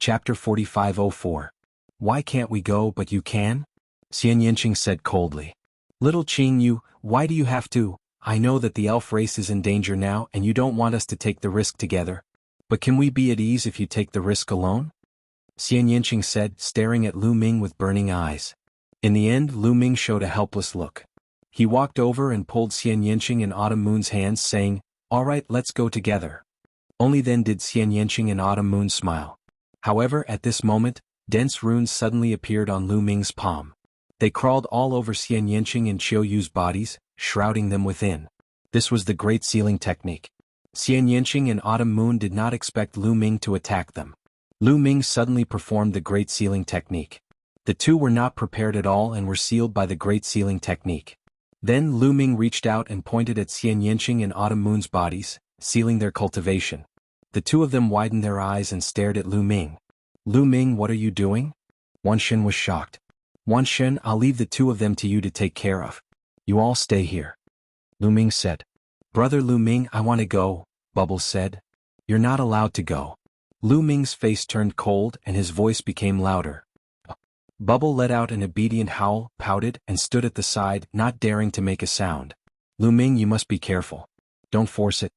Chapter 4504. Why can't we go but you can? Xian Yinqing said coldly. Little Qing Yu, why do you have to? I know that the elf race is in danger now and you don't want us to take the risk together. But can we be at ease if you take the risk alone? Xian Yinqing said, staring at Lu Ming with burning eyes. In the end, Lu Ming showed a helpless look. He walked over and pulled Xian Yinqing and Autumn Moon's hands, saying, "All right, let's go together." Only then did Xian Yinqing and Autumn Moon smile. However, at this moment, dense runes suddenly appeared on Lu Ming's palm. They crawled all over Xian Yinqing and Qiu Yu's bodies, shrouding them within. This was the Great Sealing technique. Xian Yinqing and Autumn Moon did not expect Lu Ming to attack them. Lu Ming suddenly performed the Great Sealing technique. The two were not prepared at all and were sealed by the Great Sealing technique. Then Lu Ming reached out and pointed at Xian Yinqing and Autumn Moon's bodies, sealing their cultivation. The two of them widened their eyes and stared at Lu Ming. Lu Ming, what are you doing? Wan Shen was shocked. Wan Shen, I'll leave the two of them to you to take care of. You all stay here. Lu Ming said. Brother Lu Ming, I want to go, Bubbles said. You're not allowed to go. Lu Ming's face turned cold and his voice became louder. Bubble let out an obedient howl, pouted, and stood at the side, not daring to make a sound. Lu Ming, you must be careful. Don't force it,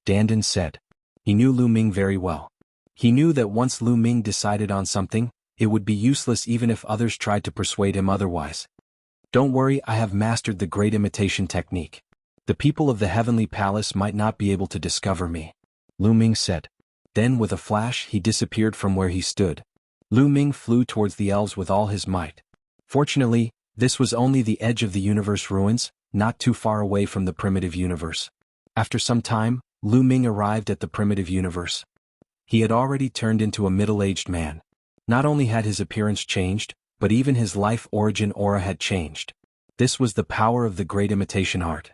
Dandan said. He knew Lu Ming very well. He knew that once Lu Ming decided on something, it would be useless even if others tried to persuade him otherwise. Don't worry, I have mastered the Great Imitation technique. The people of the Heavenly Palace might not be able to discover me, Lu Ming said. Then with a flash he disappeared from where he stood. Lu Ming flew towards the elves with all his might. Fortunately, this was only the edge of the universe ruins, not too far away from the primitive universe. After some time, Lu Ming arrived at the primitive universe. He had already turned into a middle-aged man. Not only had his appearance changed, but even his life origin aura had changed. This was the power of the Great Imitation art.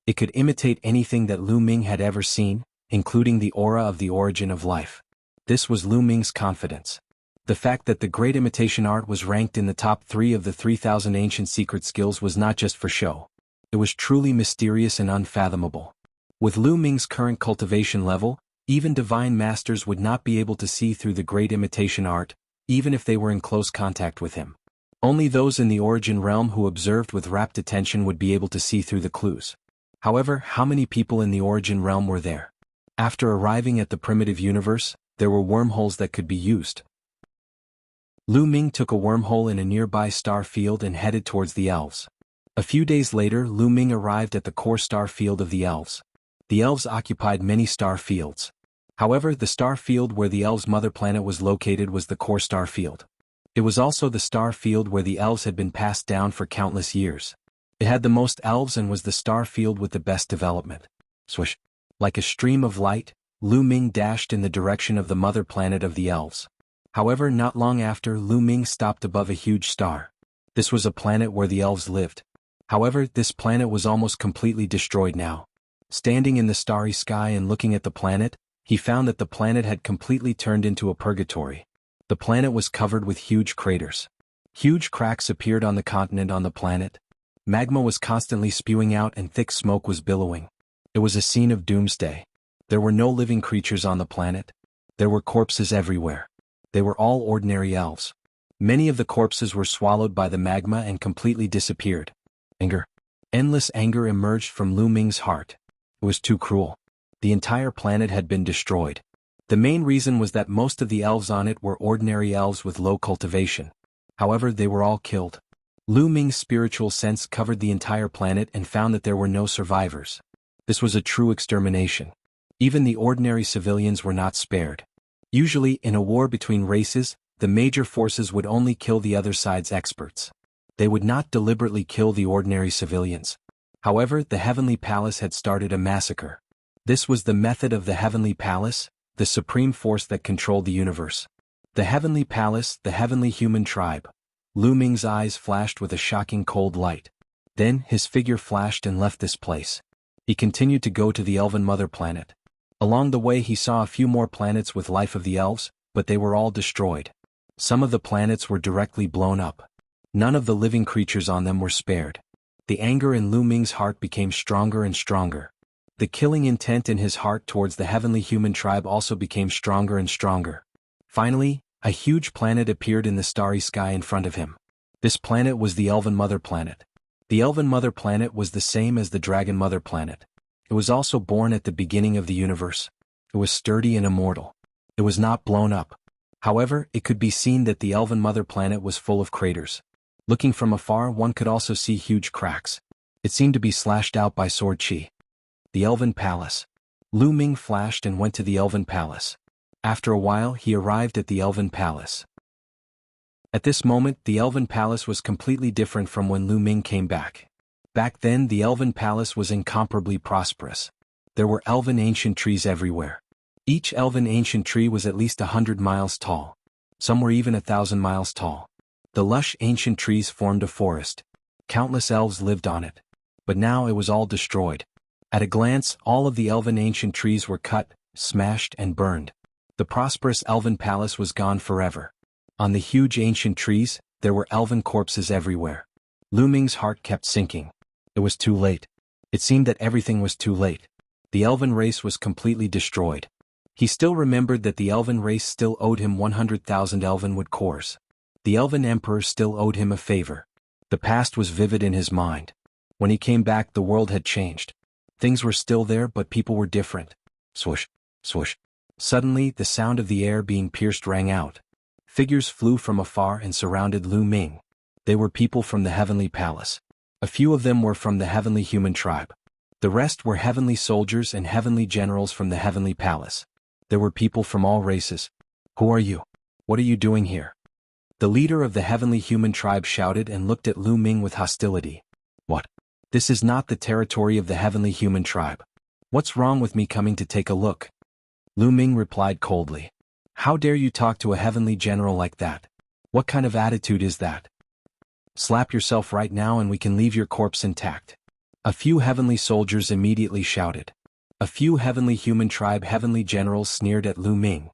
It could imitate anything that Lu Ming had ever seen, including the aura of the origin of life. This was Lu Ming's confidence. The fact that the Great Imitation art was ranked in the top 3 of the 3,000 ancient secret skills was not just for show. It was truly mysterious and unfathomable. With Lu Ming's current cultivation level, even divine masters would not be able to see through the Great Imitation art, even if they were in close contact with him. Only those in the origin realm who observed with rapt attention would be able to see through the clues. However, how many people in the origin realm were there? After arriving at the primitive universe, there were wormholes that could be used. Lu Ming took a wormhole in a nearby star field and headed towards the elves. A few days later, Lu Ming arrived at the core star field of the elves. The elves occupied many star fields. However, the star field where the elves' mother planet was located was the core star field. It was also the star field where the elves had been passed down for countless years. It had the most elves and was the star field with the best development. Swish! Like a stream of light, Lu Ming dashed in the direction of the mother planet of the elves. However, not long after, Lu Ming stopped above a huge star. This was a planet where the elves lived. However, this planet was almost completely destroyed now. Standing in the starry sky and looking at the planet, he found that the planet had completely turned into a purgatory. The planet was covered with huge craters. Huge cracks appeared on the continent on the planet. Magma was constantly spewing out and thick smoke was billowing. It was a scene of doomsday. There were no living creatures on the planet. There were corpses everywhere. They were all ordinary elves. Many of the corpses were swallowed by the magma and completely disappeared. Anger. Endless anger emerged from Lu Ming's heart. It was too cruel. The entire planet had been destroyed. The main reason was that most of the elves on it were ordinary elves with low cultivation. However, they were all killed. Lu Ming's spiritual sense covered the entire planet and found that there were no survivors. This was a true extermination. Even the ordinary civilians were not spared. Usually, in a war between races, the major forces would only kill the other side's experts. They would not deliberately kill the ordinary civilians. However, the Heavenly Palace had started a massacre. This was the method of the Heavenly Palace, the supreme force that controlled the universe. The Heavenly Palace, the Heavenly Human Tribe. Lu Ming's eyes flashed with a shocking cold light. Then, his figure flashed and left this place. He continued to go to the Elven Mother Planet. Along the way he saw a few more planets with life of the elves, but they were all destroyed. Some of the planets were directly blown up. None of the living creatures on them were spared. The anger in Lu Ming's heart became stronger and stronger. The killing intent in his heart towards the Heavenly Human Tribe also became stronger and stronger. Finally, A huge planet appeared in the starry sky in front of him. This planet was the Elven Mother Planet. The Elven Mother Planet was the same as the Dragon Mother Planet. It was also born at the beginning of the universe. It was sturdy and immortal. It was not blown up. However, it could be seen that the Elven Mother Planet was full of craters. Looking from afar, one could also see huge cracks. It seemed to be slashed out by sword chi. The Elven Palace. Lu Ming flashed and went to the Elven Palace. After a while, he arrived at the Elven Palace. At this moment, the Elven Palace was completely different from when Lu Ming came back. Back then, the Elven Palace was incomparably prosperous. There were elven ancient trees everywhere. Each elven ancient tree was at least 100 miles tall. Some were even 1,000 miles tall. The lush ancient trees formed a forest. Countless elves lived on it. But now it was all destroyed. At a glance, all of the elven ancient trees were cut, smashed, and burned. The prosperous elven palace was gone forever. On the huge ancient trees, there were elven corpses everywhere. Lu Ming's heart kept sinking. It was too late. It seemed that everything was too late. The elven race was completely destroyed. He still remembered that the elven race still owed him 100,000 elven wood cores. The elven emperor still owed him a favor. The past was vivid in his mind. When he came back, the world had changed. Things were still there, but people were different. Swoosh, swoosh. Suddenly, the sound of the air being pierced rang out. Figures flew from afar and surrounded Lu Ming. They were people from the heavenly palace. A few of them were from the heavenly human tribe. The rest were heavenly soldiers and heavenly generals from the heavenly palace. There were people from all races. Who are you? What are you doing here? The leader of the heavenly human tribe shouted and looked at Lu Ming with hostility. What? This is not the territory of the heavenly human tribe. What's wrong with me coming to take a look? Lu Ming replied coldly. How dare you talk to a heavenly general like that? What kind of attitude is that? Slap yourself right now and we can leave your corpse intact. A few heavenly soldiers immediately shouted. A few heavenly human tribe heavenly generals sneered at Lu Ming.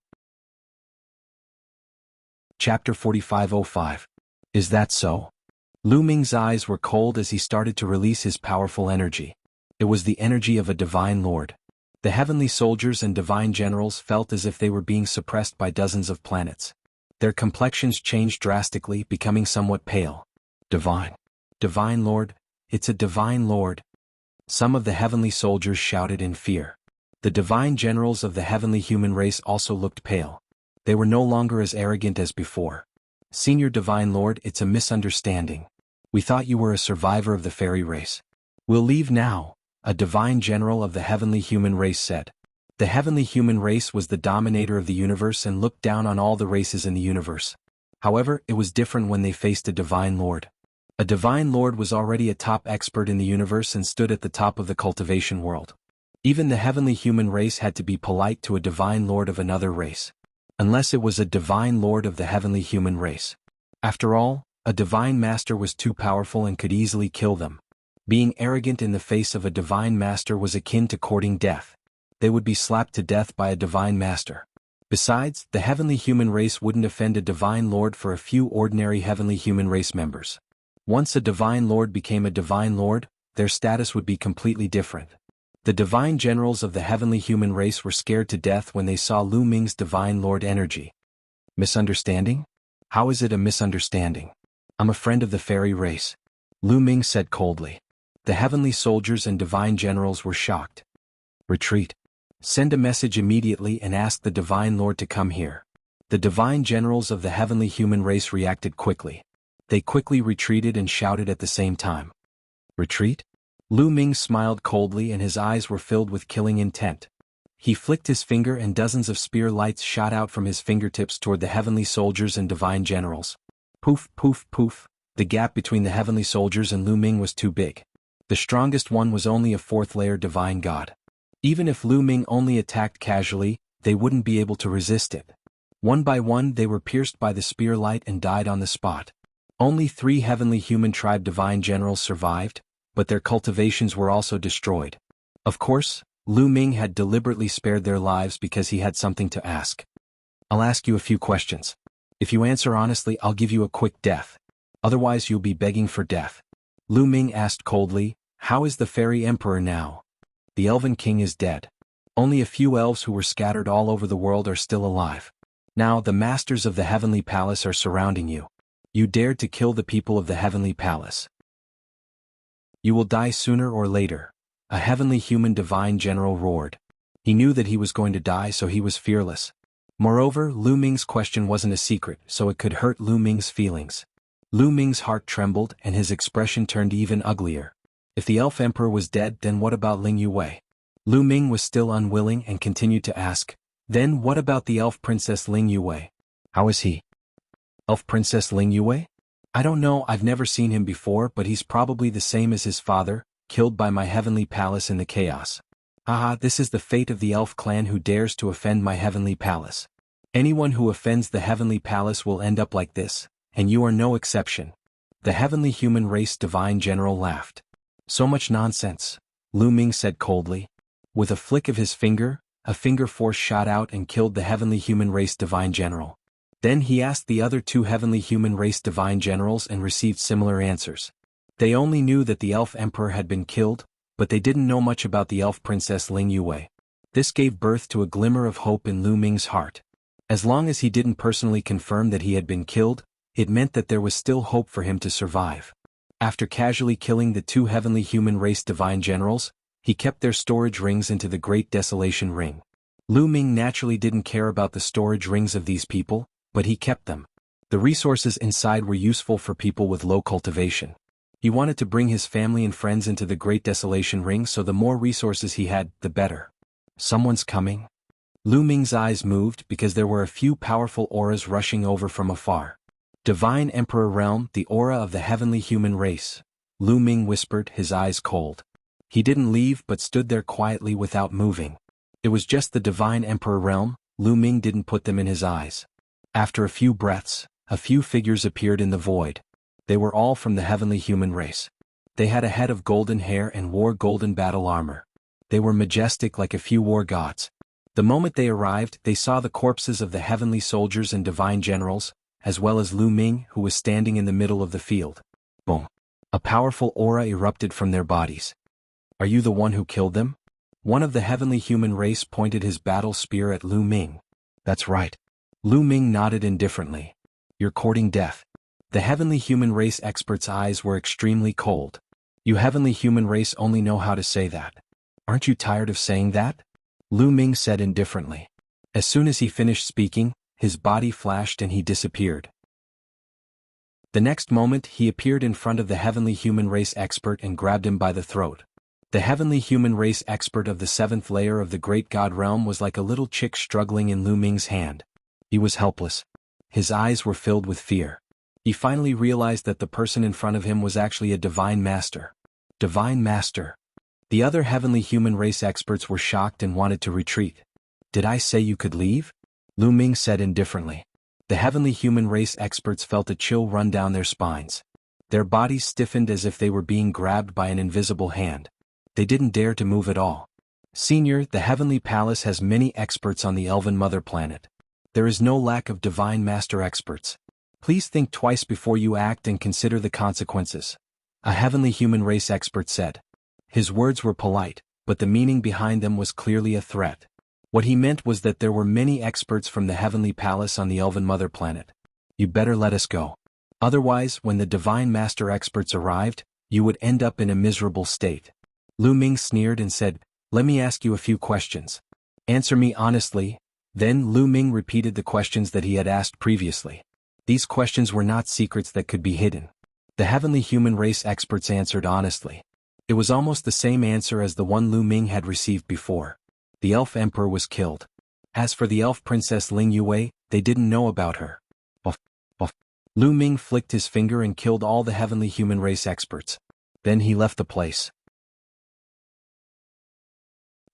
Chapter 4505. Is that so? Lu Ming's eyes were cold as he started to release his powerful energy. It was the energy of a divine lord. The heavenly soldiers and divine generals felt as if they were being suppressed by dozens of planets. Their complexions changed drastically, becoming somewhat pale. Divine. Divine Lord. It's a divine Lord. Some of the heavenly soldiers shouted in fear. The divine generals of the heavenly human race also looked pale. They were no longer as arrogant as before. Senior Divine Lord, it's a misunderstanding. We thought you were a survivor of the fairy race. We'll leave now, a divine general of the heavenly human race said. The heavenly human race was the dominator of the universe and looked down on all the races in the universe. However, it was different when they faced a divine lord. A divine lord was already a top expert in the universe and stood at the top of the cultivation world. Even the heavenly human race had to be polite to a divine lord of another race. Unless it was a divine lord of the heavenly human race. After all, a divine master was too powerful and could easily kill them. Being arrogant in the face of a divine master was akin to courting death. They would be slapped to death by a divine master. Besides, the heavenly human race wouldn't offend a divine lord for a few ordinary heavenly human race members. Once a divine lord became a divine lord, their status would be completely different. The divine generals of the heavenly human race were scared to death when they saw Lu Ming's divine lord energy. Misunderstanding? How is it a misunderstanding? I'm a friend of the fairy race. Lu Ming said coldly. The heavenly soldiers and divine generals were shocked. Retreat. Send a message immediately and ask the divine lord to come here. The divine generals of the heavenly human race reacted quickly. They quickly retreated and shouted at the same time. Retreat? Lu Ming smiled coldly and his eyes were filled with killing intent. He flicked his finger and dozens of spear lights shot out from his fingertips toward the heavenly soldiers and divine generals. Poof, poof, poof. The gap between the heavenly soldiers and Lu Ming was too big. The strongest one was only a fourth-layer divine god. Even if Lu Ming only attacked casually, they wouldn't be able to resist it. One by one they were pierced by the spear light and died on the spot. Only 3 heavenly human tribe divine generals survived, but their cultivations were also destroyed. Of course, Lu Ming had deliberately spared their lives because he had something to ask. I'll ask you a few questions. If you answer honestly, I'll give you a quick death. Otherwise you'll be begging for death. Lu Ming asked coldly, how is the fairy emperor now? The elven king is dead. Only a few elves who were scattered all over the world are still alive. Now the masters of the heavenly palace are surrounding you. You dared to kill the people of the heavenly palace. You will die sooner or later, a heavenly human divine general roared. He knew that he was going to die, so he was fearless. Moreover, Lu Ming's question wasn't a secret, so it could hurt Lu Ming's feelings. Lu Ming's heart trembled and his expression turned even uglier. If the elf emperor was dead, then what about Ling Yue? Lu Ming was still unwilling and continued to ask, then what about the elf princess Ling Yue? How is he? Elf princess Ling Yue? I don't know, I've never seen him before, but he's probably the same as his father, killed by my heavenly palace in the chaos. Haha, this is the fate of the elf clan who dares to offend my heavenly palace. Anyone who offends the heavenly palace will end up like this, and you are no exception. The heavenly human race divine general laughed. So much nonsense, Lu Ming said coldly. With a flick of his finger, a finger force shot out and killed the heavenly human race divine general. Then he asked the other two heavenly human race divine generals and received similar answers. They only knew that the elf emperor had been killed, but they didn't know much about the elf princess Ling Yue. This gave birth to a glimmer of hope in Lu Ming's heart. As long as he didn't personally confirm that he had been killed, it meant that there was still hope for him to survive. After casually killing the two heavenly human race divine generals, he kept their storage rings into the Great Desolation Ring. Lu Ming naturally didn't care about the storage rings of these people, but he kept them. The resources inside were useful for people with low cultivation. He wanted to bring his family and friends into the Great Desolation Ring, so the more resources he had, the better. Someone's coming? Lu Ming's eyes moved because there were a few powerful auras rushing over from afar. Divine Emperor Realm, the aura of the heavenly human race, Lu Ming whispered, his eyes cold. He didn't leave but stood there quietly without moving. It was just the Divine Emperor Realm, Lu Ming didn't put them in his eyes. After a few breaths, a few figures appeared in the void. They were all from the heavenly human race. They had a head of golden hair and wore golden battle armor. They were majestic like a few war gods. The moment they arrived, they saw the corpses of the heavenly soldiers and divine generals, as well as Lu Ming, who was standing in the middle of the field. Boom! A powerful aura erupted from their bodies. Are you the one who killed them? One of the heavenly human race pointed his battle spear at Lu Ming. That's right. Lu Ming nodded indifferently. You're courting death. The heavenly human race expert's eyes were extremely cold. You heavenly human race only know how to say that. Aren't you tired of saying that? Lu Ming said indifferently. As soon as he finished speaking, his body flashed and he disappeared. The next moment he appeared in front of the heavenly human race expert and grabbed him by the throat. The heavenly human race expert of the seventh layer of the great god realm was like a little chick struggling in Lu Ming's hand. He was helpless. His eyes were filled with fear. He finally realized that the person in front of him was actually a divine master. Divine master. The other heavenly human race experts were shocked and wanted to retreat. Did I say you could leave? Lu Ming said indifferently. The heavenly human race experts felt a chill run down their spines. Their bodies stiffened as if they were being grabbed by an invisible hand. They didn't dare to move at all. Senior, the heavenly palace has many experts on the elven mother planet. There is no lack of divine master experts. Please think twice before you act and consider the consequences. A heavenly human race expert said. His words were polite, but the meaning behind them was clearly a threat. What he meant was that there were many experts from the heavenly palace on the elven mother planet. You better let us go. Otherwise, when the divine master experts arrived, you would end up in a miserable state. Lu Ming sneered and said, let me ask you a few questions. Answer me honestly. Then Lu Ming repeated the questions that he had asked previously. These questions were not secrets that could be hidden. The heavenly human race experts answered honestly. It was almost the same answer as the one Lu Ming had received before. The elf emperor was killed. As for the elf princess Ling Yue, they didn't know about her. Lu Ming flicked his finger and killed all the heavenly human race experts. Then he left the place.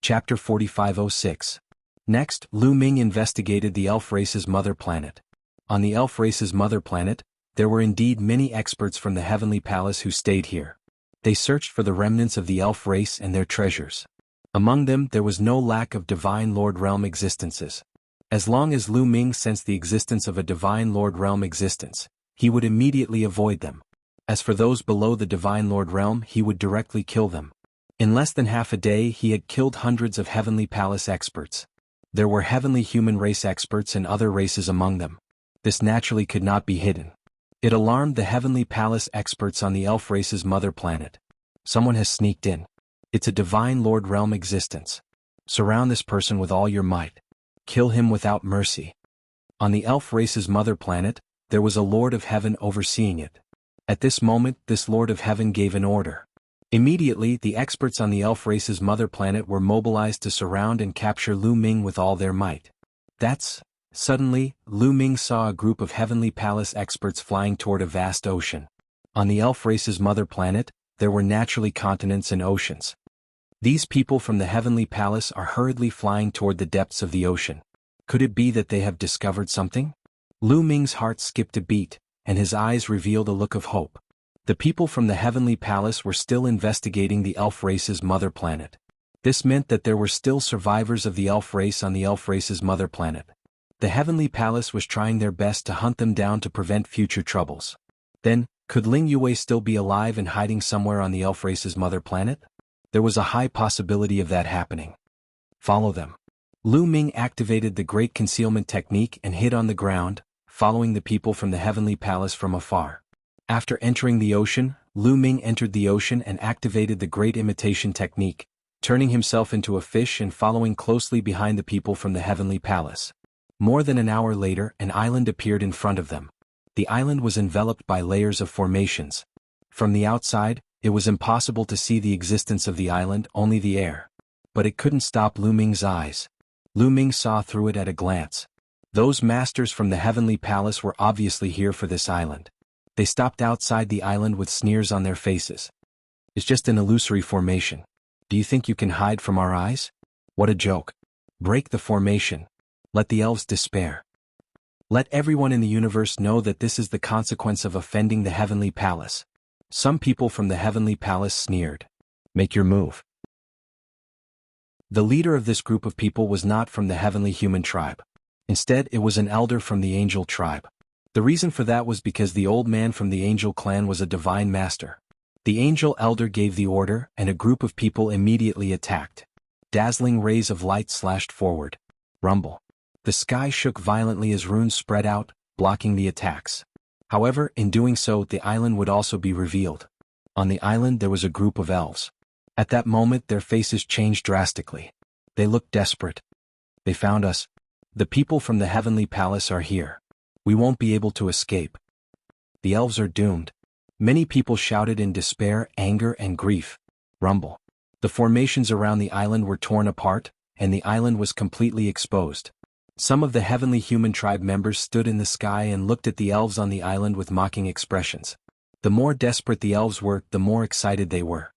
Chapter 4506. Next, Lu Ming investigated the elf race's mother planet. On the elf race's mother planet, there were indeed many experts from the heavenly palace who stayed here. They searched for the remnants of the elf race and their treasures. Among them there was no lack of divine lord realm existences. As long as Lu Ming sensed the existence of a divine lord realm existence, he would immediately avoid them. As for those below the divine lord realm, he would directly kill them. In less than half a day he had killed hundreds of heavenly palace experts. There were heavenly human race experts and other races among them. This naturally could not be hidden. It alarmed the heavenly palace experts on the elf race's mother planet. Someone has sneaked in. It's a divine lord realm existence. Surround this person with all your might. Kill him without mercy. On the elf race's mother planet, there was a lord of heaven overseeing it. At this moment, this lord of heaven gave an order. Immediately, the experts on the elf race's mother planet were mobilized to surround and capture Lu Ming with all their might. Suddenly, Lu Ming saw a group of heavenly palace experts flying toward a vast ocean. On the elf race's mother planet, there were naturally continents and oceans. These people from the heavenly palace are hurriedly flying toward the depths of the ocean. Could it be that they have discovered something? Lu Ming's heart skipped a beat, and his eyes revealed a look of hope. The people from the heavenly palace were still investigating the elf race's mother planet. This meant that there were still survivors of the elf race on the elf race's mother planet. The heavenly palace was trying their best to hunt them down to prevent future troubles. Then, could Ling Yue still be alive and hiding somewhere on the elf race's mother planet? There was a high possibility of that happening. Follow them. Lu Ming activated the Great Concealment Technique and hid on the ground, following the people from the heavenly palace from afar. After entering the ocean, Lu Ming entered the ocean and activated the Great Imitation Technique, turning himself into a fish and following closely behind the people from the heavenly palace. More than an hour later, an island appeared in front of them. The island was enveloped by layers of formations. From the outside, it was impossible to see the existence of the island, only the air. But it couldn't stop Lu Ming's eyes. Lu Ming saw through it at a glance. Those masters from the heavenly palace were obviously here for this island. They stopped outside the island with sneers on their faces. It's just an illusory formation. Do you think you can hide from our eyes? What a joke. Break the formation. Let the elves despair. Let everyone in the universe know that this is the consequence of offending the heavenly palace. Some people from the heavenly palace sneered. Make your move. The leader of this group of people was not from the heavenly human tribe. Instead, it was an elder from the angel tribe. The reason for that was because the old man from the angel clan was a divine master. The angel elder gave the order, and a group of people immediately attacked. Dazzling rays of light slashed forward. Rumble. The sky shook violently as runes spread out, blocking the attacks. However, in doing so, the island would also be revealed. On the island there was a group of elves. At that moment their faces changed drastically. They looked desperate. They found us. The people from the heavenly palace are here. We won't be able to escape. The elves are doomed. Many people shouted in despair, anger, and grief. Rumble. The formations around the island were torn apart, and the island was completely exposed. Some of the heavenly human tribe members stood in the sky and looked at the elves on the island with mocking expressions. The more desperate the elves were, the more excited they were.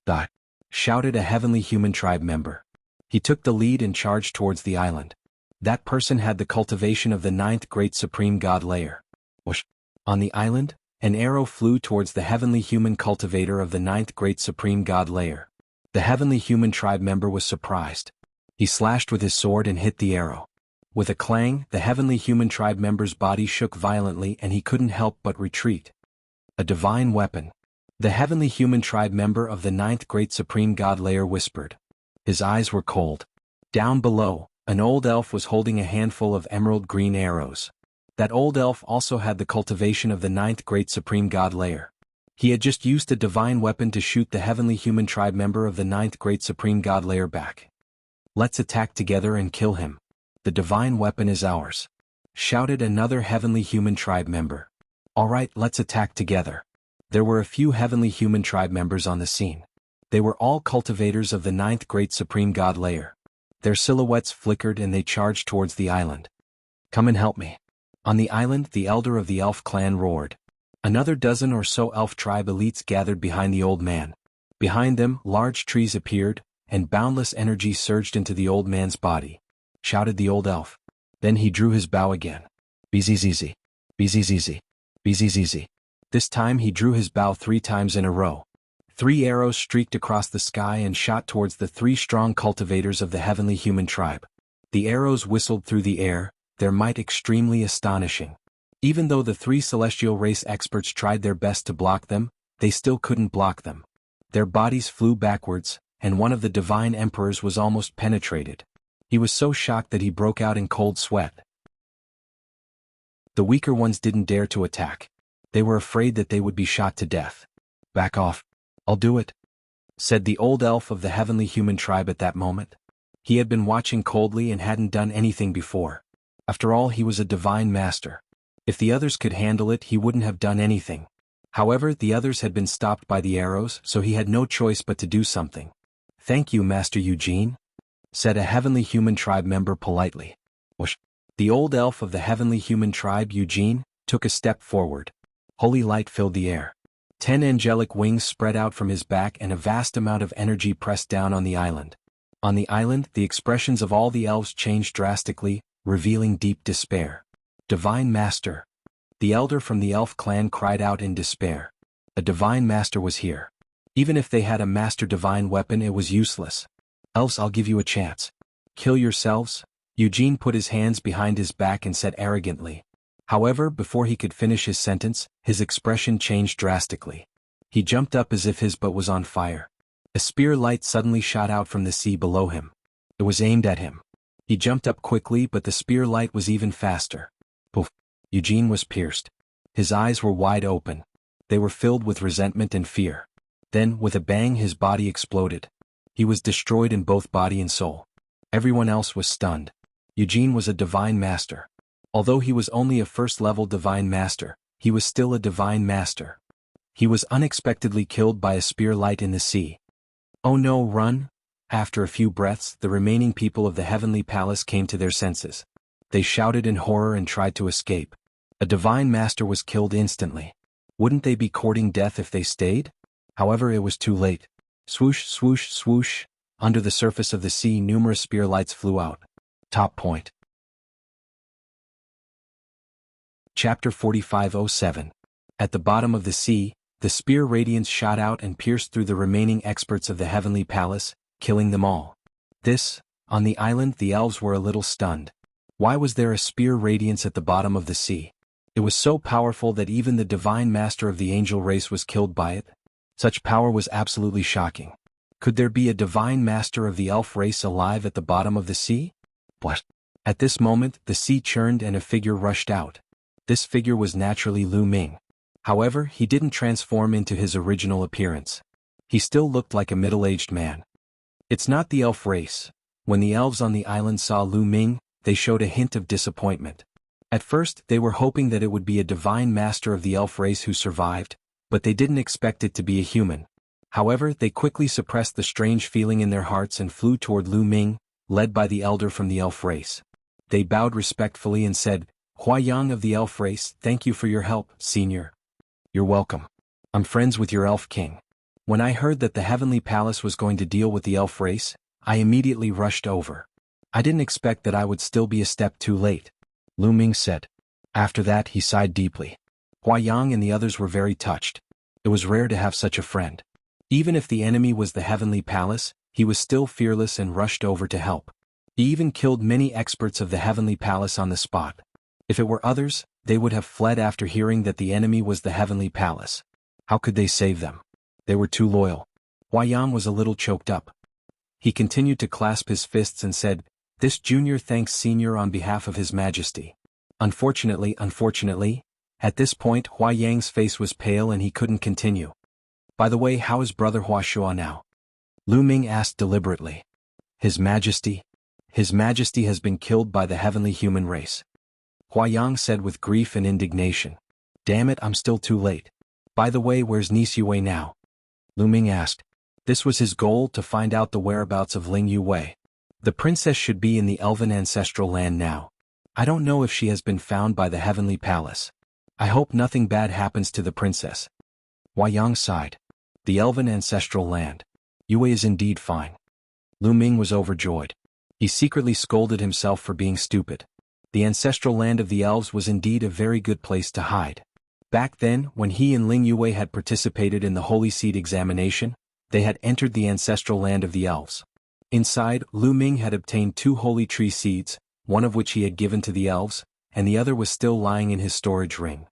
Die! Shouted a heavenly human tribe member. He took the lead and charged towards the island. That person had the cultivation of the 9th Great Supreme God layer. Whoosh! On the island, an arrow flew towards the heavenly human cultivator of the 9th Great Supreme God layer. The heavenly human tribe member was surprised. He slashed with his sword and hit the arrow. With a clang, the heavenly human tribe member's body shook violently and he couldn't help but retreat. A divine weapon. The heavenly human tribe member of the 9th Great Supreme God layer whispered. His eyes were cold. Down below, an old elf was holding a handful of emerald green arrows. That old elf also had the cultivation of the 9th Great Supreme God layer. He had just used a divine weapon to shoot the heavenly human tribe member of the 9th Great Supreme God layer back. Let's attack together and kill him. The divine weapon is ours. Shouted another heavenly human tribe member. Alright, let's attack together. There were a few heavenly human tribe members on the scene. They were all cultivators of the 9th Great Supreme God layer. Their silhouettes flickered and they charged towards the island. Come and help me. On the island, the elder of the elf clan roared. Another dozen or so elf tribe elites gathered behind the old man. Behind them, large trees appeared, and boundless energy surged into the old man's body. Shouted the old elf. Then he drew his bow again. Bzzz. Bzzz. Bzzz. This time he drew his bow 3 times in a row. 3 arrows streaked across the sky and shot towards the 3 strong cultivators of the heavenly human tribe. The arrows whistled through the air, their might extremely astonishing. Even though the 3 celestial race experts tried their best to block them, they still couldn't block them. Their bodies flew backwards, and one of the divine emperors was almost penetrated. He was so shocked that he broke out in cold sweat. The weaker ones didn't dare to attack. They were afraid that they would be shot to death. "Back off. I'll do it," said the old elf of the heavenly human tribe at that moment. He had been watching coldly and hadn't done anything before. After all, he was a divine master. If the others could handle it, he wouldn't have done anything. However, the others had been stopped by the arrows, so he had no choice but to do something. "Thank you, Master Eugene," said a heavenly human tribe member politely. Whoosh. The old elf of the heavenly human tribe, Eugene, took a step forward. Holy light filled the air. 10 angelic wings spread out from his back and a vast amount of energy pressed down on the island. On the island, the expressions of all the elves changed drastically, revealing deep despair. "Divine Master!" The elder from the elf clan cried out in despair. A divine master was here. Even if they had a master divine weapon, it was useless. "Elves, I'll give you a chance. Kill yourselves?" Eugene put his hands behind his back and said arrogantly. However, before he could finish his sentence, his expression changed drastically. He jumped up as if his butt was on fire. A spear light suddenly shot out from the sea below him. It was aimed at him. He jumped up quickly, but the spear light was even faster. Poof! Eugene was pierced. His eyes were wide open. They were filled with resentment and fear. Then, with a bang, his body exploded. He was destroyed in both body and soul. Everyone else was stunned. Eugene was a divine master. Although he was only a first-level divine master, he was still a divine master. He was unexpectedly killed by a spear light in the sea. "Oh no, run!" After a few breaths, the remaining people of the heavenly palace came to their senses. They shouted in horror and tried to escape. A divine master was killed instantly. Wouldn't they be courting death if they stayed? However, it was too late. Swoosh, swoosh, swoosh. Under the surface of the sea, numerous spear lights flew out. Top point. Chapter 4507. At the bottom of the sea, the spear radiance shot out and pierced through the remaining experts of the heavenly palace, killing them all. On the island, the elves were a little stunned. Why was there a spear radiance at the bottom of the sea? It was so powerful that even the divine master of the angel race was killed by it. Such power was absolutely shocking. Could there be a divine master of the elf race alive at the bottom of the sea? What? At this moment, the sea churned and a figure rushed out. This figure was naturally Lu Ming. However, he didn't transform into his original appearance. He still looked like a middle-aged man. It's not the elf race. When the elves on the island saw Lu Ming, they showed a hint of disappointment. At first, they were hoping that it would be a divine master of the elf race who survived, but they didn't expect it to be a human. However, they quickly suppressed the strange feeling in their hearts and flew toward Lu Ming, led by the elder from the elf race. They bowed respectfully and said, "Huayang of the elf race, thank you for your help, senior." "You're welcome. I'm friends with your elf king. When I heard that the heavenly palace was going to deal with the elf race, I immediately rushed over. I didn't expect that I would still be a step too late," Lu Ming said. After that, he sighed deeply. Huayang and the others were very touched. It was rare to have such a friend. Even if the enemy was the heavenly palace, he was still fearless and rushed over to help. He even killed many experts of the heavenly palace on the spot. If it were others, they would have fled after hearing that the enemy was the heavenly palace. How could they save them? They were too loyal. Huayang was a little choked up. He continued to clasp his fists and said, "This junior thanks senior on behalf of his majesty." Unfortunately, at this point Huayang's face was pale and he couldn't continue. "By the way, how is brother Huashua now?" Lu Ming asked deliberately. His Majesty has been killed by the heavenly human race," Huayang said with grief and indignation. "Damn it, I'm still too late. By the way, where's Niece Yue now?" Lu Ming asked. This was his goal, to find out the whereabouts of Ling Yue. The princess should be in the elven ancestral land now. I don't know if she has been found by the heavenly palace. I hope nothing bad happens to the princess. Huayang sighed. The elven ancestral land. Yue is indeed fine. Lu Ming was overjoyed. He secretly scolded himself for being stupid. The ancestral land of the elves was indeed a very good place to hide. Back then, when he and Ling Yue had participated in the Holy Seed examination, they had entered the ancestral land of the elves. Inside, Lu Ming had obtained 2 holy tree seeds, one of which he had given to the elves, and the other was still lying in his storage ring.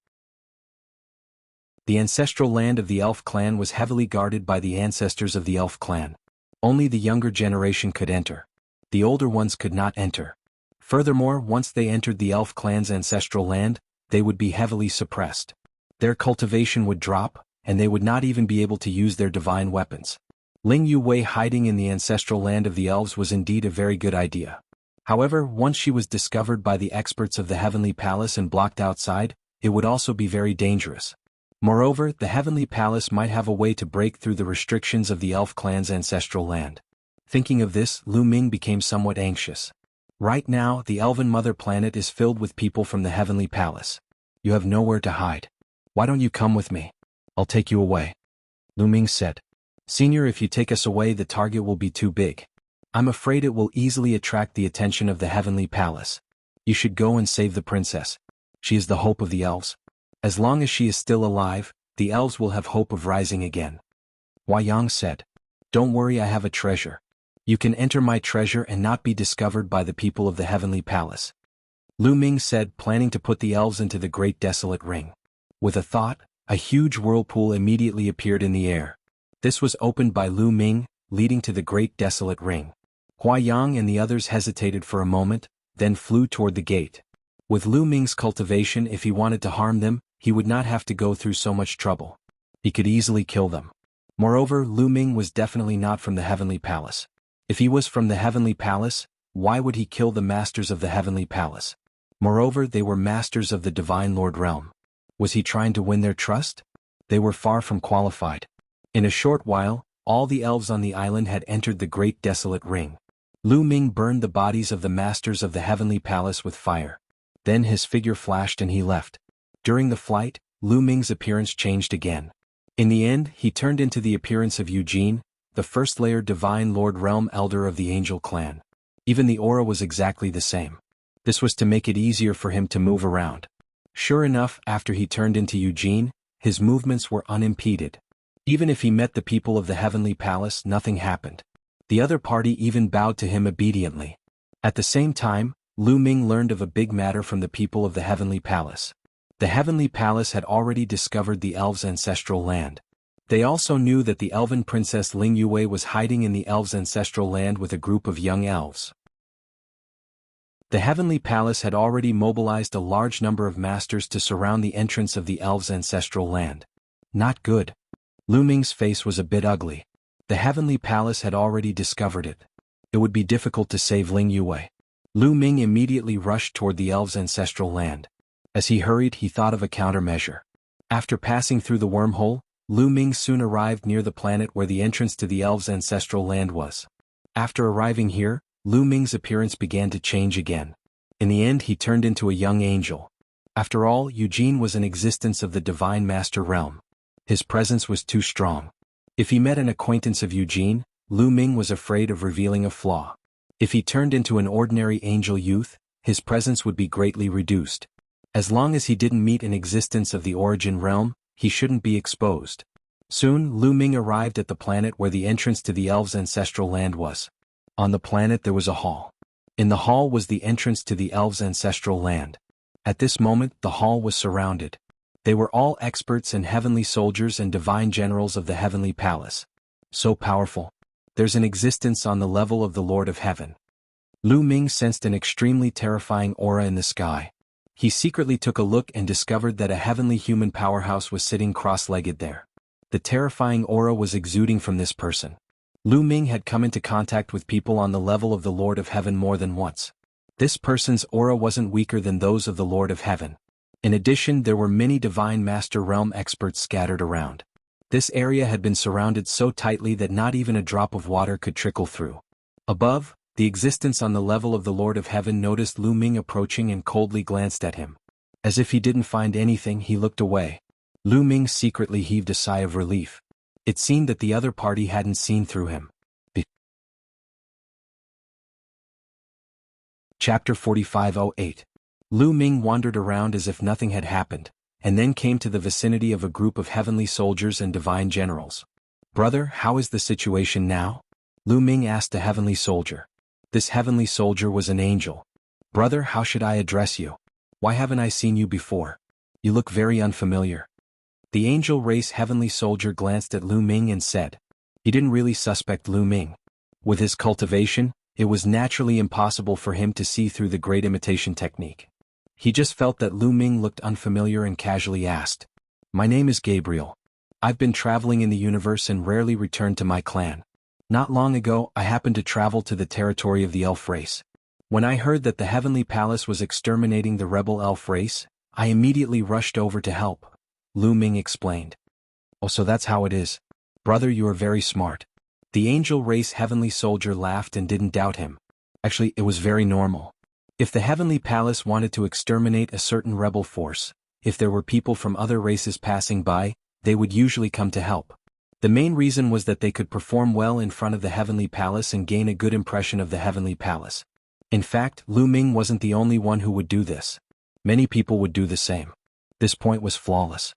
The ancestral land of the elf clan was heavily guarded by the ancestors of the elf clan. Only the younger generation could enter. The older ones could not enter. Furthermore, once they entered the elf clan's ancestral land, they would be heavily suppressed. Their cultivation would drop, and they would not even be able to use their divine weapons. Ling Yuwei hiding in the ancestral land of the elves was indeed a very good idea. However, once she was discovered by the experts of the Heavenly Palace and blocked outside, it would also be very dangerous. Moreover, the Heavenly Palace might have a way to break through the restrictions of the elf clan's ancestral land. Thinking of this, Lu Ming became somewhat anxious. Right now, the Elven Mother Planet is filled with people from the Heavenly Palace. You have nowhere to hide. Why don't you come with me? I'll take you away. Lu Ming said. Senior, if you take us away, the target will be too big. I'm afraid it will easily attract the attention of the Heavenly Palace. You should go and save the princess. She is the hope of the elves. As long as she is still alive, the elves will have hope of rising again. Wei Yang said. Don't worry, I have a treasure. You can enter my treasure and not be discovered by the people of the Heavenly Palace. Lu Ming said, planning to put the elves into the Great Desolate Ring. With a thought, a huge whirlpool immediately appeared in the air. This was opened by Lu Ming, leading to the Great Desolate Ring. Wei Yang and the others hesitated for a moment, then flew toward the gate. With Lu Ming's cultivation, if he wanted to harm them, he would not have to go through so much trouble. He could easily kill them. Moreover, Lu Ming was definitely not from the Heavenly Palace. If he was from the Heavenly Palace, why would he kill the masters of the Heavenly Palace? Moreover, they were masters of the Divine Lord Realm. Was he trying to win their trust? They were far from qualified. In a short while, all the elves on the island had entered the Great Desolate Ring. Lu Ming burned the bodies of the masters of the Heavenly Palace with fire. Then his figure flashed and he left. During the flight, Lu Ming's appearance changed again. In the end, he turned into the appearance of Eugene, the first-layer Divine Lord Realm Elder of the Angel Clan. Even the aura was exactly the same. This was to make it easier for him to move around. Sure enough, after he turned into Eugene, his movements were unimpeded. Even if he met the people of the Heavenly Palace, nothing happened. The other party even bowed to him obediently. At the same time, Lu Ming learned of a big matter from the people of the Heavenly Palace. The Heavenly Palace had already discovered the elves' ancestral land. They also knew that the elven princess Ling Yuwei was hiding in the elves' ancestral land with a group of young elves. The Heavenly Palace had already mobilized a large number of masters to surround the entrance of the elves' ancestral land. Not good. Lu Ming's face was a bit ugly. The Heavenly Palace had already discovered it. It would be difficult to save Ling Yuwei. Lu Ming immediately rushed toward the elves' ancestral land. As he hurried, he thought of a countermeasure. After passing through the wormhole, Lu Ming soon arrived near the planet where the entrance to the elves' ancestral land was. After arriving here, Lu Ming's appearance began to change again. In the end, he turned into a young angel. After all, Eugene was an existence of the Divine Master Realm. His presence was too strong. If he met an acquaintance of Eugene, Lu Ming was afraid of revealing a flaw. If he turned into an ordinary angel youth, his presence would be greatly reduced. As long as he didn't meet an existence of the Origin Realm, he shouldn't be exposed. Soon, Lu Ming arrived at the planet where the entrance to the elves' ancestral land was. On the planet there was a hall. In the hall was the entrance to the elves' ancestral land. At this moment, the hall was surrounded. They were all experts and heavenly soldiers and divine generals of the Heavenly Palace. So powerful. There's an existence on the level of the Lord of Heaven. Lu Ming sensed an extremely terrifying aura in the sky. He secretly took a look and discovered that a heavenly human powerhouse was sitting cross-legged there. The terrifying aura was exuding from this person. Lu Ming had come into contact with people on the level of the Lord of Heaven more than once. This person's aura wasn't weaker than those of the Lord of Heaven. In addition, there were many Divine Master Realm experts scattered around. This area had been surrounded so tightly that not even a drop of water could trickle through. Above, the existence on the level of the Lord of Heaven noticed Lu Ming approaching and coldly glanced at him. As if he didn't find anything, he looked away. Lu Ming secretly heaved a sigh of relief. It seemed that the other party hadn't seen through him. Chapter 4508. Lu Ming wandered around as if nothing had happened, and then came to the vicinity of a group of heavenly soldiers and divine generals. Brother, how is the situation now? Lu Ming asked a heavenly soldier. This heavenly soldier was an angel. Brother, how should I address you? Why haven't I seen you before? You look very unfamiliar. The angel race heavenly soldier glanced at Lu Ming and said. He didn't really suspect Lu Ming. With his cultivation, It was naturally impossible for him to see through the great imitation technique. He just felt that Lu Ming looked unfamiliar and casually asked, "My name is Gabriel. I've been traveling in the universe and rarely returned to my clan. Not long ago, I happened to travel to the territory of the elf race. When I heard that the Heavenly Palace was exterminating the rebel elf race, I immediately rushed over to help," Lu Ming explained. "Oh, so that's how it is. Brother, you are very smart." The angel race heavenly soldier laughed and didn't doubt him. Actually, it was very normal. If the Heavenly Palace wanted to exterminate a certain rebel force, if there were people from other races passing by, they would usually come to help. The main reason was that they could perform well in front of the Heavenly Palace and gain a good impression of the Heavenly Palace. In fact, Lu Ming wasn't the only one who would do this. Many people would do the same. This point was flawless.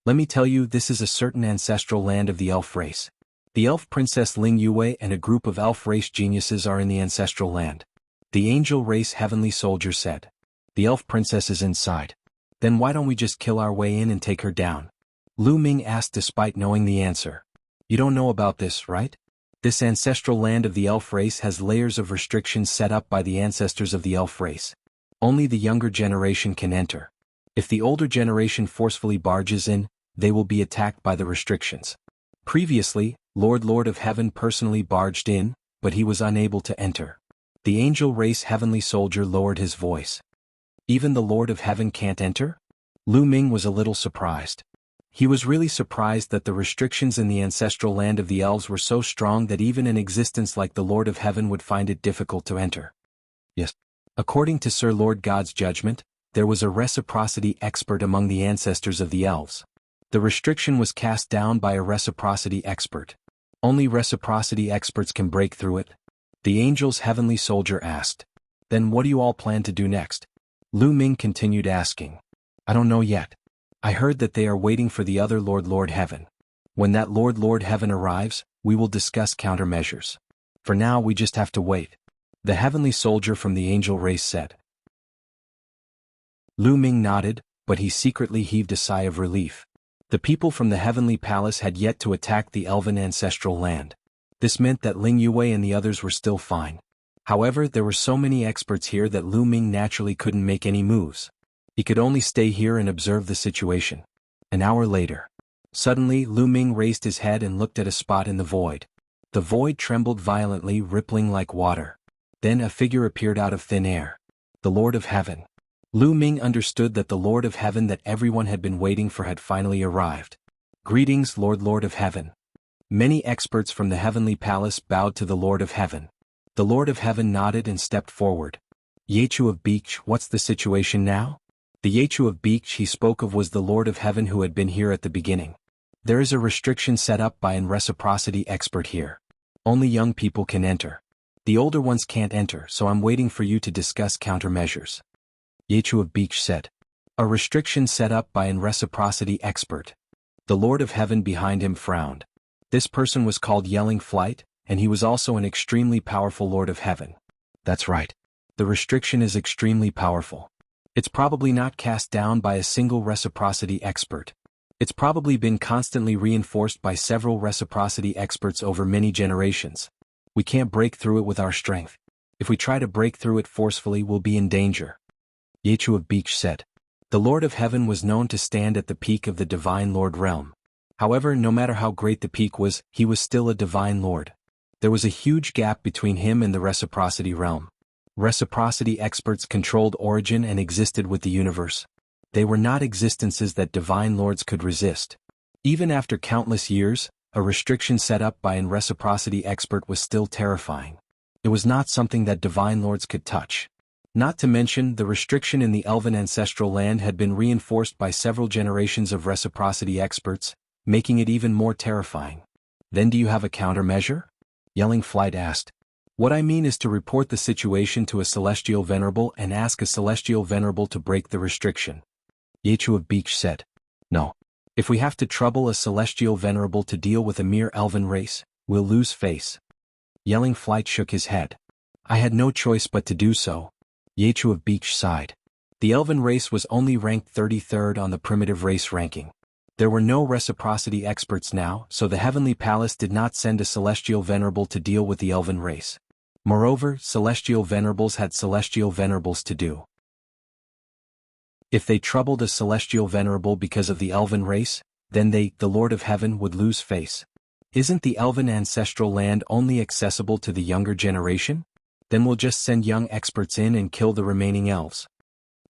Let me tell you, this is a certain ancestral land of the elf race. The elf princess Ling Yue and a group of elf race geniuses are in the ancestral land. The angel race heavenly soldier said. The elf princess is inside. Then why don't we just kill our way in and take her down? Lu Ming asked despite knowing the answer. You don't know about this, right? This ancestral land of the elf race has layers of restrictions set up by the ancestors of the elf race. Only the younger generation can enter. If the older generation forcefully barges in, they will be attacked by the restrictions. Previously, Lord of Heaven personally barged in, but he was unable to enter. The angel race heavenly soldier lowered his voice. Even the Lord of Heaven can't enter? Lu Ming was a little surprised. He was really surprised that the restrictions in the ancestral land of the elves were so strong that even an existence like the Lord of Heaven would find it difficult to enter. Yes. According to Sir Lord God's judgment, there was a reciprocity expert among the ancestors of the elves. The restriction was cast down by a reciprocity expert. Only reciprocity experts can break through it. The angel's heavenly soldier asked. Then what do you all plan to do next? Lu Ming continued asking. I don't know yet. I heard that they are waiting for the other Lord Heaven. When that Lord Heaven arrives, we will discuss countermeasures. For now we just have to wait. The heavenly soldier from the angel race said. Lu Ming nodded, but he secretly heaved a sigh of relief. The people from the heavenly palace had yet to attack the elven ancestral land. This meant that Ling Yue and the others were still fine. However, there were so many experts here that Lu Ming naturally couldn't make any moves. He could only stay here and observe the situation. An hour later. Suddenly, Lu Ming raised his head and looked at a spot in the void. The void trembled violently, rippling like water. Then a figure appeared out of thin air. The Lord of Heaven. Lu Ming understood that the Lord of Heaven that everyone had been waiting for had finally arrived. Greetings, Lord of Heaven. Many experts from the heavenly palace bowed to the Lord of Heaven. The Lord of Heaven nodded and stepped forward. Yechu of Beach, what's the situation now? The Yechu of Beach he spoke of was the Lord of Heaven who had been here at the beginning. There is a restriction set up by an reciprocity expert here. Only young people can enter. The older ones can't enter, so I'm waiting for you to discuss countermeasures. Yechu of Beach said. A restriction set up by an reciprocity expert. The Lord of Heaven behind him frowned. This person was called Yelling Flight, and he was also an extremely powerful Lord of Heaven. That's right. The restriction is extremely powerful. It's probably not cast down by a single reciprocity expert. It's probably been constantly reinforced by several reciprocity experts over many generations. We can't break through it with our strength. If we try to break through it forcefully, we'll be in danger. Yechu of Beach said. The Lord of Heaven was known to stand at the peak of the Divine Lord realm. However, no matter how great the peak was, he was still a Divine Lord. There was a huge gap between him and the reciprocity realm. Reciprocity experts controlled origin and existed with the universe. They were not existences that Divine Lords could resist. Even after countless years, a restriction set up by an reciprocity expert was still terrifying. It was not something that Divine Lords could touch. Not to mention, the restriction in the elven ancestral land had been reinforced by several generations of reciprocity experts, making it even more terrifying. Then do you have a countermeasure? Yelling Flight asked. What I mean is to report the situation to a Celestial Venerable and ask a Celestial Venerable to break the restriction. Yechu of Beach said. No. If we have to trouble a Celestial Venerable to deal with a mere elven race, we'll lose face. Yelling Flight shook his head. I had no choice but to do so. Yechu of Beach sighed. The elven race was only ranked 33rd on the primitive race ranking. There were no reciprocity experts now, so the Heavenly Palace did not send a Celestial Venerable to deal with the elven race. Moreover, celestial venerables had celestial venerables to do. If they troubled a celestial venerable because of the elven race, then they, the Lord of Heaven, would lose face. Isn't the elven ancestral land only accessible to the younger generation? Then we'll just send young experts in and kill the remaining elves.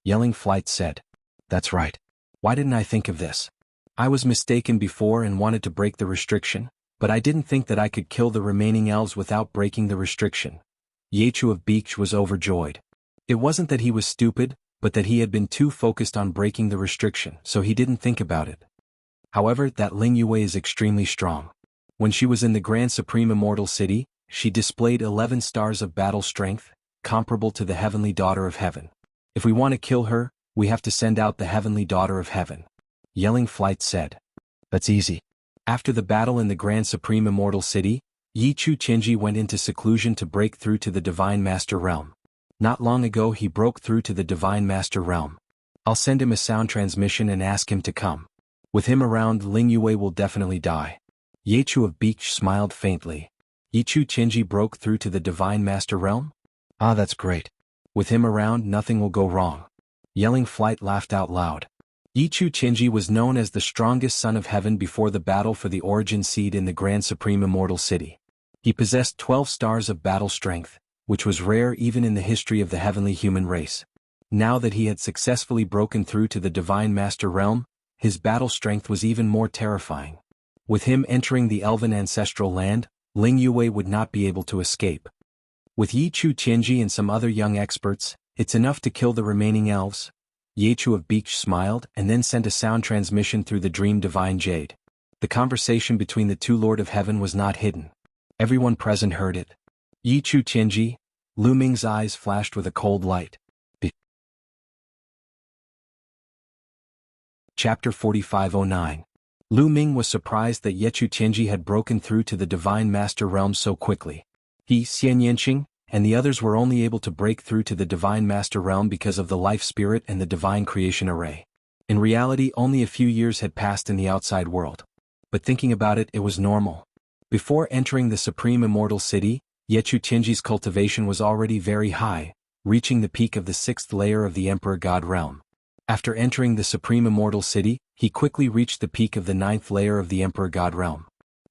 Yelling Flight said. That's right. Why didn't I think of this? I was mistaken before and wanted to break the restriction, but I didn't think that I could kill the remaining elves without breaking the restriction. Yechu of Beach was overjoyed. It wasn't that he was stupid, but that he had been too focused on breaking the restriction, so he didn't think about it. However, that Ling Yue is extremely strong. When she was in the Grand Supreme Immortal City, she displayed 11 stars of battle strength, comparable to the Heavenly Daughter of Heaven. If we want to kill her, we have to send out the Heavenly Daughter of Heaven. Yelling Flight said. That's easy. After the battle in the Grand Supreme Immortal City, Yichu Qinji went into seclusion to break through to the Divine Master Realm. Not long ago he broke through to the Divine Master Realm. I'll send him a sound transmission and ask him to come. With him around, Ling Yue will definitely die. Yechu of Beach smiled faintly. Yichu Qinji broke through to the Divine Master Realm? Ah, that's great. With him around, nothing will go wrong. Yelling Flight laughed out loud. Yichu Qinji was known as the strongest son of heaven before the battle for the origin seed in the Grand Supreme Immortal City. He possessed 12 stars of battle strength, which was rare even in the history of the heavenly human race. Now that he had successfully broken through to the Divine Master Realm, his battle strength was even more terrifying. With him entering the elven ancestral land, Ling Yue would not be able to escape. With Yichu Qinji and some other young experts, it's enough to kill the remaining elves. Yechu of Beach smiled and then sent a sound transmission through the Dream Divine Jade. The conversation between the two Lord of Heaven was not hidden. Everyone present heard it. Yichu Qinji, Lu Ming's eyes flashed with a cold light. Chapter 4509. Lu Ming was surprised that Yechu Qinji had broken through to the Divine Master Realm so quickly. He, Xian Yanqing, and the others were only able to break through to the Divine Master Realm because of the Life Spirit and the Divine Creation Array. In reality, only a few years had passed in the outside world. But thinking about it, it was normal. Before entering the Supreme Immortal City, Yechu Qinji's cultivation was already very high, reaching the peak of the 6th layer of the Emperor God Realm. After entering the Supreme Immortal City, he quickly reached the peak of the 9th layer of the Emperor God Realm.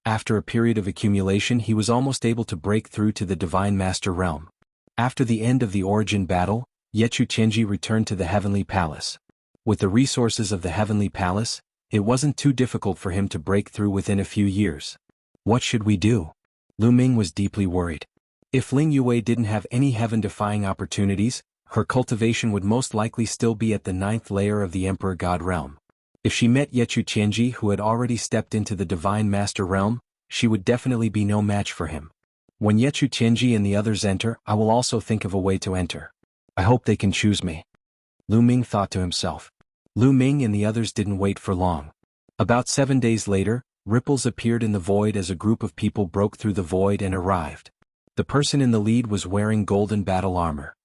After a period of accumulation, he was almost able to break through to the Divine Master Realm. After the end of the origin battle, Yechu Qinji returned to the Heavenly Palace. With the resources of the Heavenly Palace, it wasn't too difficult for him to break through within a few years. What should we do? Lu Ming was deeply worried. If Ling Yue didn't have any heaven-defying opportunities, her cultivation would most likely still be at the 9th layer of the Emperor God Realm. If she met Yechu Qinji, who had already stepped into the Divine Master Realm, she would definitely be no match for him. When Yechu Qinji and the others enter, I will also think of a way to enter. I hope they can choose me. Lu Ming thought to himself. Lu Ming and the others didn't wait for long. About 7 days later, ripples appeared in the void as a group of people broke through the void and arrived. The person in the lead was wearing golden battle armor.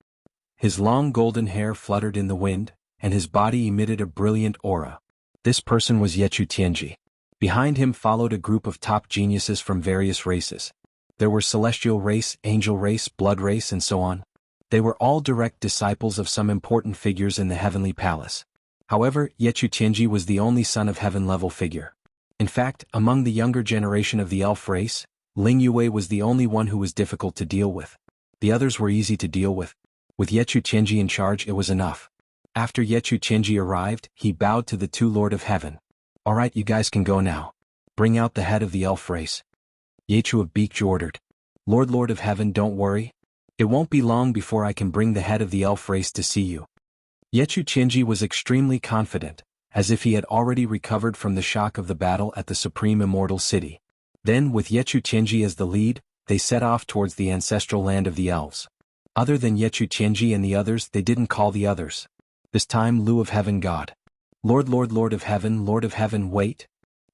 His long golden hair fluttered in the wind, and his body emitted a brilliant aura. This person was Yechu Qinji. Behind him followed a group of top geniuses from various races. There were celestial race, angel race, blood race, and so on. They were all direct disciples of some important figures in the Heavenly Palace. However, Yechu Qinji was the only son of heaven-level figure. In fact, among the younger generation of the elf race, Ling Yue was the only one who was difficult to deal with. The others were easy to deal with. With Yechu Qinji in charge, it was enough. After Yechu Qinji arrived, he bowed to the two Lord of Heaven. Alright, you guys can go now. Bring out the head of the elf race. Yechu of Beach ordered. Lord of Heaven, don't worry. It won't be long before I can bring the head of the elf race to see you. Yechu Qinji was extremely confident, as if he had already recovered from the shock of the battle at the Supreme Immortal City. Then, with Yechu Qinji as the lead, they set off towards the ancestral land of the elves. Other than Yechu Qinji and the others, they didn't call the others. This time, Lu of Heaven God. Lord of Heaven, wait.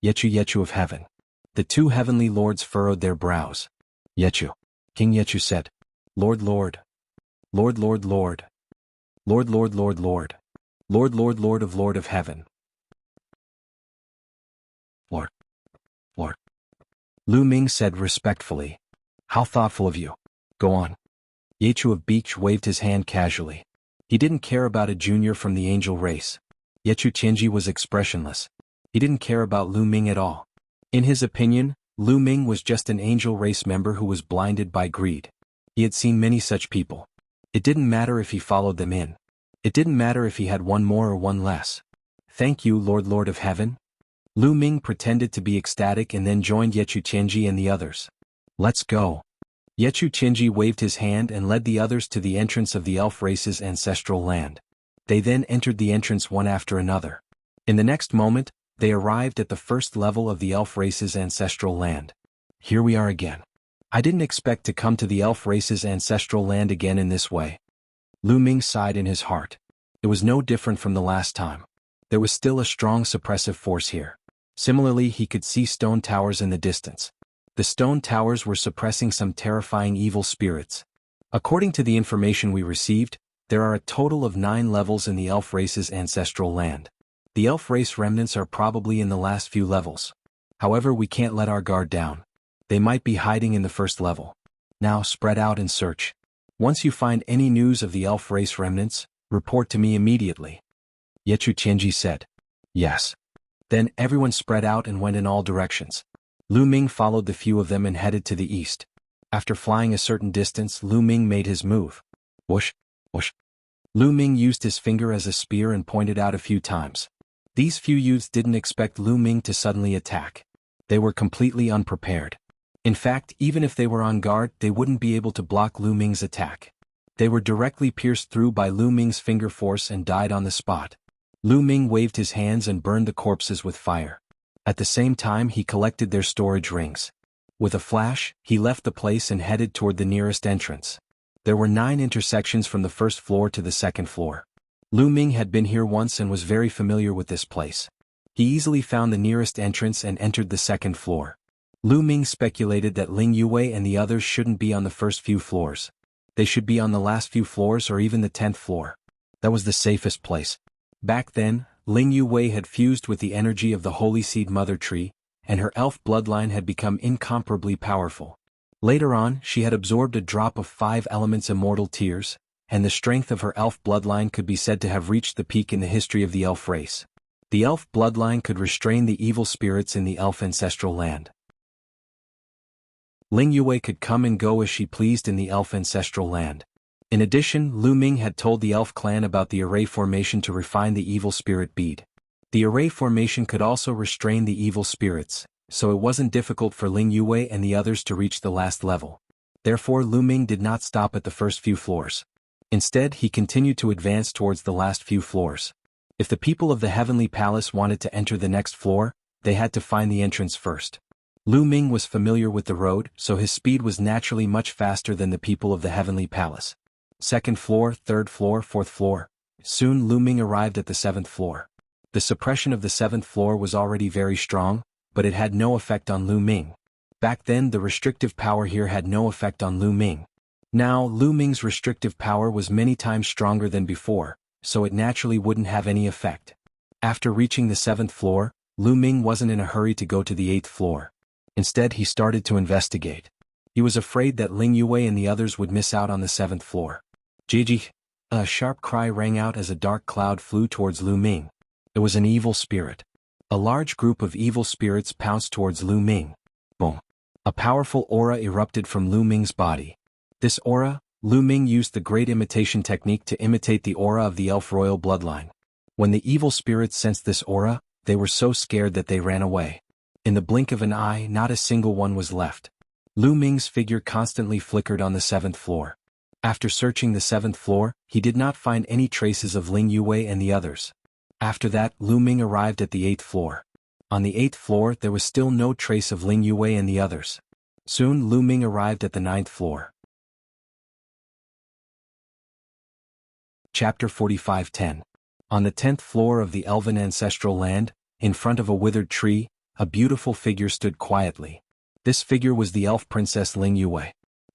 Yechu of Heaven. The two heavenly lords furrowed their brows. Yechu. King Yechu said. Lord. Lord of Heaven. Lord. Lu Ming said respectfully. How thoughtful of you. Go on. Yechu of Beach waved his hand casually. He didn't care about a junior from the angel race. Yechu Qianji was expressionless. He didn't care about Lu Ming at all. In his opinion, Lu Ming was just an angel race member who was blinded by greed. He had seen many such people. It didn't matter if he followed them in. It didn't matter if he had one more or one less. Thank you, Lord of Heaven. Lu Ming pretended to be ecstatic and then joined Yechu Qianji and the others. Let's go. Yechu Qianji waved his hand and led the others to the entrance of the elf race's ancestral land. They then entered the entrance one after another. In the next moment, they arrived at the first level of the elf race's ancestral land. Here we are again. I didn't expect to come to the elf race's ancestral land again in this way. Lu Ming sighed in his heart. It was no different from the last time. There was still a strong suppressive force here. Similarly, he could see stone towers in the distance. The stone towers were suppressing some terrifying evil spirits. According to the information we received, there are a total of 9 levels in the elf race's ancestral land. The elf race remnants are probably in the last few levels. However, we can't let our guard down. They might be hiding in the first level. Now spread out and search. Once you find any news of the elf race remnants, report to me immediately. Yechu Qianji said. Yes. Then everyone spread out and went in all directions. Lu Ming followed the few of them and headed to the east. After flying a certain distance, Lu Ming made his move. Whoosh, whoosh. Lu Ming used his finger as a spear and pointed out a few times. These few youths didn't expect Lu Ming to suddenly attack. They were completely unprepared. In fact, even if they were on guard, they wouldn't be able to block Lu Ming's attack. They were directly pierced through by Lu Ming's finger force and died on the spot. Lu Ming waved his hands and burned the corpses with fire. At the same time, he collected their storage rings. With a flash, he left the place and headed toward the nearest entrance. There were 9 intersections from the first floor to the second floor. Lu Ming had been here once and was very familiar with this place. He easily found the nearest entrance and entered the second floor. Lu Ming speculated that Ling Yue and the others shouldn't be on the first few floors. They should be on the last few floors or even the 10th floor. That was the safest place. Back then, Ling Yue had fused with the energy of the Holy Seed Mother Tree, and her elf bloodline had become incomparably powerful. Later on, she had absorbed a drop of 5 elements immortal tears, and the strength of her elf bloodline could be said to have reached the peak in the history of the elf race. The elf bloodline could restrain the evil spirits in the elf ancestral land. Ling Yue could come and go as she pleased in the elf ancestral land. In addition, Lu Ming had told the elf clan about the array formation to refine the evil spirit bead. The array formation could also restrain the evil spirits, so it wasn't difficult for Ling Yue and the others to reach the last level. Therefore, Lu Ming did not stop at the first few floors. Instead, he continued to advance towards the last few floors. If the people of the Heavenly Palace wanted to enter the next floor, they had to find the entrance first. Lu Ming was familiar with the road, so his speed was naturally much faster than the people of the Heavenly Palace. Second floor, third floor, fourth floor. Soon Lu Ming arrived at the 7th floor. The suppression of the 7th floor was already very strong, but it had no effect on Lu Ming. Back then, the restrictive power here had no effect on Lu Ming. Now, Lu Ming's restrictive power was many times stronger than before, so it naturally wouldn't have any effect. After reaching the 7th floor, Lu Ming wasn't in a hurry to go to the 8th floor. Instead, he started to investigate. He was afraid that Ling Yue and the others would miss out on the 7th floor. Jiji! A sharp cry rang out as a dark cloud flew towards Lu Ming. It was an evil spirit. A large group of evil spirits pounced towards Lu Ming. Boom! A powerful aura erupted from Lu Ming's body. This aura, Lu Ming used the great imitation technique to imitate the aura of the elf royal bloodline. When the evil spirits sensed this aura, they were so scared that they ran away. In the blink of an eye, not a single one was left. Lu Ming's figure constantly flickered on the 7th floor. After searching the 7th floor, he did not find any traces of Ling Yue and the others. After that, Lu Ming arrived at the 8th floor. On the 8th floor, there was still no trace of Ling Yue and the others. Soon Lu Ming arrived at the 9th floor. Chapter 45:10. On the 10th floor of the Elven ancestral land, in front of a withered tree, a beautiful figure stood quietly. This figure was the elf princess Ling Yue.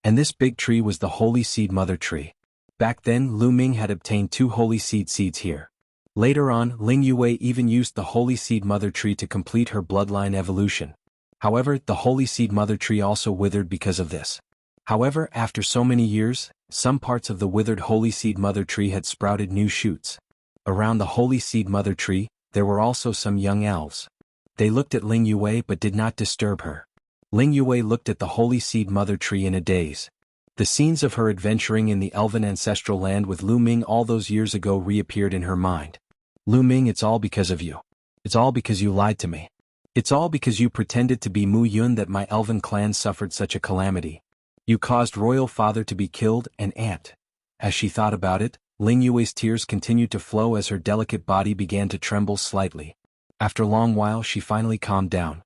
And this big tree was the Holy Seed Mother Tree. Back then, Lu Ming had obtained 2 Holy Seed seeds here. Later on, Ling Yue even used the Holy Seed Mother Tree to complete her bloodline evolution. However, the Holy Seed Mother Tree also withered because of this. However, after so many years, Some parts of the withered Holy Seed Mother Tree had sprouted new shoots. Around the Holy Seed Mother Tree, there were also some young elves. They looked at Ling Yue but did not disturb her. Ling Yue looked at the Holy Seed Mother Tree in a daze. The scenes of her adventuring in the elven ancestral land with Lu Ming all those years ago reappeared in her mind. Lu Ming, it's all because of you. It's all because you lied to me. It's all because you pretended to be Mu Yun that my elven clan suffered such a calamity. You caused royal father to be killed and aunt. As she thought about it, Ling Yue's tears continued to flow as her delicate body began to tremble slightly. After a long while she finally calmed down.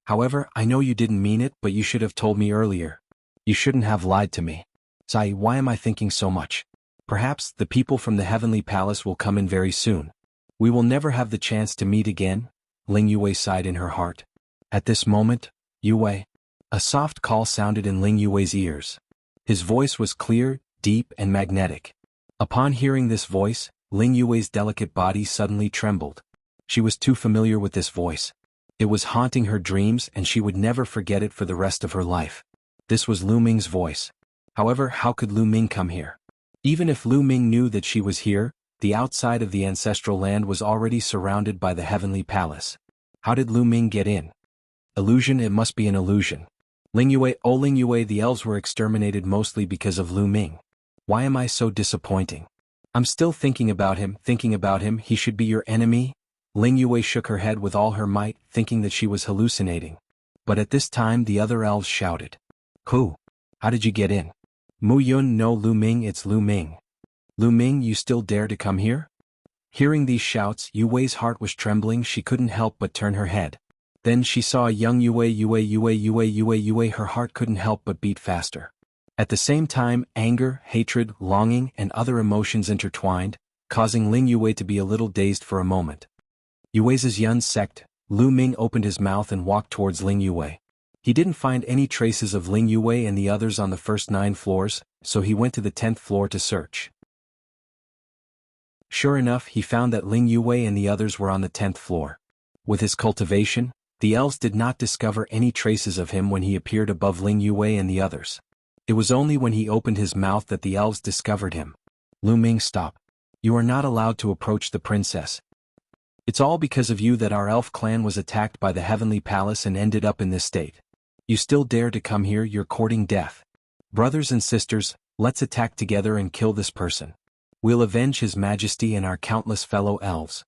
However, I know you didn't mean it, but you should have told me earlier. You shouldn't have lied to me. Sai, why am I thinking so much? Perhaps the people from the Heavenly Palace will come in very soon. We will never have the chance to meet again, Ling Yue sighed in her heart. At this moment, Yue. A soft call sounded in Ling Yue's ears. His voice was clear, deep and magnetic. Upon hearing this voice, Ling Yue's delicate body suddenly trembled. She was too familiar with this voice. It was haunting her dreams and she would never forget it for the rest of her life. This was Lu Ming's voice. However, how could Lu Ming come here? Even if Lu Ming knew that she was here, the outside of the ancestral land was already surrounded by the Heavenly Palace. How did Lu Ming get in? Illusion, it must be an illusion. Ling Yue, oh Ling Yue, the elves were exterminated mostly because of Lu Ming. Why am I so disappointing? I'm still thinking about him, he should be your enemy? Ling Yue shook her head with all her might, thinking that she was hallucinating. But at this time the other elves shouted. Who? How did you get in? Mu Yun, no Lu Ming, it's Lu Ming. Lu Ming, you still dare to come here? Hearing these shouts, Yue's heart was trembling, she couldn't help but turn her head. Then she saw a young Yue, her heart couldn't help but beat faster. At the same time, anger, hatred, longing, and other emotions intertwined, causing Ling Yue to be a little dazed for a moment. Yue's Yun's sect, Lu Ming opened his mouth and walked towards Ling Yue. He didn't find any traces of Ling Yue and the others on the first 9 floors, so he went to the 10th floor to search. Sure enough, he found that Ling Yue and the others were on the 10th floor. With his cultivation, the elves did not discover any traces of him when he appeared above Ling Yue and the others. It was only when he opened his mouth that the elves discovered him. Lu Ming, stop. You are not allowed to approach the princess. It's all because of you that our elf clan was attacked by the Heavenly Palace and ended up in this state. You still dare to come here, you're courting death. Brothers and sisters, let's attack together and kill this person. We'll avenge His Majesty and our countless fellow elves.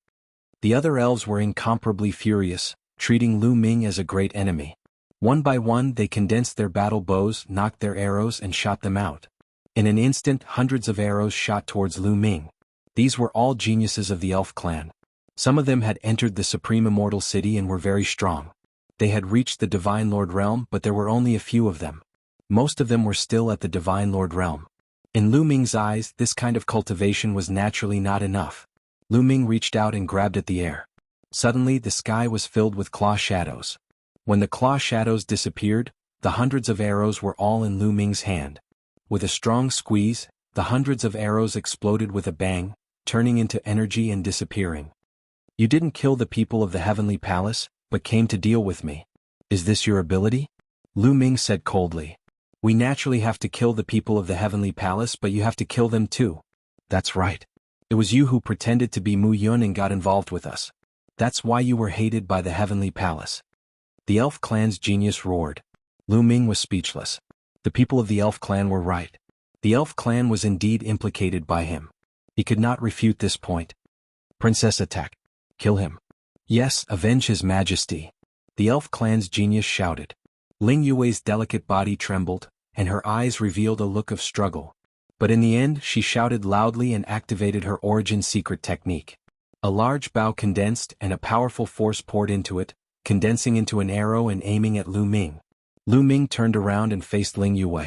The other elves were incomparably furious, treating Lu Ming as a great enemy. One by one they condensed their battle bows, knocked their arrows and shot them out. In an instant hundreds of arrows shot towards Lu Ming. These were all geniuses of the elf clan. Some of them had entered the Supreme Immortal City and were very strong. They had reached the Divine Lord Realm, but there were only a few of them. Most of them were still at the Divine Lord Realm. In Lu Ming's eyes, this kind of cultivation was naturally not enough. Lu Ming reached out and grabbed at the air. Suddenly the sky was filled with claw shadows. When the claw shadows disappeared, the hundreds of arrows were all in Lu Ming's hand. With a strong squeeze, the hundreds of arrows exploded with a bang, turning into energy and disappearing. You didn't kill the people of the Heavenly Palace, but came to deal with me. Is this your ability? Lu Ming said coldly. We naturally have to kill the people of the Heavenly Palace, but you have to kill them too. That's right. It was you who pretended to be Mu Yun and got involved with us. That's why you were hated by the Heavenly Palace. The elf clan's genius roared. Lu Ming was speechless. The people of the elf clan were right. The elf clan was indeed implicated by him. He could not refute this point. Princess, attack. Kill him. Yes, avenge His Majesty. The elf clan's genius shouted. Ling Yue's delicate body trembled, and her eyes revealed a look of struggle. But in the end she shouted loudly and activated her origin secret technique. A large bow condensed and a powerful force poured into it, condensing into an arrow and aiming at Lu Ming. Lu Ming turned around and faced Ling Yue.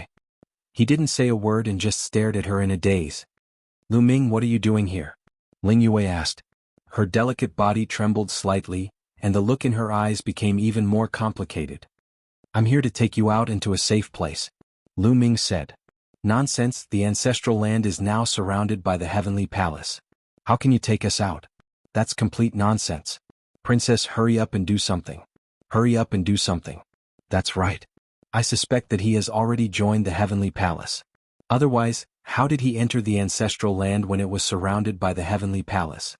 He didn't say a word and just stared at her in a daze. Lu Ming, what are you doing here? Ling Yue asked. Her delicate body trembled slightly, and the look in her eyes became even more complicated. I'm here to take you out into a safe place, Lu Ming said. Nonsense, the ancestral land is now surrounded by the Heavenly Palace. How can you take us out? That's complete nonsense. Princess, hurry up and do something. Hurry up and do something. That's right. I suspect that he has already joined the Heavenly Palace. Otherwise, how did he enter the ancestral land when it was surrounded by the heavenly palace?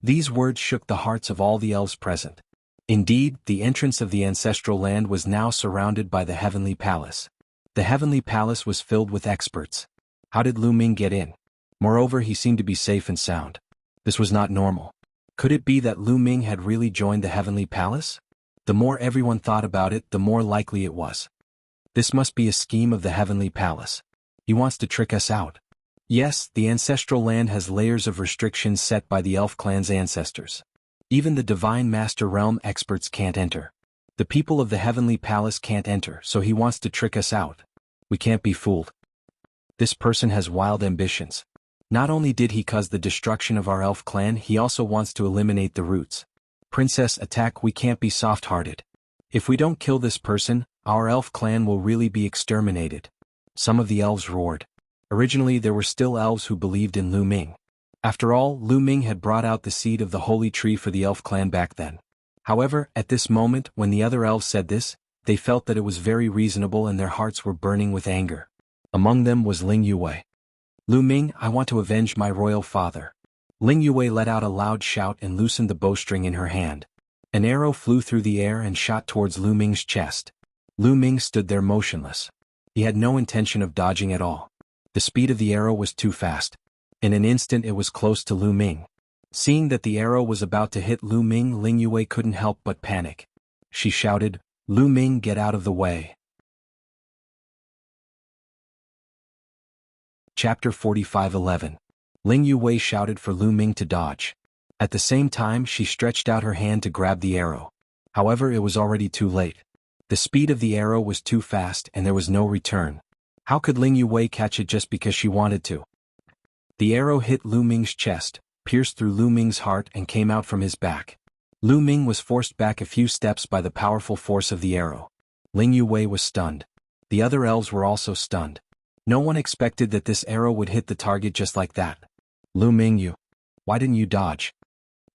These words shook the hearts of all the elves present. Indeed, the entrance of the ancestral land was now surrounded by the heavenly palace. The heavenly palace was filled with experts. How did Lu Ming get in? Moreover, he seemed to be safe and sound. This was not normal. Could it be that Lu Ming had really joined the heavenly palace? The more everyone thought about it, the more likely it was. This must be a scheme of the heavenly palace. He wants to trick us out. Yes, the ancestral land has layers of restrictions set by the elf clan's ancestors. Even the divine master realm experts can't enter. The people of the heavenly palace can't enter, so he wants to trick us out. We can't be fooled. This person has wild ambitions. Not only did he cause the destruction of our elf clan, he also wants to eliminate the roots. Princess, attack! We can't be soft-hearted. If we don't kill this person, our elf clan will really be exterminated. Some of the elves roared. Originally there were still elves who believed in Lu Ming. After all, Lu Ming had brought out the seed of the holy tree for the elf clan back then. However, at this moment, when the other elves said this, they felt that it was very reasonable and their hearts were burning with anger. Among them was Ling Yue. Lu Ming, I want to avenge my royal father. Ling Yue let out a loud shout and loosened the bowstring in her hand. An arrow flew through the air and shot towards Lu Ming's chest. Lu Ming stood there motionless. He had no intention of dodging at all. The speed of the arrow was too fast. In an instant it was close to Lu Ming. Seeing that the arrow was about to hit Lu Ming, Ling Yue couldn't help but panic. She shouted, Lu Ming, get out of the way. Chapter 45:11. Ling Yue shouted for Lu Ming to dodge. At the same time she stretched out her hand to grab the arrow. However, it was already too late. The speed of the arrow was too fast and there was no return. How could Ling Yue catch it just because she wanted to? The arrow hit Lu Ming's chest, pierced through Lu Ming's heart and came out from his back. Lu Ming was forced back a few steps by the powerful force of the arrow. Ling Yue was stunned. The other elves were also stunned. No one expected that this arrow would hit the target just like that. Lu Ming, why didn't you dodge?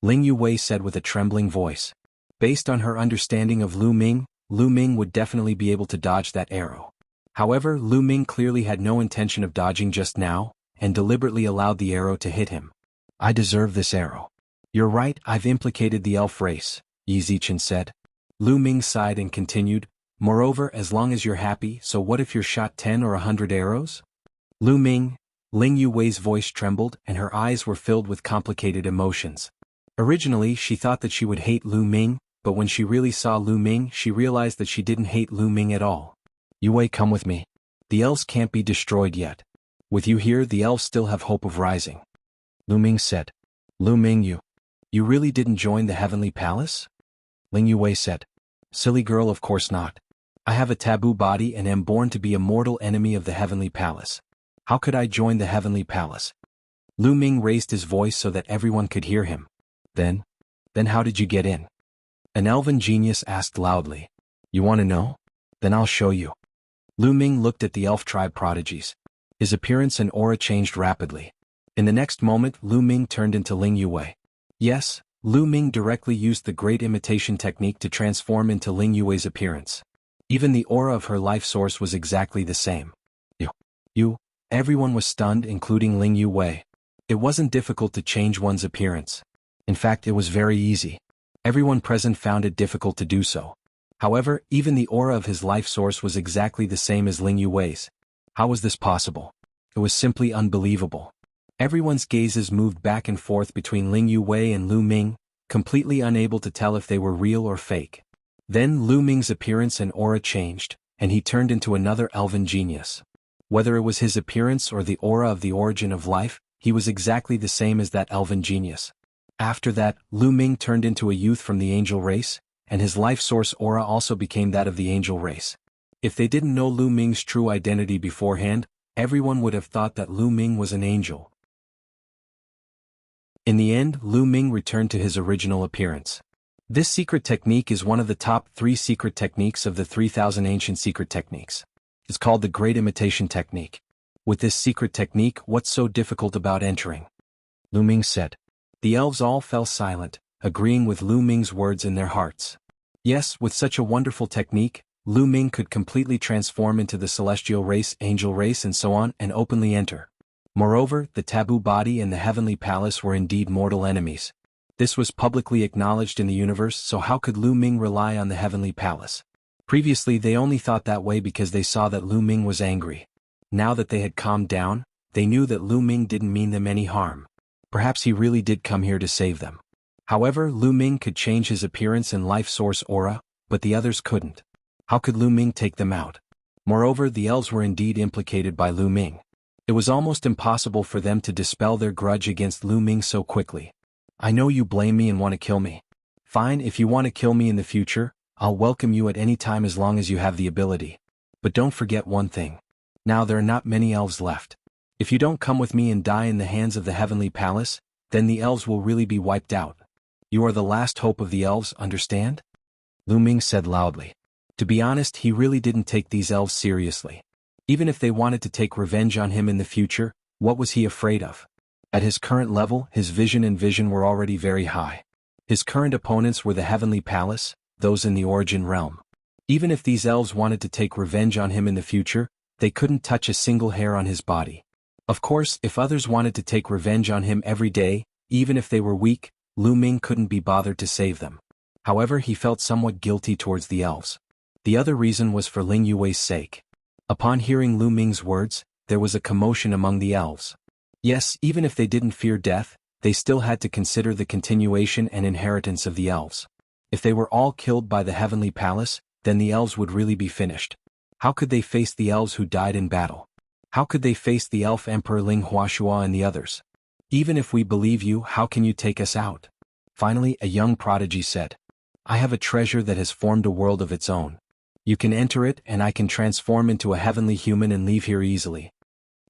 Ling Yue said with a trembling voice. Based on her understanding of Lu Ming would definitely be able to dodge that arrow. However, Lu Ming clearly had no intention of dodging just now, and deliberately allowed the arrow to hit him. I deserve this arrow. You're right, I've implicated the elf race, Yi Zichen said. Lu Ming sighed and continued, moreover, as long as you're happy, so what if you're shot 10 or 100 arrows? Lu Ming, Ling Yue's voice trembled and her eyes were filled with complicated emotions. Originally she thought that she would hate Lu Ming, but when she really saw Lu Ming she realized that she didn't hate Lu Ming at all. Yue, come with me. The elves can't be destroyed yet. With you here the elves still have hope of rising. Lu Ming said. Lu Ming, you really didn't join the heavenly palace? Ling Yue said. Silly girl, of course not. I have a taboo body and am born to be a mortal enemy of the heavenly palace. How could I join the heavenly palace? Lu Ming raised his voice so that everyone could hear him. Then how did you get in? An elven genius asked loudly. You want to know? Then I'll show you. Lu Ming looked at the elf tribe prodigies. His appearance and aura changed rapidly. In the next moment, Lu Ming turned into Ling Yue. Yes, Lu Ming directly used the great imitation technique to transform into Ling Yue's appearance. Even the aura of her life source was exactly the same. Everyone was stunned, including Ling Yue. It wasn't difficult to change one's appearance. In fact, it was very easy. Everyone present found it difficult to do so. However, even the aura of his life source was exactly the same as Ling Yue's. How was this possible? It was simply unbelievable. Everyone's gazes moved back and forth between Ling Yue and Lu Ming, completely unable to tell if they were real or fake. Then Lu Ming's appearance and aura changed, and he turned into another elven genius. Whether it was his appearance or the aura of the origin of life, he was exactly the same as that elven genius. After that, Lu Ming turned into a youth from the angel race, and his life source aura also became that of the angel race. If they didn't know Lu Ming's true identity beforehand, everyone would have thought that Lu Ming was an angel. In the end, Lu Ming returned to his original appearance. This secret technique is one of the top 3 secret techniques of the 3,000 ancient secret techniques. It's called the Great Imitation Technique. With this secret technique, what's so difficult about entering? Lu Ming said. The elves all fell silent, agreeing with Lu Ming's words in their hearts. Yes, with such a wonderful technique, Lu Ming could completely transform into the celestial race, angel race and so on and openly enter. Moreover, the taboo body and the heavenly palace were indeed mortal enemies. This was publicly acknowledged in the universe, so how could Lu Ming rely on the heavenly palace? Previously they only thought that way because they saw that Lu Ming was angry. Now that they had calmed down, they knew that Lu Ming didn't mean them any harm. Perhaps he really did come here to save them. However, Lu Ming could change his appearance and life source aura, but the others couldn't. How could Lu Ming take them out? Moreover, the elves were indeed implicated by Lu Ming. It was almost impossible for them to dispel their grudge against Lu Ming so quickly. I know you blame me and want to kill me. Fine, if you want to kill me in the future, I'll welcome you at any time as long as you have the ability. But don't forget one thing. Now there are not many elves left. If you don't come with me and die in the hands of the heavenly palace, then the elves will really be wiped out. You are the last hope of the elves, understand? Lu Ming said loudly. To be honest, he really didn't take these elves seriously. Even if they wanted to take revenge on him in the future, what was he afraid of? At his current level, his vision were already very high. His current opponents were the heavenly palace, those in the origin realm. Even if these elves wanted to take revenge on him in the future, they couldn't touch a single hair on his body. Of course, if others wanted to take revenge on him every day, even if they were weak, Lu Ming couldn't be bothered to save them. However, he felt somewhat guilty towards the elves. The other reason was for Ling Yue's sake. Upon hearing Lu Ming's words, there was a commotion among the elves. Yes, even if they didn't fear death, they still had to consider the continuation and inheritance of the elves. If they were all killed by the heavenly palace, then the elves would really be finished. How could they face the elves who died in battle? How could they face the elf emperor Ling Huashua and the others? Even if we believe you, how can you take us out? Finally, a young prodigy said, I have a treasure that has formed a world of its own. You can enter it and I can transform into a heavenly human and leave here easily.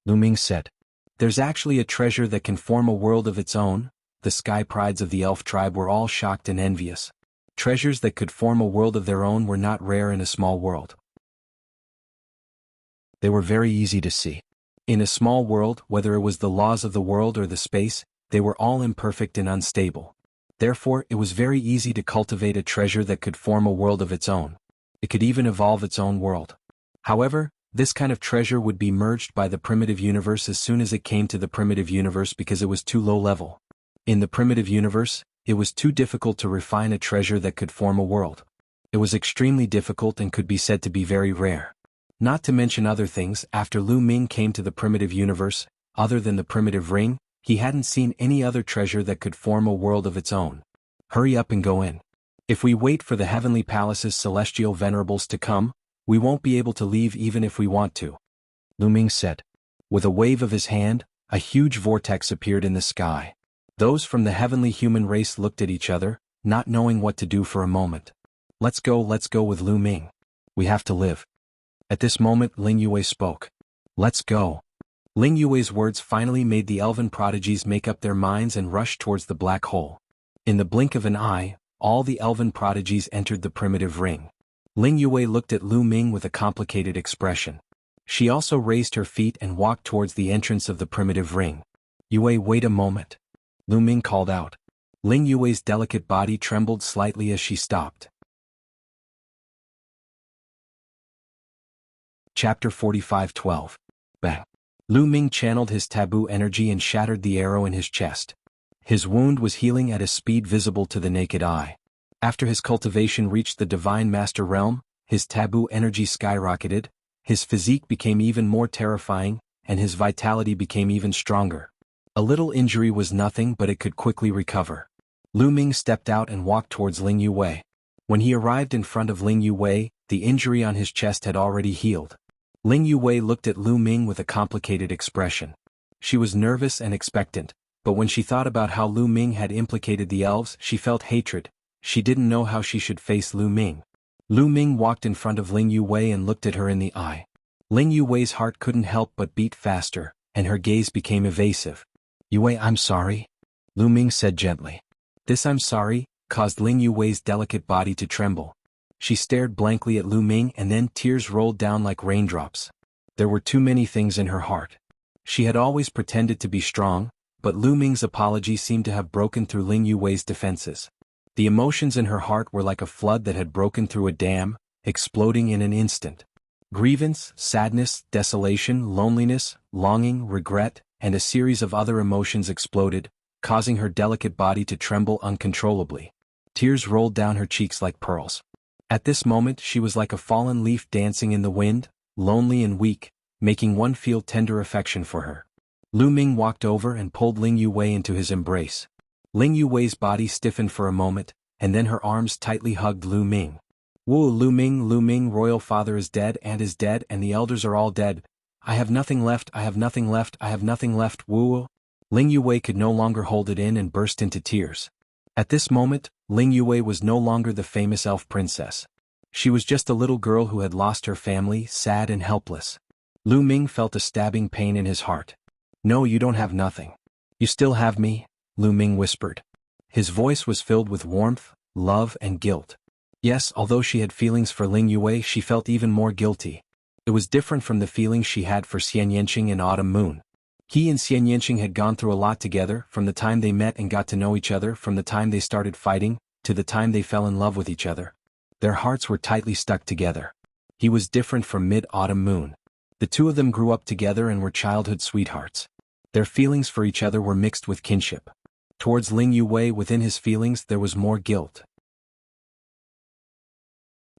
Lu Ming said, There's actually a treasure that can form a world of its own. The sky prides of the elf tribe were all shocked and envious. Treasures that could form a world of their own were not rare in a small world. They were very easy to see. In a small world, whether it was the laws of the world or the space, they were all imperfect and unstable. Therefore, it was very easy to cultivate a treasure that could form a world of its own. It could even evolve its own world. However, this kind of treasure would be merged by the primitive universe as soon as it came to the primitive universe because it was too low level. In the primitive universe, it was too difficult to refine a treasure that could form a world. It was extremely difficult and could be said to be very rare. Not to mention other things, after Lu Ming came to the primitive universe, other than the primitive ring, he hadn't seen any other treasure that could form a world of its own. Hurry up and go in. If we wait for the heavenly palace's celestial venerables to come, we won't be able to leave even if we want to. Lu Ming said. With a wave of his hand, a huge vortex appeared in the sky. Those from the heavenly human race looked at each other, not knowing what to do for a moment. Let's go with Lu Ming. We have to live. At this moment Ling Yue spoke. Let's go. Ling Yue's words finally made the elven prodigies make up their minds and rush towards the black hole. In the blink of an eye, all the elven prodigies entered the primitive ring. Ling Yue looked at Lu Ming with a complicated expression. She also raised her feet and walked towards the entrance of the primitive ring. Yue, wait a moment. Lu Ming called out. Ling Yue's delicate body trembled slightly as she stopped. Chapter 45:12. Bang. Lu Ming channeled his taboo energy and shattered the arrow in his chest. His wound was healing at a speed visible to the naked eye. After his cultivation reached the Divine Master realm, his taboo energy skyrocketed, his physique became even more terrifying, and his vitality became even stronger. A little injury was nothing, but it could quickly recover. Lu Ming stepped out and walked towards Ling Yue. When he arrived in front of Ling Yue, the injury on his chest had already healed. Ling Yue looked at Lu Ming with a complicated expression. She was nervous and expectant, but when she thought about how Lu Ming had implicated the elves, she felt hatred. She didn't know how she should face Lu Ming. Lu Ming walked in front of Ling Yue and looked at her in the eye. Ling Yue's heart couldn't help but beat faster, and her gaze became evasive. Yue, I'm sorry. Lu Ming said gently. This I'm sorry caused Ling Yue's delicate body to tremble. She stared blankly at Lu Ming and then tears rolled down like raindrops. There were too many things in her heart. She had always pretended to be strong, but Lu Ming's apology seemed to have broken through Ling Yue's defenses. The emotions in her heart were like a flood that had broken through a dam, exploding in an instant. Grievance, sadness, desolation, loneliness, longing, regret, and a series of other emotions exploded, causing her delicate body to tremble uncontrollably. Tears rolled down her cheeks like pearls. At this moment she was like a fallen leaf dancing in the wind, lonely and weak, making one feel tender affection for her. Lu Ming walked over and pulled Ling Yuwei into his embrace. Ling Yuwei's body stiffened for a moment, and then her arms tightly hugged Lu Ming. Wu Lu Ming, royal father is dead, and the elders are all dead. I have nothing left, I have nothing left, I have nothing left, Wu. Ling Yuwei could no longer hold it in and burst into tears. At this moment, Ling Yuwei was no longer the famous elf princess. She was just a little girl who had lost her family, sad and helpless. Lu Ming felt a stabbing pain in his heart. No, you don't have nothing. You still have me, Lu Ming whispered. His voice was filled with warmth, love and guilt. Yes, although she had feelings for Ling Yuwei, she felt even more guilty. It was different from the feelings she had for Xian Yanqing and Autumn Moon. He and Xian Yanqing had gone through a lot together, from the time they met and got to know each other, from the time they started fighting, to the time they fell in love with each other. Their hearts were tightly stuck together. He was different from Mid-Autumn Moon. The two of them grew up together and were childhood sweethearts. Their feelings for each other were mixed with kinship. Towards Ling Yuwei, within his feelings there was more guilt.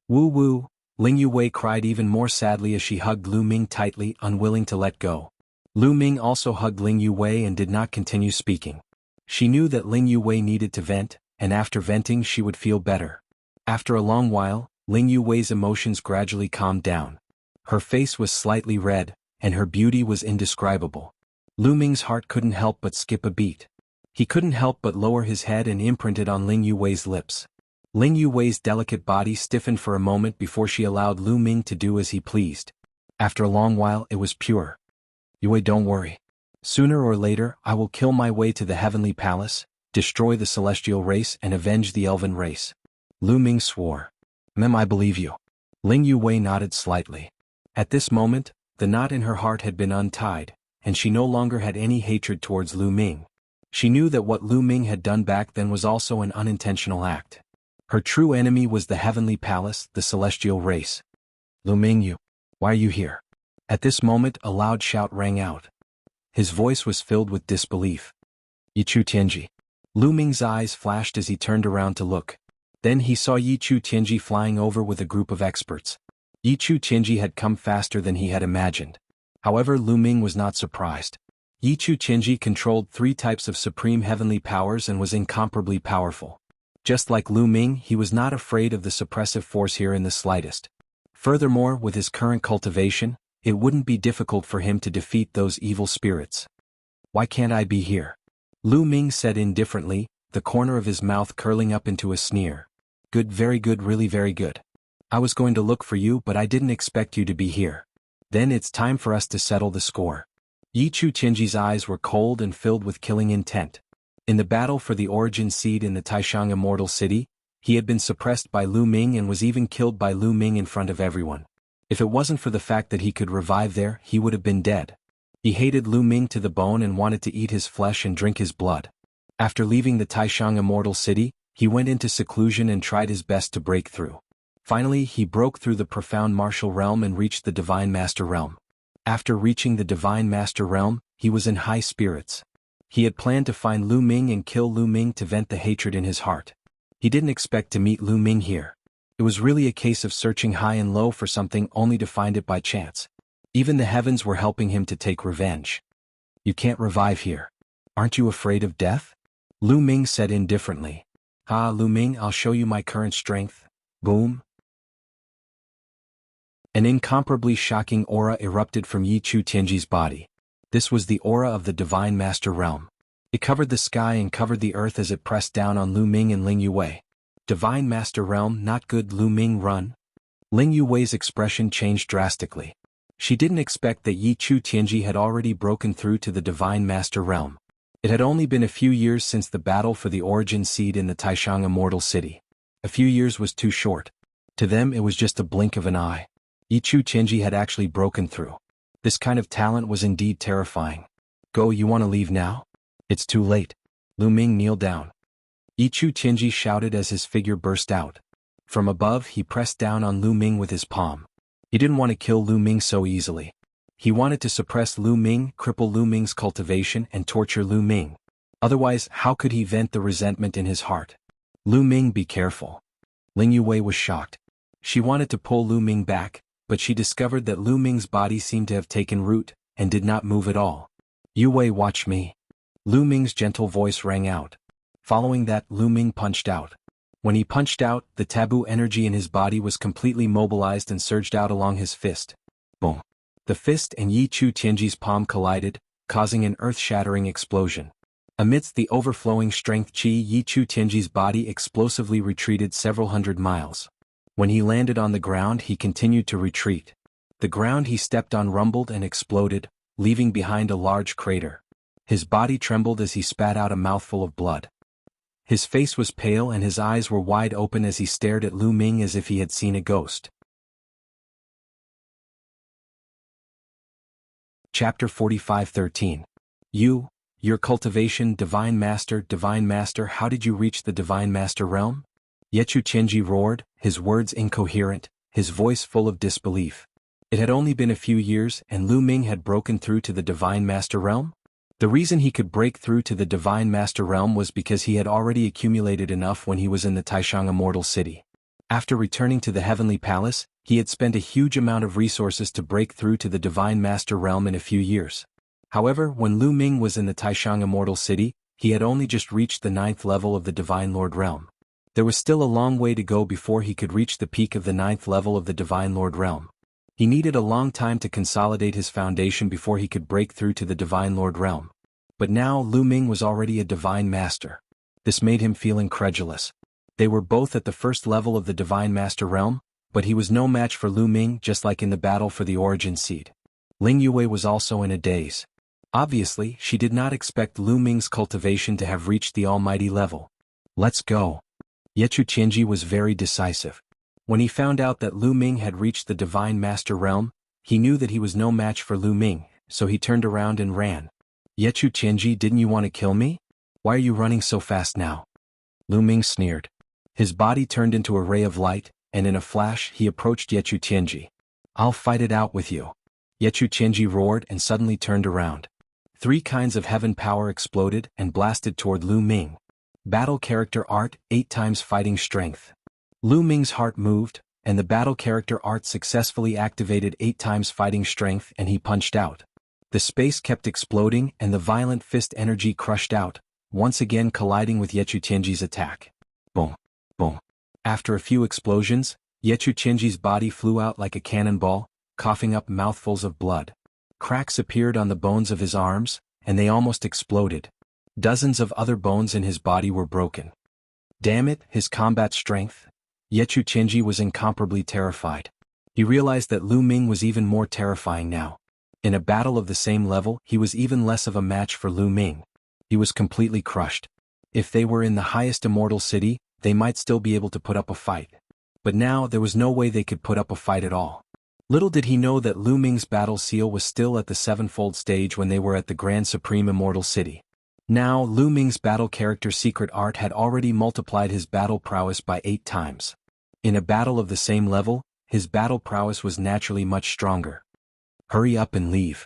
Woo, Ling Yuwei cried even more sadly as she hugged Lu Ming tightly, unwilling to let go. Lu Ming also hugged Ling Yuwei and did not continue speaking. She knew that Ling Yuwei needed to vent, and after venting she would feel better. After a long while, Ling Yuwei's emotions gradually calmed down. Her face was slightly red, and her beauty was indescribable. Lu Ming's heart couldn't help but skip a beat. He couldn't help but lower his head and imprint it on Ling Yuwei's lips. Ling Yuwei's delicate body stiffened for a moment before she allowed Lu Ming to do as he pleased. After a long while it was pure. Yuwei, don't worry. Sooner or later I will kill my way to the heavenly palace, destroy the celestial race and avenge the elven race. Lu Ming swore. Ma'am, I believe you. Ling Yuwei nodded slightly. At this moment, the knot in her heart had been untied, and she no longer had any hatred towards Lu Ming. She knew that what Lu Ming had done back then was also an unintentional act. Her true enemy was the heavenly palace, the celestial race. Lu Ming, why are you here? At this moment a loud shout rang out. His voice was filled with disbelief. Yichu Tianji. Lu Ming's eyes flashed as he turned around to look. Then he saw Yichu Tianji flying over with a group of experts. Yichu Tianji had come faster than he had imagined. However, Lu Ming was not surprised. Yichu Tianji controlled 3 types of supreme heavenly powers and was incomparably powerful. Just like Lu Ming, he was not afraid of the suppressive force here in the slightest. Furthermore, with his current cultivation, it wouldn't be difficult for him to defeat those evil spirits. Why can't I be here? Lu Ming said indifferently, the corner of his mouth curling up into a sneer. Good, very good, really very good. I was going to look for you, but I didn't expect you to be here. Then it's time for us to settle the score. Yichu Tianji's eyes were cold and filled with killing intent. In the battle for the origin seed in the Taishang Immortal City, he had been suppressed by Lu Ming and was even killed by Lu Ming in front of everyone. If it wasn't for the fact that he could revive there, he would have been dead. He hated Lu Ming to the bone and wanted to eat his flesh and drink his blood. After leaving the Taishang Immortal City, he went into seclusion and tried his best to break through. Finally, he broke through the profound martial realm and reached the Divine Master Realm. After reaching the Divine Master Realm, he was in high spirits. He had planned to find Lu Ming and kill Lu Ming to vent the hatred in his heart. He didn't expect to meet Lu Ming here. It was really a case of searching high and low for something only to find it by chance. Even the heavens were helping him to take revenge. You can't revive here. Aren't you afraid of death? Lu Ming said indifferently. Ah, Lu Ming, I'll show you my current strength. Boom. An incomparably shocking aura erupted from Yichu Tianji's body. This was the aura of the Divine Master Realm. It covered the sky and covered the earth as it pressed down on Lu Ming and Ling Yuwei. Divine Master Realm, not good, Lu Ming, run. Ling Yuwei's expression changed drastically. She didn't expect that Yichu Tianji had already broken through to the Divine Master Realm. It had only been a few years since the battle for the origin seed in the Taishang Immortal City. A few years was too short. To them it was just a blink of an eye. Yichu Tianji had actually broken through. This kind of talent was indeed terrifying. Go, you want to leave now? It's too late. Lu Ming, kneel down. Yichu Tianji shouted as his figure burst out. From above he pressed down on Lu Ming with his palm. He didn't want to kill Lu Ming so easily. He wanted to suppress Lu Ming, cripple Lu Ming's cultivation and torture Lu Ming. Otherwise, how could he vent the resentment in his heart? Lu Ming, be careful. Ling Yue was shocked. She wanted to pull Lu Ming back, but she discovered that Lu Ming's body seemed to have taken root, and did not move at all. Yue, watch me. Lu Ming's gentle voice rang out. Following that, Lu Ming punched out. When he punched out, the taboo energy in his body was completely mobilized and surged out along his fist. Boom. The fist and Yi Chu Tianji's palm collided, causing an earth-shattering explosion. Amidst the overflowing strength chi, Yi Chu Tianji's body explosively retreated several hundred miles. When he landed on the ground, he continued to retreat. The ground he stepped on rumbled and exploded, leaving behind a large crater. His body trembled as he spat out a mouthful of blood. His face was pale and his eyes were wide open as he stared at Lu Ming as if he had seen a ghost. Chapter 45:13. Your cultivation, Divine Master, how did you reach the Divine Master realm? Yechu Tianji roared, his words incoherent, his voice full of disbelief. It had only been a few years and Lu Ming had broken through to the Divine Master realm? The reason he could break through to the Divine Master realm was because he had already accumulated enough when he was in the Taishang Immortal City. After returning to the Heavenly Palace, he had spent a huge amount of resources to break through to the Divine Master realm in a few years. However, when Lu Ming was in the Taishang Immortal City, he had only just reached the 9th level of the Divine Lord realm. There was still a long way to go before he could reach the peak of the 9th level of the Divine Lord realm. He needed a long time to consolidate his foundation before he could break through to the Divine Lord realm. But now Lu Ming was already a Divine Master. This made him feel incredulous. They were both at the first level of the Divine Master realm, but he was no match for Lu Ming, just like in the battle for the Origin Seed. Ling Yue was also in a daze. Obviously, she did not expect Lu Ming's cultivation to have reached the almighty level. Let's go. Yechu Tianji was very decisive. When he found out that Lu Ming had reached the Divine Master realm, he knew that he was no match for Lu Ming, so he turned around and ran. Yechu Tianji, didn't you want to kill me? Why are you running so fast now? Lu Ming sneered. His body turned into a ray of light, and in a flash he approached Yechu Tianji. I'll fight it out with you. Yechu Tianji roared and suddenly turned around. 3 kinds of heaven power exploded and blasted toward Lu Ming. Battle character art, 8 times fighting strength. Lu Ming's heart moved, and the battle character art successfully activated 8 times fighting strength and he punched out. The space kept exploding and the violent fist energy crushed out, once again colliding with Yechu Tianji's attack. Boom, boom. After a few explosions, Yechu Tianji's body flew out like a cannonball, coughing up mouthfuls of blood. Cracks appeared on the bones of his arms, and they almost exploded. Dozens of other bones in his body were broken. Damn it, his combat strength. Yechu Tianji was incomparably terrified. He realized that Lu Ming was even more terrifying now. In a battle of the same level, he was even less of a match for Lu Ming. He was completely crushed. If they were in the highest immortal city, they might still be able to put up a fight. But now there was no way they could put up a fight at all. Little did he know that Lu Ming's battle seal was still at the 7-fold stage when they were at the Grand Supreme Immortal City. Now Lu Ming's battle character secret art had already multiplied his battle prowess by 8 times. In a battle of the same level, his battle prowess was naturally much stronger. Hurry up and leave.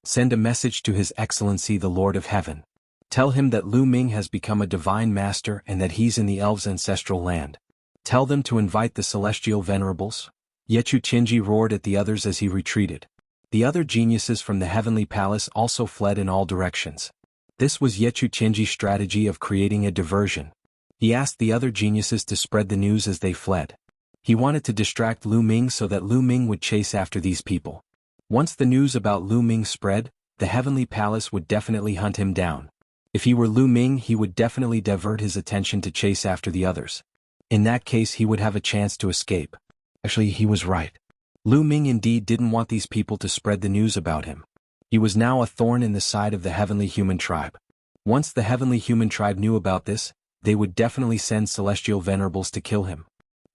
Send a message to His Excellency the Lord of Heaven. Tell him that Lu Ming has become a Divine Master and that he's in the elves' ancestral land. Tell them to invite the celestial venerables. Yechu Tianji roared at the others as he retreated. The other geniuses from the Heavenly Palace also fled in all directions. This was Yechu Tianji's strategy of creating a diversion. He asked the other geniuses to spread the news as they fled. He wanted to distract Lu Ming so that Lu Ming would chase after these people. Once the news about Lu Ming spread, the Heavenly Palace would definitely hunt him down. If he were Lu Ming, he would definitely divert his attention to chase after the others. In that case, he would have a chance to escape. Actually, he was right. Lu Ming indeed didn't want these people to spread the news about him. He was now a thorn in the side of the Heavenly Human Tribe. Once the Heavenly Human Tribe knew about this, they would definitely send celestial venerables to kill him.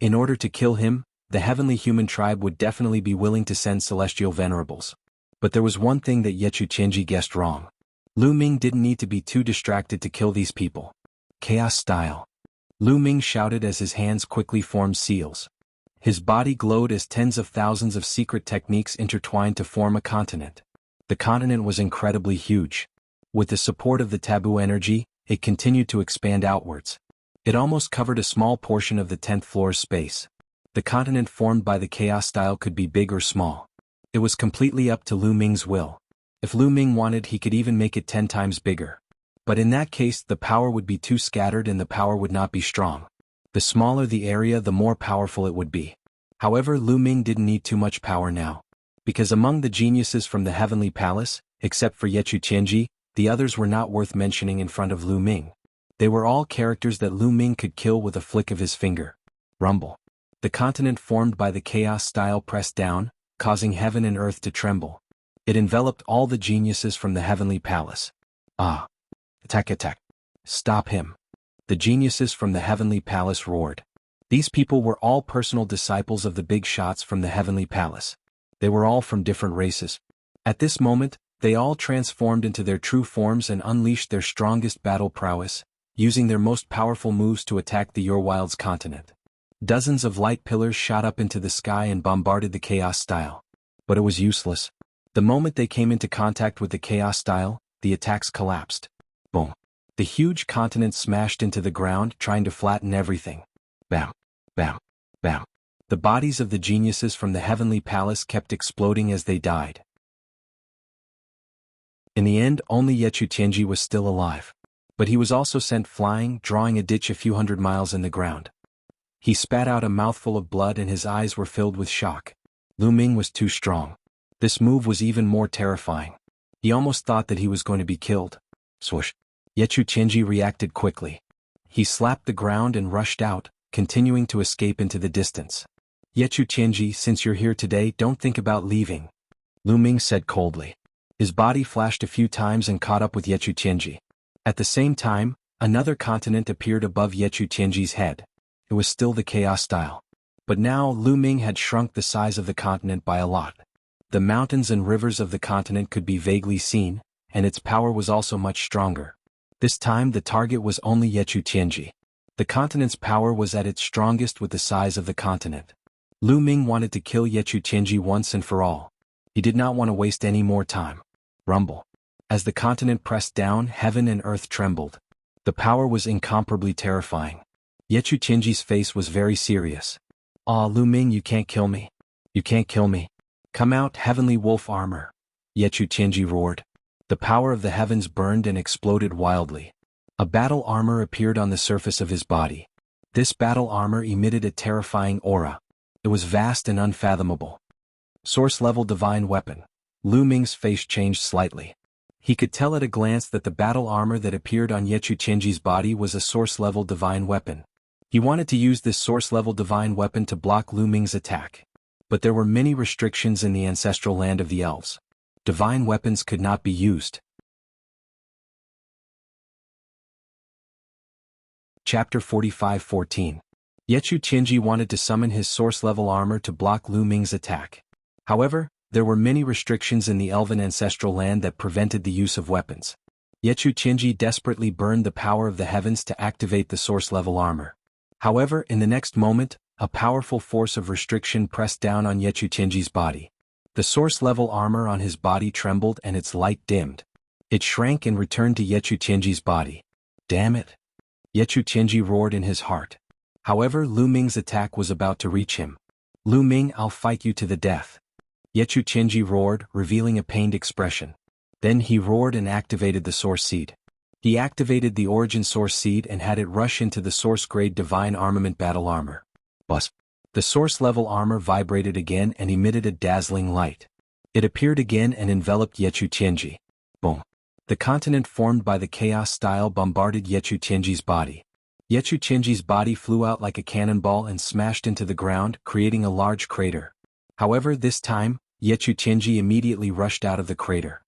In order to kill him, the Heavenly Human Tribe would definitely be willing to send celestial venerables. But there was one thing that Yechu Tianji guessed wrong. Lu Ming didn't need to be too distracted to kill these people. Chaos style. Lu Ming shouted as his hands quickly formed seals. His body glowed as tens of thousands of secret techniques intertwined to form a continent. The continent was incredibly huge. With the support of the taboo energy, it continued to expand outwards. It almost covered a small portion of the 10th floor's space. The continent formed by the chaos style could be big or small. It was completely up to Lu Ming's will. If Lu Ming wanted, he could even make it 10 times bigger. But in that case, the power would be too scattered and the power would not be strong. The smaller the area, the more powerful it would be. However, Lu Ming didn't need too much power now. Because among the geniuses from the Heavenly Palace, except for Yechu Tianji, the others were not worth mentioning in front of Lu Ming. They were all characters that Lu Ming could kill with a flick of his finger. Rumble. The continent formed by the chaos style pressed down, causing heaven and earth to tremble. It enveloped all the geniuses from the Heavenly Palace. Ah! Attack, attack! Stop him! The geniuses from the Heavenly Palace roared. These people were all personal disciples of the big shots from the Heavenly Palace. They were all from different races. At this moment, they all transformed into their true forms and unleashed their strongest battle prowess, using their most powerful moves to attack the Your Wilds continent. Dozens of light pillars shot up into the sky and bombarded the chaos style. But it was useless. The moment they came into contact with the chaos style, the attacks collapsed. Boom. The huge continent smashed into the ground, trying to flatten everything. Bam. Bam. Bam. The bodies of the geniuses from the Heavenly Palace kept exploding as they died. In the end, only Yechu Tianji was still alive. But he was also sent flying, drawing a ditch a few hundred miles in the ground. He spat out a mouthful of blood and his eyes were filled with shock. Lu Ming was too strong. This move was even more terrifying. He almost thought that he was going to be killed. Swoosh. Yechu Tianji reacted quickly. He slapped the ground and rushed out, continuing to escape into the distance. Yechu Tianji, since you're here today, don't think about leaving, Lu Ming said coldly. His body flashed a few times and caught up with Yechu Tianji. At the same time, another continent appeared above Yechu Tianji's head. It was still the chaos style. But now Lu Ming had shrunk the size of the continent by a lot. The mountains and rivers of the continent could be vaguely seen, and its power was also much stronger. This time the target was only Yechu Tianji. The continent's power was at its strongest with the size of the continent. Lu Ming wanted to kill Yechu Tianji once and for all. He did not want to waste any more time. Rumble. As the continent pressed down, heaven and earth trembled. The power was incomparably terrifying. Yechu Tianji's face was very serious. "Ah, Lu Ming, you can't kill me. You can't kill me. Come out, heavenly wolf armor," Yechu Tianji roared. The power of the heavens burned and exploded wildly. A battle armor appeared on the surface of his body. This battle armor emitted a terrifying aura. It was vast and unfathomable. Source-level divine weapon. Lu Ming's face changed slightly. He could tell at a glance that the battle armor that appeared on Yechu Tianji's body was a source-level divine weapon. He wanted to use this source-level divine weapon to block Lu Ming's attack. But there were many restrictions in the ancestral land of the elves. Divine weapons could not be used. Chapter 45:14. Yechu Tianji wanted to summon his source-level armor to block Lu Ming's attack. However, there were many restrictions in the elven ancestral land that prevented the use of weapons. Yechu Tianji desperately burned the power of the heavens to activate the source-level armor. However, in the next moment, a powerful force of restriction pressed down on Yechu Tianji's body. The source-level armor on his body trembled and its light dimmed. It shrank and returned to Yechu Tianji's body. Damn it! Yechu Tianji roared in his heart. However, Lu Ming's attack was about to reach him. "Lu Ming, I'll fight you to the death," Yechu Tianji roared, revealing a pained expression. Then he roared and activated the source seed. He activated the origin source seed and had it rush into the source-grade divine armament battle armor. Buzz. The source-level armor vibrated again and emitted a dazzling light. It appeared again and enveloped Yechu Tianji. Boom. The continent formed by the chaos style bombarded Yechu Tianji's body. Yechu Tianji's body flew out like a cannonball and smashed into the ground, creating a large crater. However, this time, Yechu Tianji immediately rushed out of the crater.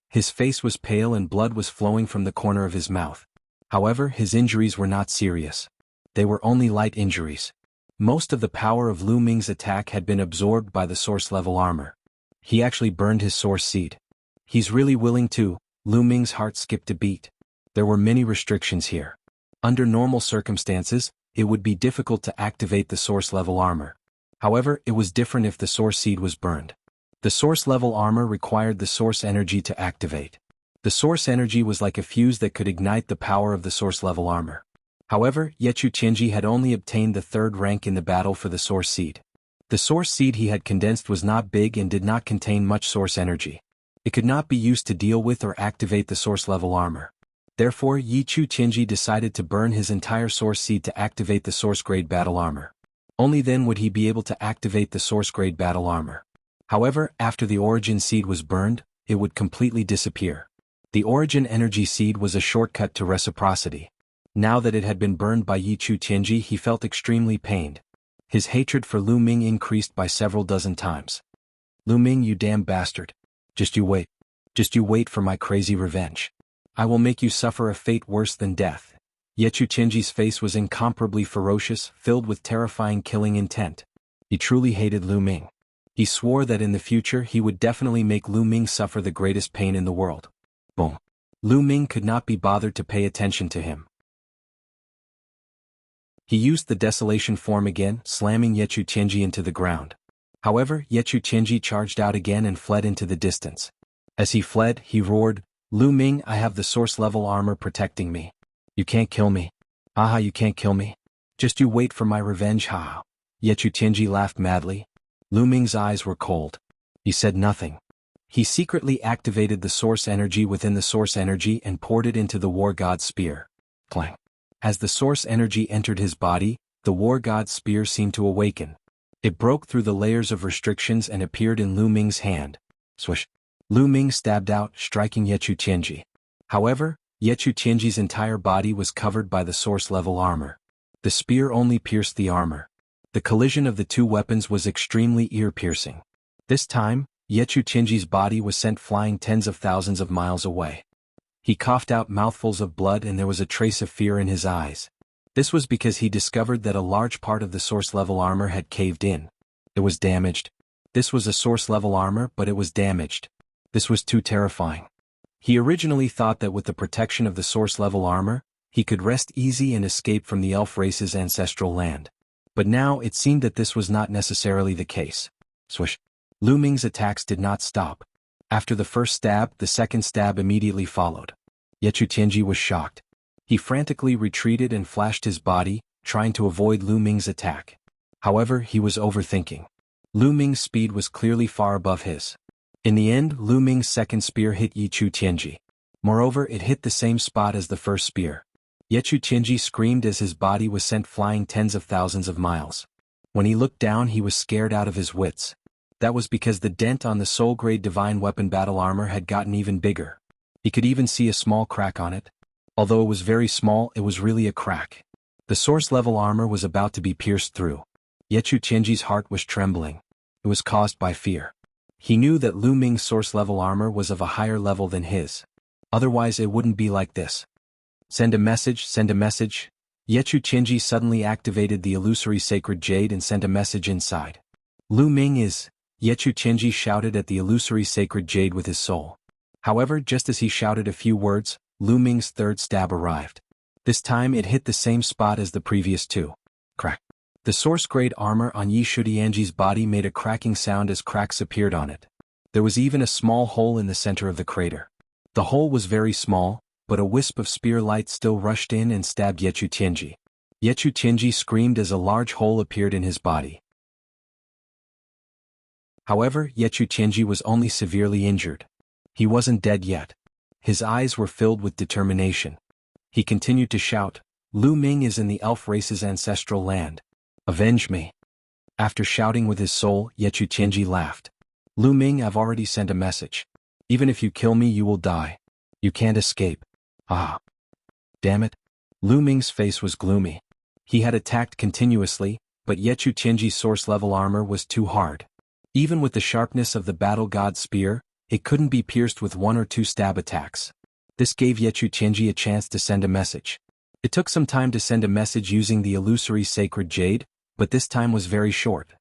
His face was pale and blood was flowing from the corner of his mouth. However, his injuries were not serious. They were only light injuries. Most of the power of Lu Ming's attack had been absorbed by the source-level armor. He actually burned his source seed. He's really willing to. Lu Ming's heart skipped a beat. There were many restrictions here. Under normal circumstances, it would be difficult to activate the source-level armor. However, it was different if the source seed was burned. The source-level armor required the source energy to activate. The source energy was like a fuse that could ignite the power of the source-level armor. However, Yechu had only obtained the 3rd rank in the battle for the source seed. The source seed he had condensed was not big and did not contain much source energy. It could not be used to deal with or activate the source-level armor. Therefore, Yechu decided to burn his entire source seed to activate the source-grade battle armor. Only then would he be able to activate the source-grade battle armor. However, after the origin seed was burned, it would completely disappear. The origin energy seed was a shortcut to reciprocity. Now that it had been burned by Yechu, he felt extremely pained. His hatred for Lu Ming increased by several dozen times. Lu Ming, you damn bastard. Just you wait. Just you wait for my crazy revenge. I will make you suffer a fate worse than death. Yechu face was incomparably ferocious, filled with terrifying killing intent. He truly hated Lu Ming. He swore that in the future he would definitely make Lu Ming suffer the greatest pain in the world. Boom. Lu Ming could not be bothered to pay attention to him. He used the desolation form again, slamming Yechu into the ground. However, Yechu charged out again and fled into the distance. As he fled, he roared, Lu Ming, I have the source-level armor protecting me. You can't kill me. Haha, you can't kill me. Just you wait for my revenge, haha. Yechu laughed madly. Lu Ming's eyes were cold. He said nothing. He secretly activated the source energy within the source energy and poured it into the war god's spear. Clang. As the source energy entered his body, the war god's spear seemed to awaken. It broke through the layers of restrictions and appeared in Lu Ming's hand. Lu Ming stabbed out, striking Yechu. However, Yechu entire body was covered by the source-level armor. The spear only pierced the armor. The collision of the two weapons was extremely ear-piercing. This time, Yechu body was sent flying tens of thousands of miles away. He coughed out mouthfuls of blood and there was a trace of fear in his eyes. This was because he discovered that a large part of the source-level armor had caved in. It was damaged. This was a source-level armor, but it was damaged. This was too terrifying. He originally thought that with the protection of the source-level armor, he could rest easy and escape from the elf race's ancestral land. But now it seemed that this was not necessarily the case. Swish. Lu Ming's attacks did not stop. After the first stab, the second stab immediately followed. Yechu was shocked. He frantically retreated and flashed his body, trying to avoid Lu Ming's attack. However, he was overthinking. Lu Ming's speed was clearly far above his. In the end, Lu Ming's second spear hit Yechu. Moreover, it hit the same spot as the first spear. Yechu screamed as his body was sent flying tens of thousands of miles. When he looked down, he was scared out of his wits. That was because the dent on the soul-grade divine weapon battle armor had gotten even bigger. He could even see a small crack on it. Although it was very small, it was really a crack. The source-level armor was about to be pierced through. Yechu heart was trembling. It was caused by fear. He knew that Lu Ming's source-level armor was of a higher level than his. Otherwise it wouldn't be like this. Send a message, send a message. Yechu suddenly activated the illusory sacred jade and sent a message inside. Lu Ming is... Yechu shouted at the illusory sacred jade with his soul. However, just as he shouted a few words, Lu Ming's third stab arrived. This time it hit the same spot as the previous two. Crack. The source-grade armor on Yechu body made a cracking sound as cracks appeared on it. There was even a small hole in the center of the crater. The hole was very small, but a wisp of spear light still rushed in and stabbed Yechu. Yechu screamed as a large hole appeared in his body. However, Yechu was only severely injured. He wasn't dead yet. His eyes were filled with determination. He continued to shout, Lu Ming is in the elf race's ancestral land. Avenge me. After shouting with his soul, Yechu laughed. Lu Ming, I've already sent a message. Even if you kill me, you will die. You can't escape. Ah. Damn it. Lu Ming's face was gloomy. He had attacked continuously, but Yechu source-level armor was too hard. Even with the sharpness of the battle god's spear, it couldn't be pierced with one or two stab attacks. This gave Yechu a chance to send a message. It took some time to send a message using the illusory sacred jade, but this time was very short.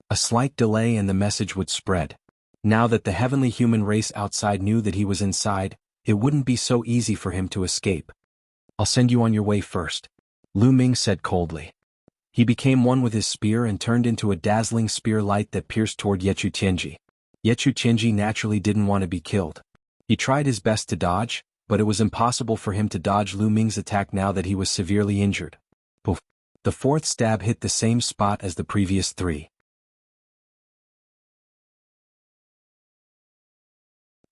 A slight delay and the message would spread. Now that the heavenly human race outside knew that he was inside, it wouldn't be so easy for him to escape. I'll send you on your way first. Lu Ming said coldly. He became one with his spear and turned into a dazzling spear light that pierced toward Yechu Tianji. Yechu Tianji naturally didn't want to be killed. He tried his best to dodge, but it was impossible for him to dodge Lu Ming's attack now that he was severely injured. Poof! The fourth stab hit the same spot as the previous three.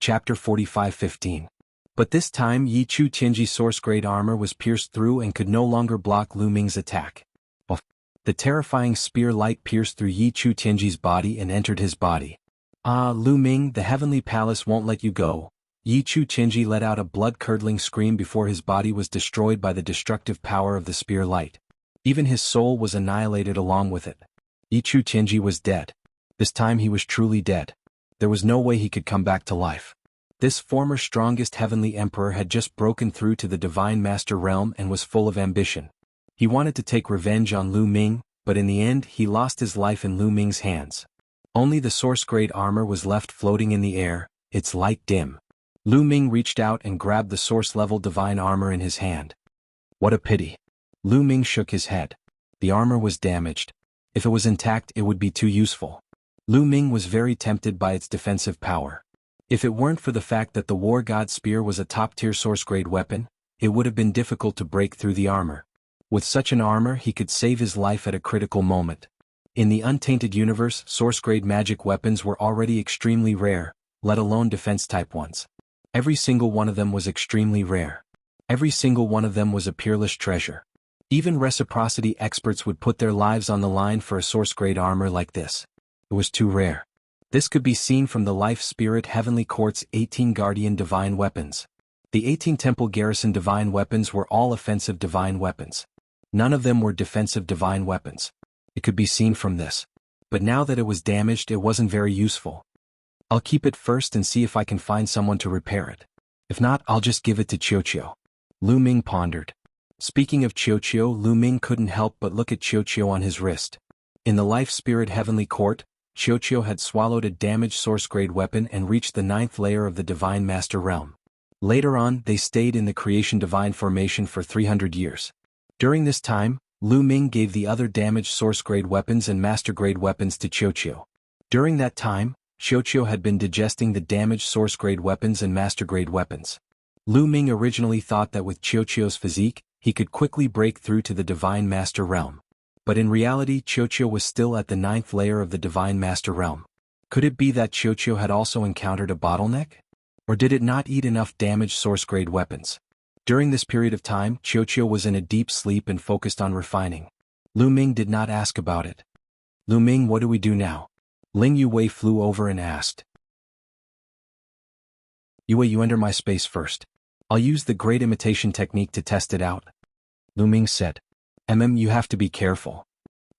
Chapter 45:15. But this time Yechu Tianji's source-grade armor was pierced through and could no longer block Lu Ming's attack. The terrifying spear light pierced through Yechu Tianji's body and entered his body. Ah, Lu Ming, the heavenly palace won't let you go. Yechu Tianji let out a blood-curdling scream before his body was destroyed by the destructive power of the spear light. Even his soul was annihilated along with it. Yechu Tianji was dead. This time he was truly dead. There was no way he could come back to life. This former strongest heavenly emperor had just broken through to the divine master realm and was full of ambition. He wanted to take revenge on Lu Ming, but in the end he lost his life in Lu Ming's hands. Only the source-grade armor was left floating in the air, its light dim. Lu Ming reached out and grabbed the source-level divine armor in his hand. What a pity. Lu Ming shook his head. The armor was damaged. If it was intact it would be too useful. Lu Ming was very tempted by its defensive power. If it weren't for the fact that the War God Spear was a top-tier source-grade weapon, it would have been difficult to break through the armor. With such an armor he could save his life at a critical moment. In the untainted universe, source-grade magic weapons were already extremely rare, let alone defense-type ones. Every single one of them was extremely rare. Every single one of them was a peerless treasure. Even reciprocity experts would put their lives on the line for a source-grade armor like this. It was too rare. This could be seen from the Life Spirit Heavenly Court's 18 Guardian Divine Weapons. The 18 Temple Garrison Divine Weapons were all offensive divine weapons. None of them were defensive divine weapons. It could be seen from this. But now that it was damaged it wasn't very useful. I'll keep it first and see if I can find someone to repair it. If not, I'll just give it to Qiuqiu. Lu Ming pondered. Speaking of Qiuqiu, Lu Ming couldn't help but look at Qiuqiu on his wrist. In the Life Spirit Heavenly Court, Qiuqiu had swallowed a damaged source-grade weapon and reached the 9th layer of the Divine Master Realm. Later on, they stayed in the Creation Divine Formation for 300 years. During this time, Lu Ming gave the other damaged source-grade weapons and master-grade weapons to Qiuqiu. During that time, Qiuqiu had been digesting the damaged source-grade weapons and master-grade weapons. Lu Ming originally thought that with Qiuqiu's physique, he could quickly break through to the Divine Master Realm. But in reality Qiuqiu was still at the 9th layer of the Divine Master Realm. Could it be that Qiuqiu had also encountered a bottleneck? Or did it not eat enough damaged source-grade weapons? During this period of time, Qiuqiu was in a deep sleep and focused on refining. Lu Ming did not ask about it. Lu Ming, what do we do now? Ling Yuwei flew over and asked. Yuwei, you enter my space first. I'll use the Great Imitation technique to test it out. Lu Ming said. You have to be careful.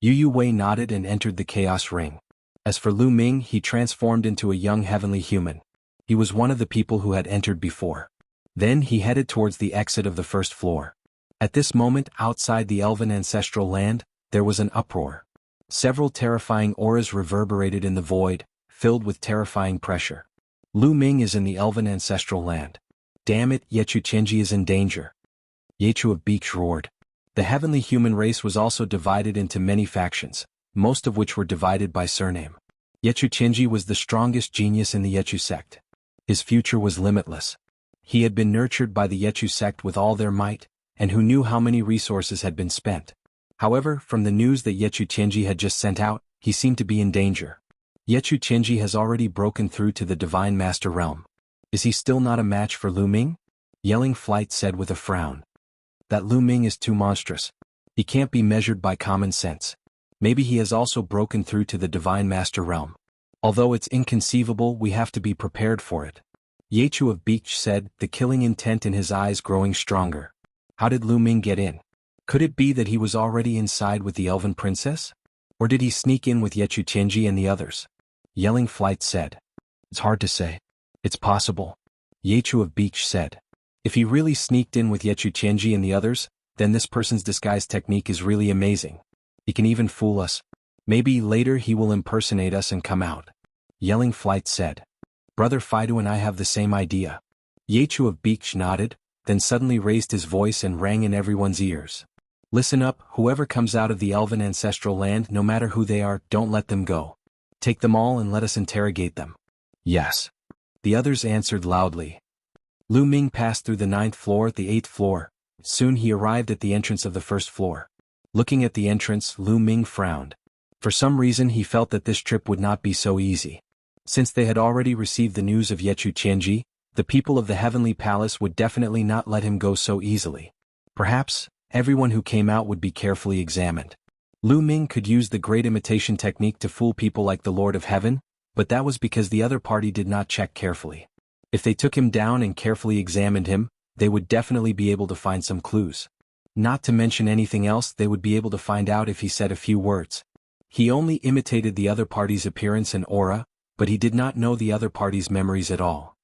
Yu Wei nodded and entered the Chaos Ring. As for Lu Ming, he transformed into a young heavenly human. He was one of the people who had entered before. Then he headed towards the exit of the first floor. At this moment, outside the Elven ancestral land, there was an uproar. Several terrifying auras reverberated in the void, filled with terrifying pressure. Lu Ming is in the Elven ancestral land. Damn it, Yechu Tianji is in danger. Yechu of Beach roared. The heavenly human race was also divided into many factions, most of which were divided by surname. Yechu Tianji was the strongest genius in the Yechu sect. His future was limitless. He had been nurtured by the Yechu sect with all their might, and who knew how many resources had been spent. However, from the news that Yechu Tianji had just sent out, he seemed to be in danger. Yechu Tianji has already broken through to the Divine Master Realm. Is he still not a match for Lu Ming? Yelling Flight said with a frown. That Lu Ming is too monstrous. He can't be measured by common sense. Maybe he has also broken through to the Divine Master Realm. Although it's inconceivable, we have to be prepared for it. Yechu of Beach said, the killing intent in his eyes growing stronger. How did Lu Ming get in? Could it be that he was already inside with the Elven Princess? Or did he sneak in with Yechu Tianji and the others? Yelling Flight said. It's hard to say. It's possible. Yechu of Beach said. If he really sneaked in with Yechu Tianji and the others, then this person's disguise technique is really amazing. He can even fool us. Maybe later he will impersonate us and come out. Yelling Flight said. Brother Fido and I have the same idea. Yechu of Beach nodded, then suddenly raised his voice and rang in everyone's ears. Listen up, whoever comes out of the elven ancestral land, no matter who they are, don't let them go. Take them all and let us interrogate them. Yes. The others answered loudly. Lu Ming passed through the 9th floor, the 8th floor. Soon he arrived at the entrance of the 1st floor. Looking at the entrance, Lu Ming frowned. For some reason he felt that this trip would not be so easy. Since they had already received the news of Yechu Qianji, the people of the Heavenly Palace would definitely not let him go so easily. Perhaps, everyone who came out would be carefully examined. Lu Ming could use the great imitation technique to fool people like the Lord of Heaven, but that was because the other party did not check carefully. If they took him down and carefully examined him, they would definitely be able to find some clues. Not to mention anything else, they would be able to find out if he said a few words. He only imitated the other party's appearance and aura, but he did not know the other party's memories at all.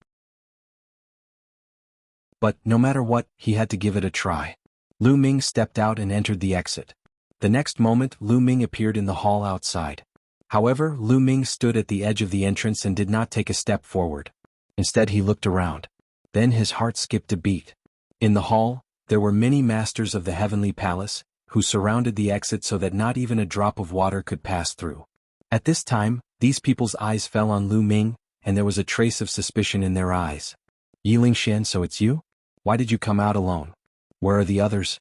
But, no matter what, he had to give it a try. Lu Ming stepped out and entered the exit. The next moment, Lu Ming appeared in the hall outside. However, Lu Ming stood at the edge of the entrance and did not take a step forward. Instead he looked around. Then his heart skipped a beat. In the hall, there were many masters of the Heavenly Palace, who surrounded the exit so that not even a drop of water could pass through. At this time, these people's eyes fell on Lu Ming, and there was a trace of suspicion in their eyes. Yilingxian, so it's you? Why did you come out alone? Where are the others?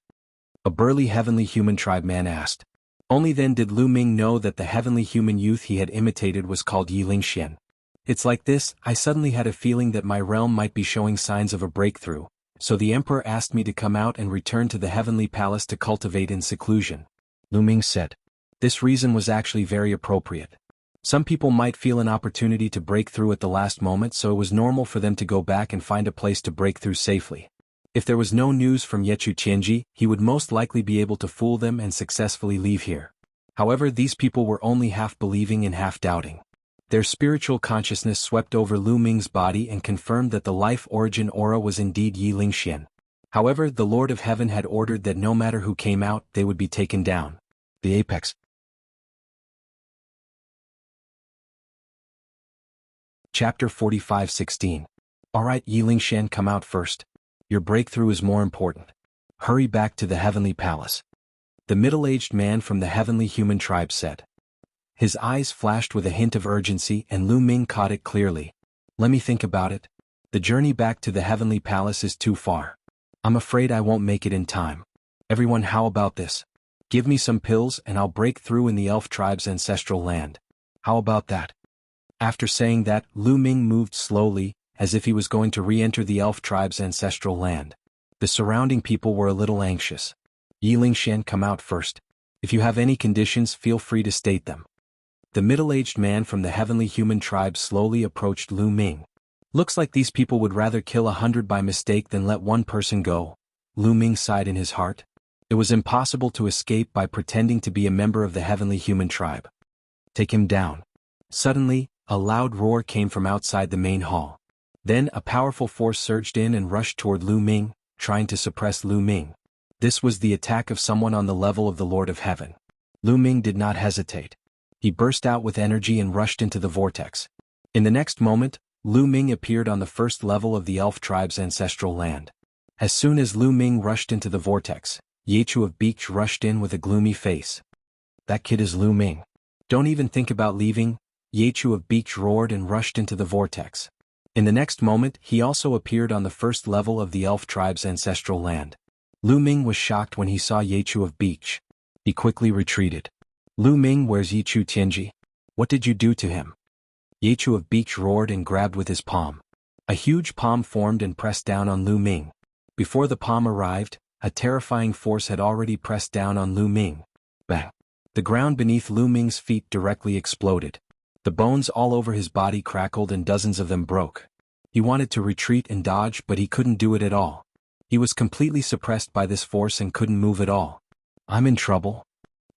A burly heavenly human tribe man asked. Only then did Lu Ming know that the heavenly human youth he had imitated was called Yilingxian. It's like this, I suddenly had a feeling that my realm might be showing signs of a breakthrough, so the emperor asked me to come out and return to the heavenly palace to cultivate in seclusion. Lu Ming said. This reason was actually very appropriate. Some people might feel an opportunity to break through at the last moment, so it was normal for them to go back and find a place to break through safely. If there was no news from Yechu Qianji, he would most likely be able to fool them and successfully leave here. However, these people were only half believing and half doubting. Their spiritual consciousness swept over Lu Ming's body and confirmed that the life origin aura was indeed Yilingxian. However, the Lord of Heaven had ordered that no matter who came out, they would be taken down. The apex. Chapter 45:16. Alright, Yilingxian, come out first. Your breakthrough is more important. Hurry back to the Heavenly Palace. The middle-aged man from the Heavenly Human Tribe said. His eyes flashed with a hint of urgency and Lu Ming caught it clearly. Let me think about it. The journey back to the Heavenly Palace is too far. I'm afraid I won't make it in time. Everyone, how about this? Give me some pills and I'll break through in the elf tribe's ancestral land. How about that? After saying that, Lu Ming moved slowly, as if he was going to re-enter the elf tribe's ancestral land. The surrounding people were a little anxious. Yilingxian, come out first. If you have any conditions, feel free to state them. The middle-aged man from the Heavenly Human Tribe slowly approached Lu Ming. Looks like these people would rather kill 100 by mistake than let one person go. Lu Ming sighed in his heart. It was impossible to escape by pretending to be a member of the Heavenly Human Tribe. Take him down. Suddenly, a loud roar came from outside the main hall. Then a powerful force surged in and rushed toward Lu Ming, trying to suppress Lu Ming. This was the attack of someone on the level of the Lord of Heaven. Lu Ming did not hesitate. He burst out with energy and rushed into the vortex. In the next moment, Lu Ming appeared on the first level of the elf tribe's ancestral land. As soon as Lu Ming rushed into the vortex, Yechu of Beach rushed in with a gloomy face. That kid is Lu Ming. Don't even think about leaving, Yechu of Beach roared and rushed into the vortex. In the next moment, he also appeared on the first level of the elf tribe's ancestral land. Lu Ming was shocked when he saw Yechu of Beach. He quickly retreated. Lu Ming, where's Yechu Qianji? What did you do to him? Yechu of Beach roared and grabbed with his palm. A huge palm formed and pressed down on Lu Ming. Before the palm arrived, a terrifying force had already pressed down on Lu Ming. Bang! The ground beneath Lu Ming's feet directly exploded. The bones all over his body crackled and dozens of them broke. He wanted to retreat and dodge, but he couldn't do it at all. He was completely suppressed by this force and couldn't move at all. I'm in trouble.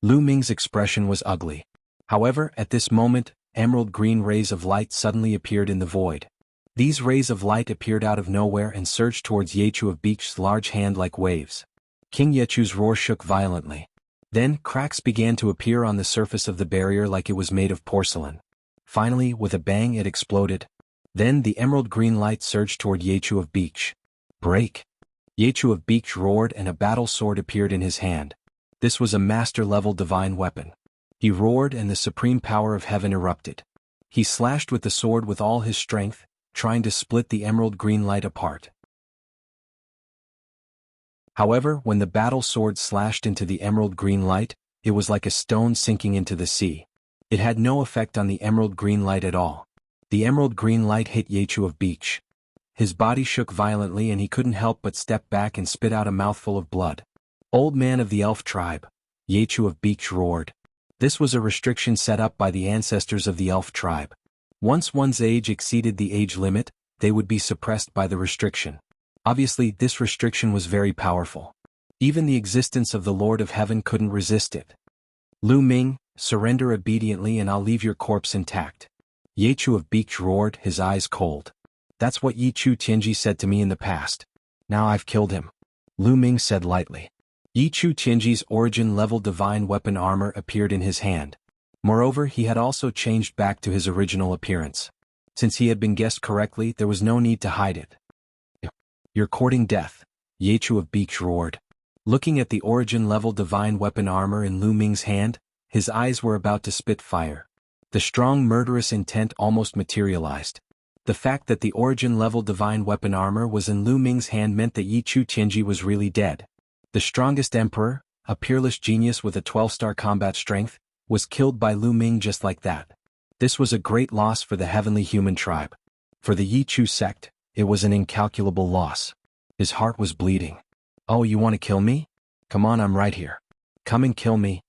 Lu Ming's expression was ugly. However, at this moment, emerald green rays of light suddenly appeared in the void. These rays of light appeared out of nowhere and surged towards Yechu of Beach's large hand like waves. King Yechu's roar shook violently. Then, cracks began to appear on the surface of the barrier like it was made of porcelain. Finally, with a bang, it exploded. Then the emerald green light surged toward Yechu of Beach. Break! Yechu of Beach roared and a battle sword appeared in his hand. This was a master-level divine weapon. He roared and the supreme power of heaven erupted. He slashed with the sword with all his strength, trying to split the emerald green light apart. However, when the battle sword slashed into the emerald green light, it was like a stone sinking into the sea. It had no effect on the emerald green light at all. The emerald green light hit Yechu of Beach. His body shook violently and he couldn't help but step back and spit out a mouthful of blood. "Old man of the elf tribe," Yechu of Beach roared. This was a restriction set up by the ancestors of the elf tribe. Once one's age exceeded the age limit, they would be suppressed by the restriction. Obviously, this restriction was very powerful. Even the existence of the Lord of Heaven couldn't resist it. "Lu Ming, surrender obediently and I'll leave your corpse intact," Yechu of Beach roared, his eyes cold. "That's what Yi Chu Tianji said to me in the past. Now I've killed him," Lu Ming said lightly. Yi Chu Tianji's origin-level divine weapon armor appeared in his hand. Moreover, he had also changed back to his original appearance. Since he had been guessed correctly, there was no need to hide it. "You're courting death," Yechu of Beach roared. Looking at the origin-level divine weapon armor in Lu Ming's hand, his eyes were about to spit fire. The strong murderous intent almost materialized. The fact that the origin-level divine weapon armor was in Lu Ming's hand meant that Yi Chu Tianji was really dead. The strongest emperor, a peerless genius with a 12-star combat strength, was killed by Lu Ming just like that. This was a great loss for the heavenly human tribe. For the Yi Chu sect, it was an incalculable loss. His heart was bleeding. "Oh, you want to kill me? Come on, I'm right here. Come and kill me."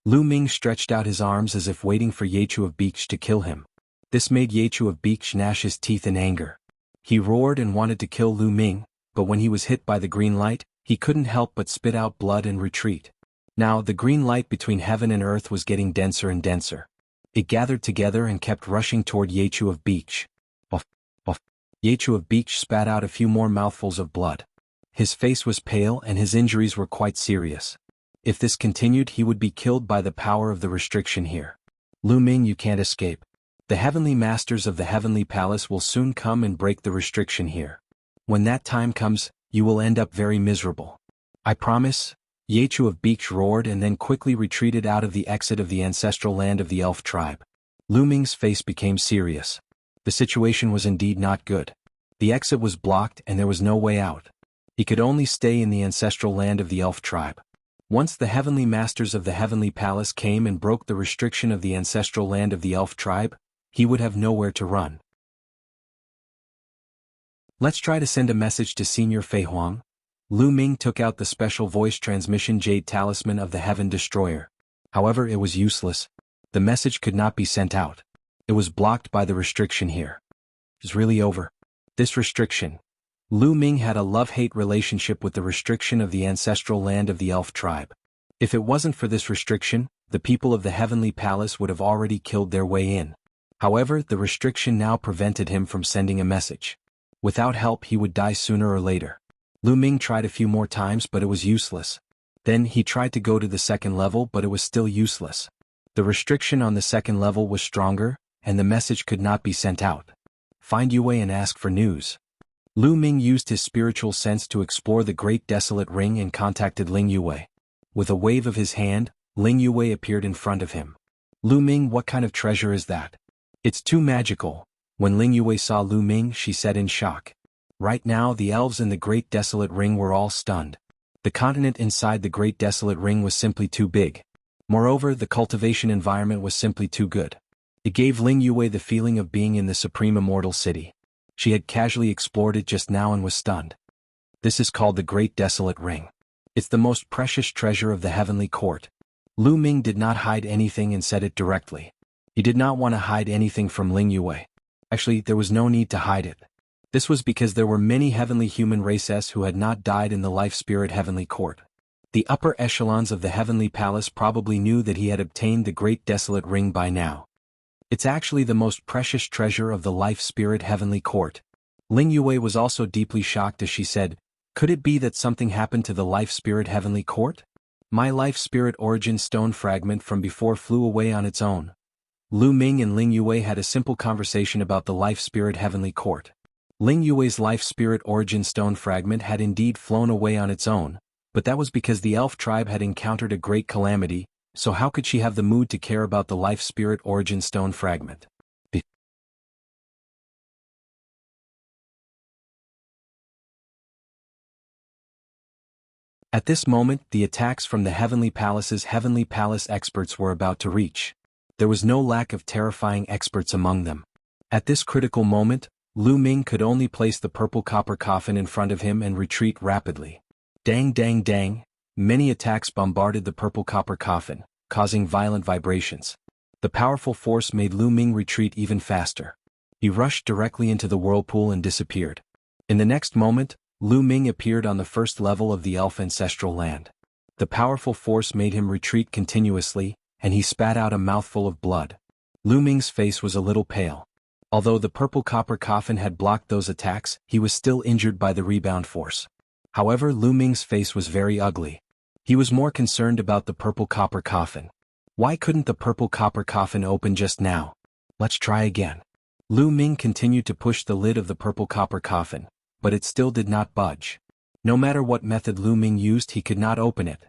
Lu Ming stretched out his arms as if waiting for Yechu of Beach to kill him. This made Yechu of Beach gnash his teeth in anger. He roared and wanted to kill Lu Ming, but when he was hit by the green light, he couldn't help but spit out blood and retreat. Now, the green light between heaven and earth was getting denser and denser. It gathered together and kept rushing toward Yechu of Beach. Buff, buff. Yechu of Beach spat out a few more mouthfuls of blood. His face was pale and his injuries were quite serious. If this continued, he would be killed by the power of the restriction here. "Lu Ming, you can't escape. The heavenly masters of the heavenly palace will soon come and break the restriction here. When that time comes, you will end up very miserable. I promise," Yechu of Beach roared and then quickly retreated out of the exit of the ancestral land of the elf tribe. Lu Ming's face became serious. The situation was indeed not good. The exit was blocked and there was no way out. He could only stay in the ancestral land of the elf tribe. Once the heavenly masters of the heavenly palace came and broke the restriction of the ancestral land of the elf tribe, he would have nowhere to run. "Let's try to send a message to Senior Fei Huang." Lu Ming took out the special voice transmission jade talisman of the Heaven Destroyer. However, it was useless. The message could not be sent out. It was blocked by the restriction here. It's really over. This restriction. Lu Ming had a love-hate relationship with the restriction of the ancestral land of the elf tribe. If it wasn't for this restriction, the people of the heavenly palace would have already killed their way in. However, the restriction now prevented him from sending a message. Without help, he would die sooner or later. Lu Ming tried a few more times, but it was useless. Then he tried to go to the second level, but it was still useless. The restriction on the second level was stronger, and the message could not be sent out. "Find Yue and ask for news." Lu Ming used his spiritual sense to explore the great desolate ring and contacted Ling Yue. With a wave of his hand, Ling Yue appeared in front of him. "Lu Ming, what kind of treasure is that?" "It's too magical." When Ling Yue saw Lu Ming, she said in shock. Right now, the elves in the Great Desolate Ring were all stunned. The continent inside the Great Desolate Ring was simply too big. Moreover, the cultivation environment was simply too good. It gave Ling Yue the feeling of being in the supreme immortal city. She had casually explored it just now and was stunned. This is called the Great Desolate Ring. It's the most precious treasure of the heavenly court. Lu Ming did not hide anything and said it directly. He did not want to hide anything from Ling Yue. Actually, there was no need to hide it. This was because there were many heavenly human races who had not died in the life-spirit heavenly court. The upper echelons of the heavenly palace probably knew that he had obtained the Great Desolate Ring by now. It's actually the most precious treasure of the life-spirit heavenly court. Ling Yue was also deeply shocked as she said, "Could it be that something happened to the life-spirit heavenly court? My life-spirit origin stone fragment from before flew away on its own." Lu Ming and Ling Yue had a simple conversation about the life-spirit heavenly court. Ling Yue's life-spirit origin stone fragment had indeed flown away on its own, But that was because the elf tribe had encountered a great calamity, so how could she have the mood to care about the life spirit origin stone fragment? At this moment, the attacks from the Heavenly Palace experts were about to reach. There was no lack of terrifying experts among them. At this critical moment, Lu Ming could only place the purple copper coffin in front of him and retreat rapidly. Dang dang dang, many attacks bombarded the purple copper coffin, causing violent vibrations. The powerful force made Lu Ming retreat even faster. He rushed directly into the whirlpool and disappeared. In the next moment, Lu Ming appeared on the first level of the elf ancestral land. The powerful force made him retreat continuously, and he spat out a mouthful of blood. Lu Ming's face was a little pale. Although the purple copper coffin had blocked those attacks, he was still injured by the rebound force. However, Lu Ming's face was very ugly. He was more concerned about the purple copper coffin. Why couldn't the purple copper coffin open just now? Let's try again. Lu Ming continued to push the lid of the purple copper coffin, but it still did not budge. No matter what method Lu Ming used, he could not open it.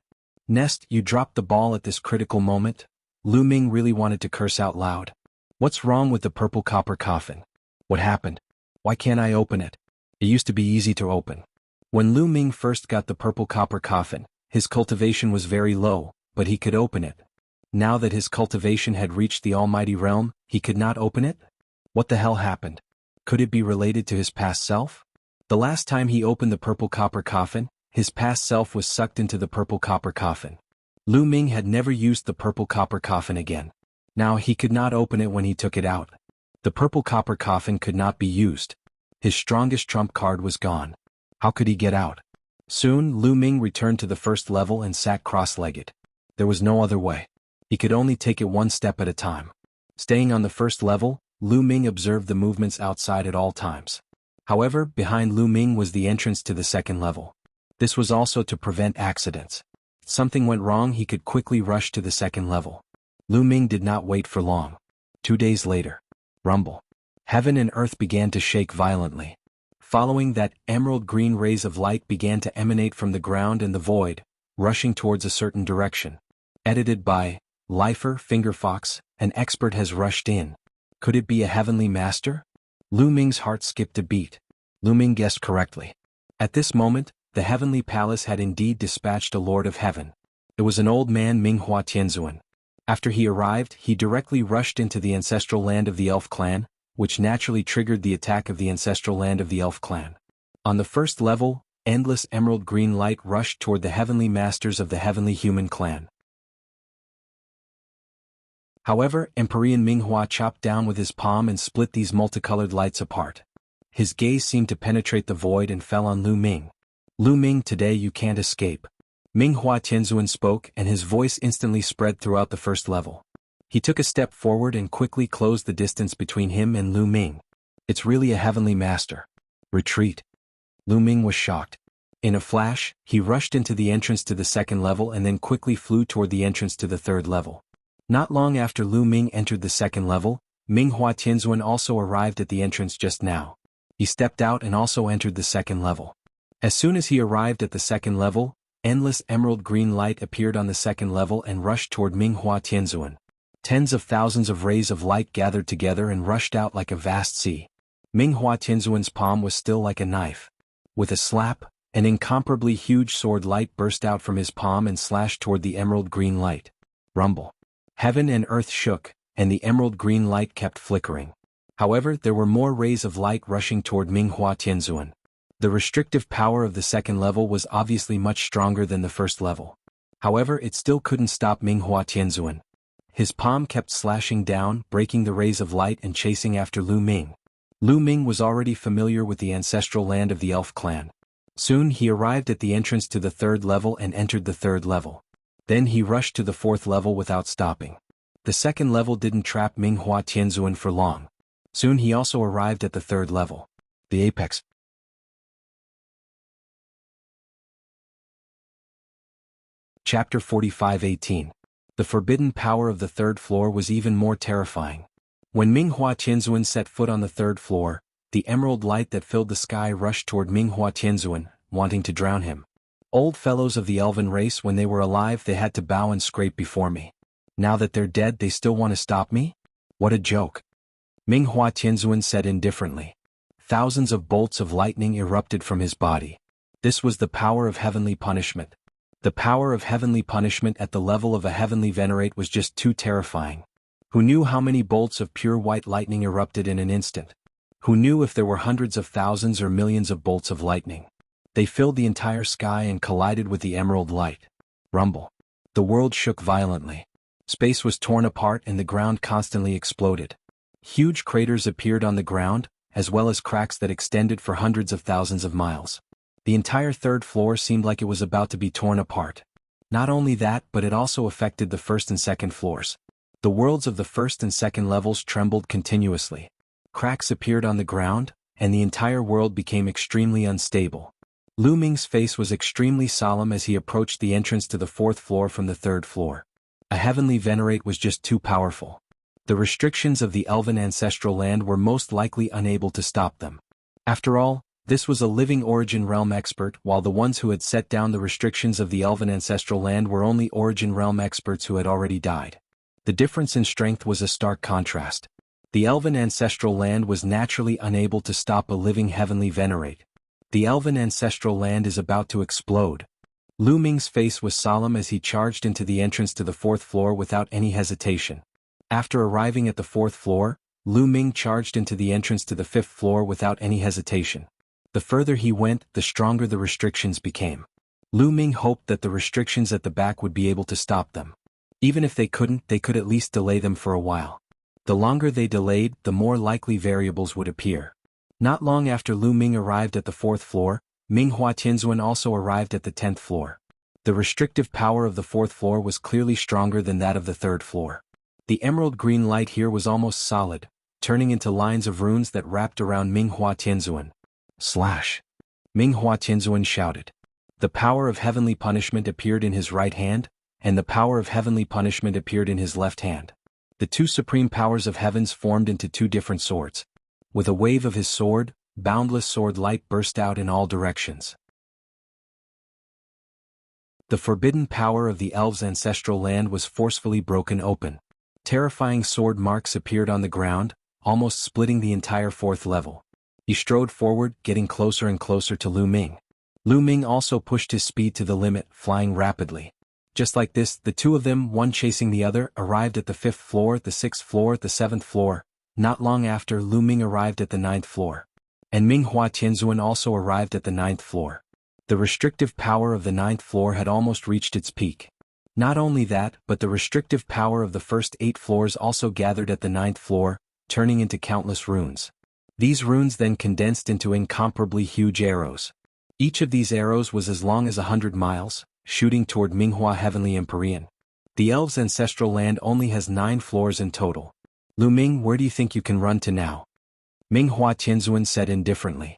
Nest, you dropped the ball at this critical moment? Lu Ming really wanted to curse out loud. What's wrong with the purple copper coffin? What happened? Why can't I open it? It used to be easy to open. When Lu Ming first got the purple copper coffin, his cultivation was very low, but he could open it. Now that his cultivation had reached the almighty realm, he could not open it? What the hell happened? Could it be related to his past self? The last time he opened the purple copper coffin, his past self was sucked into the purple copper coffin. Lu Ming had never used the purple copper coffin again. Now he could not open it when he took it out. The purple copper coffin could not be used. His strongest trump card was gone. How could he get out? Soon, Lu Ming returned to the first level and sat cross-legged. There was no other way. He could only take it one step at a time. Staying on the first level, Lu Ming observed the movements outside at all times. However, behind Lu Ming was the entrance to the second level. This was also to prevent accidents. If something went wrong, he could quickly rush to the second level. Lu Ming did not wait for long. 2 days later. Rumble. Heaven and earth began to shake violently. Following that, emerald green rays of light began to emanate from the ground and the void, rushing towards a certain direction. Edited by Lifer Fingerfox, an expert has rushed in. Could it be a heavenly master? Lu Ming's heart skipped a beat. Lu Ming guessed correctly. At this moment, the heavenly palace had indeed dispatched a lord of heaven. It was an old man, Minghua Tianzuan. After he arrived, he directly rushed into the ancestral land of the elf clan, which naturally triggered the attack of the ancestral land of the elf clan. On the first level, endless emerald green light rushed toward the heavenly masters of the heavenly human clan. However, Empyrean Minghua chopped down with his palm and split these multicolored lights apart. His gaze seemed to penetrate the void and fell on Lu Ming. Lu Ming, today you can't escape. Minghua Tianzuan spoke, and his voice instantly spread throughout the first level. He took a step forward and quickly closed the distance between him and Lu Ming. It's really a heavenly master. Retreat. Lu Ming was shocked. In a flash, he rushed into the entrance to the second level and then quickly flew toward the entrance to the third level. Not long after Lu Ming entered the second level, Minghua Tianzuan also arrived at the entrance just now. He stepped out and also entered the second level. As soon as he arrived at the second level, endless emerald green light appeared on the second level and rushed toward Minghua Tianzuan. Tens of thousands of rays of light gathered together and rushed out like a vast sea. Minghua Tianzuan's palm was still like a knife. With a slap, an incomparably huge sword light burst out from his palm and slashed toward the emerald green light. Rumble. Heaven and earth shook, and the emerald green light kept flickering. However, there were more rays of light rushing toward Minghua Tianzuan. The restrictive power of the second level was obviously much stronger than the first level. However, it still couldn't stop Minghua Tianzuan. His palm kept slashing down, breaking the rays of light and chasing after Lu Ming. Lu Ming was already familiar with the ancestral land of the elf clan. Soon he arrived at the entrance to the third level and entered the third level. Then he rushed to the fourth level without stopping. The second level didn't trap Minghua Tianzuan for long. Soon he also arrived at the third level. The apex. Chapter 45:18. The forbidden power of the third floor was even more terrifying. When Minghua Tianzuan set foot on the third floor, the emerald light that filled the sky rushed toward Minghua Tianzuan, wanting to drown him. Old fellows of the elven race, when they were alive they had to bow and scrape before me. Now that they're dead they still want to stop me? What a joke. Minghua Tianzuan said indifferently. Thousands of bolts of lightning erupted from his body. This was the power of heavenly punishment. The power of heavenly punishment at the level of a heavenly venerate was just too terrifying. Who knew how many bolts of pure white lightning erupted in an instant? Who knew if there were hundreds of thousands or millions of bolts of lightning? They filled the entire sky and collided with the emerald light. Rumble. The world shook violently. Space was torn apart and the ground constantly exploded. Huge craters appeared on the ground, as well as cracks that extended for hundreds of thousands of miles. The entire third floor seemed like it was about to be torn apart. Not only that, but it also affected the first and second floors. The worlds of the first and second levels trembled continuously. Cracks appeared on the ground, and the entire world became extremely unstable. Lu Ming's face was extremely solemn as he approached the entrance to the fourth floor from the third floor. A heavenly venerate was just too powerful. The restrictions of the elven ancestral land were most likely unable to stop them. After all, this was a living origin realm expert, while the ones who had set down the restrictions of the elven ancestral land were only origin realm experts who had already died. The difference in strength was a stark contrast. The elven ancestral land was naturally unable to stop a living heavenly venerate. The elven ancestral land is about to explode. Lu Ming's face was solemn as he charged into the entrance to the fourth floor without any hesitation. After arriving at the fourth floor, Lu Ming charged into the entrance to the fifth floor without any hesitation. The further he went, the stronger the restrictions became. Lu Ming hoped that the restrictions at the back would be able to stop them. Even if they couldn't, they could at least delay them for a while. The longer they delayed, the more likely variables would appear. Not long after Lu Ming arrived at the fourth floor, Minghua Tianzuan also arrived at the 10th floor. The restrictive power of the fourth floor was clearly stronger than that of the third floor. The emerald green light here was almost solid, turning into lines of runes that wrapped around Minghua Tianzuan. Slash! Minghua Tianzuan shouted. The power of heavenly punishment appeared in his right hand, and the power of heavenly punishment appeared in his left hand. The two supreme powers of heavens formed into two different swords. With a wave of his sword, boundless sword light burst out in all directions. The forbidden power of the elves' ancestral land was forcefully broken open. Terrifying sword marks appeared on the ground, almost splitting the entire fourth level. He strode forward, getting closer and closer to Lu Ming. Lu Ming also pushed his speed to the limit, flying rapidly. Just like this, the two of them, one chasing the other, arrived at the 5th floor, the 6th floor, the 7th floor. Not long after, Lu Ming arrived at the 9th floor. And Minghua Tianzuan also arrived at the 9th floor. The restrictive power of the 9th floor had almost reached its peak. Not only that, but the restrictive power of the first 8 floors also gathered at the 9th floor, turning into countless runes. These runes then condensed into incomparably huge arrows. Each of these arrows was as long as 100 miles, shooting toward Minghua Heavenly Empyrean. The elves' ancestral land only has 9 floors in total. Lu Ming, where do you think you can run to now? Minghua Tianzuan said indifferently.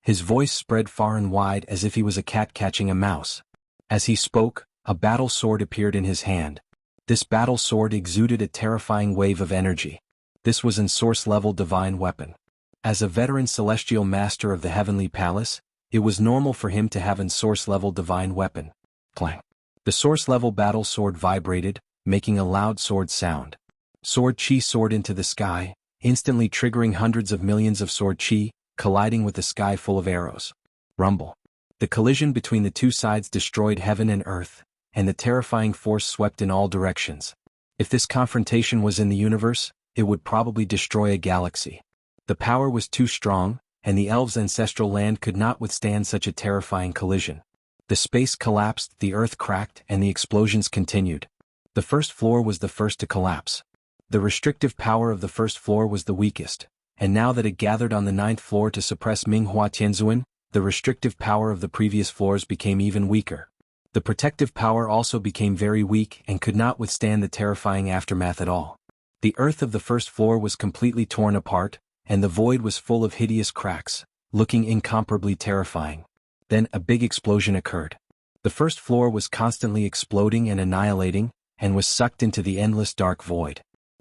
His voice spread far and wide as if he was a cat catching a mouse. As he spoke, a battle sword appeared in his hand. This battle sword exuded a terrifying wave of energy. This was an source-level divine weapon. As a veteran celestial master of the Heavenly Palace, it was normal for him to have an source-level divine weapon. Clang. The source-level battle sword vibrated, making a loud sword sound. Sword chi soared into the sky, instantly triggering hundreds of millions of sword chi, colliding with the sky full of arrows. Rumble. The collision between the two sides destroyed heaven and earth, and the terrifying force swept in all directions. If this confrontation was in the universe, it would probably destroy a galaxy. The power was too strong, and the elves' ancestral land could not withstand such a terrifying collision. The space collapsed, the earth cracked, and the explosions continued. The first floor was the first to collapse. The restrictive power of the first floor was the weakest, and now that it gathered on the 9th floor to suppress Minghua Tianzuan, the restrictive power of the previous floors became even weaker. The protective power also became very weak and could not withstand the terrifying aftermath at all. The earth of the first floor was completely torn apart, and the void was full of hideous cracks, looking incomparably terrifying. Then a big explosion occurred. The first floor was constantly exploding and annihilating, and was sucked into the endless dark void.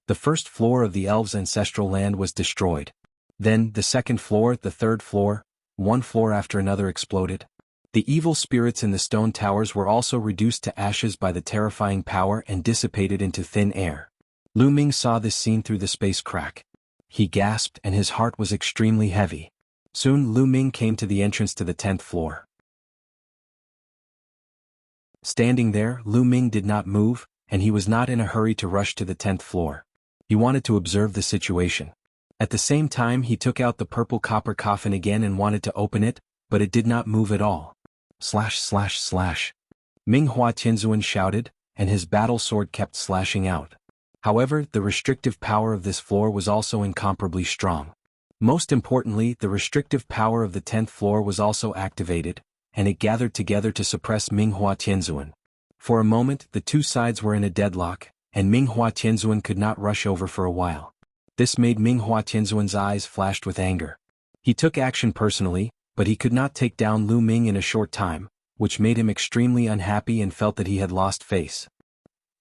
The first floor of the elves' ancestral land was destroyed. Then, the second floor, the third floor, one floor after another exploded. The evil spirits in the stone towers were also reduced to ashes by the terrifying power and dissipated into thin air. Lu Ming saw this scene through the space crack. He gasped and his heart was extremely heavy. Soon Lu Ming came to the entrance to the 10th floor. Standing there, Lu Ming did not move, and he was not in a hurry to rush to the 10th floor. He wanted to observe the situation. At the same time he took out the purple copper coffin again and wanted to open it, but it did not move at all. Slash slash slash. Ming Hua Tianzuan shouted, and his battle sword kept slashing out. However, the restrictive power of this floor was also incomparably strong. Most importantly, the restrictive power of the 10th floor was also activated, and it gathered together to suppress Ming Hua Tianzuan. For a moment, the two sides were in a deadlock, and Ming Hua Tianzuan could not rush over for a while. This made Ming Hua Tianzuan's eyes flashed with anger. He took action personally, but he could not take down Lu Ming in a short time, which made him extremely unhappy and felt that he had lost face.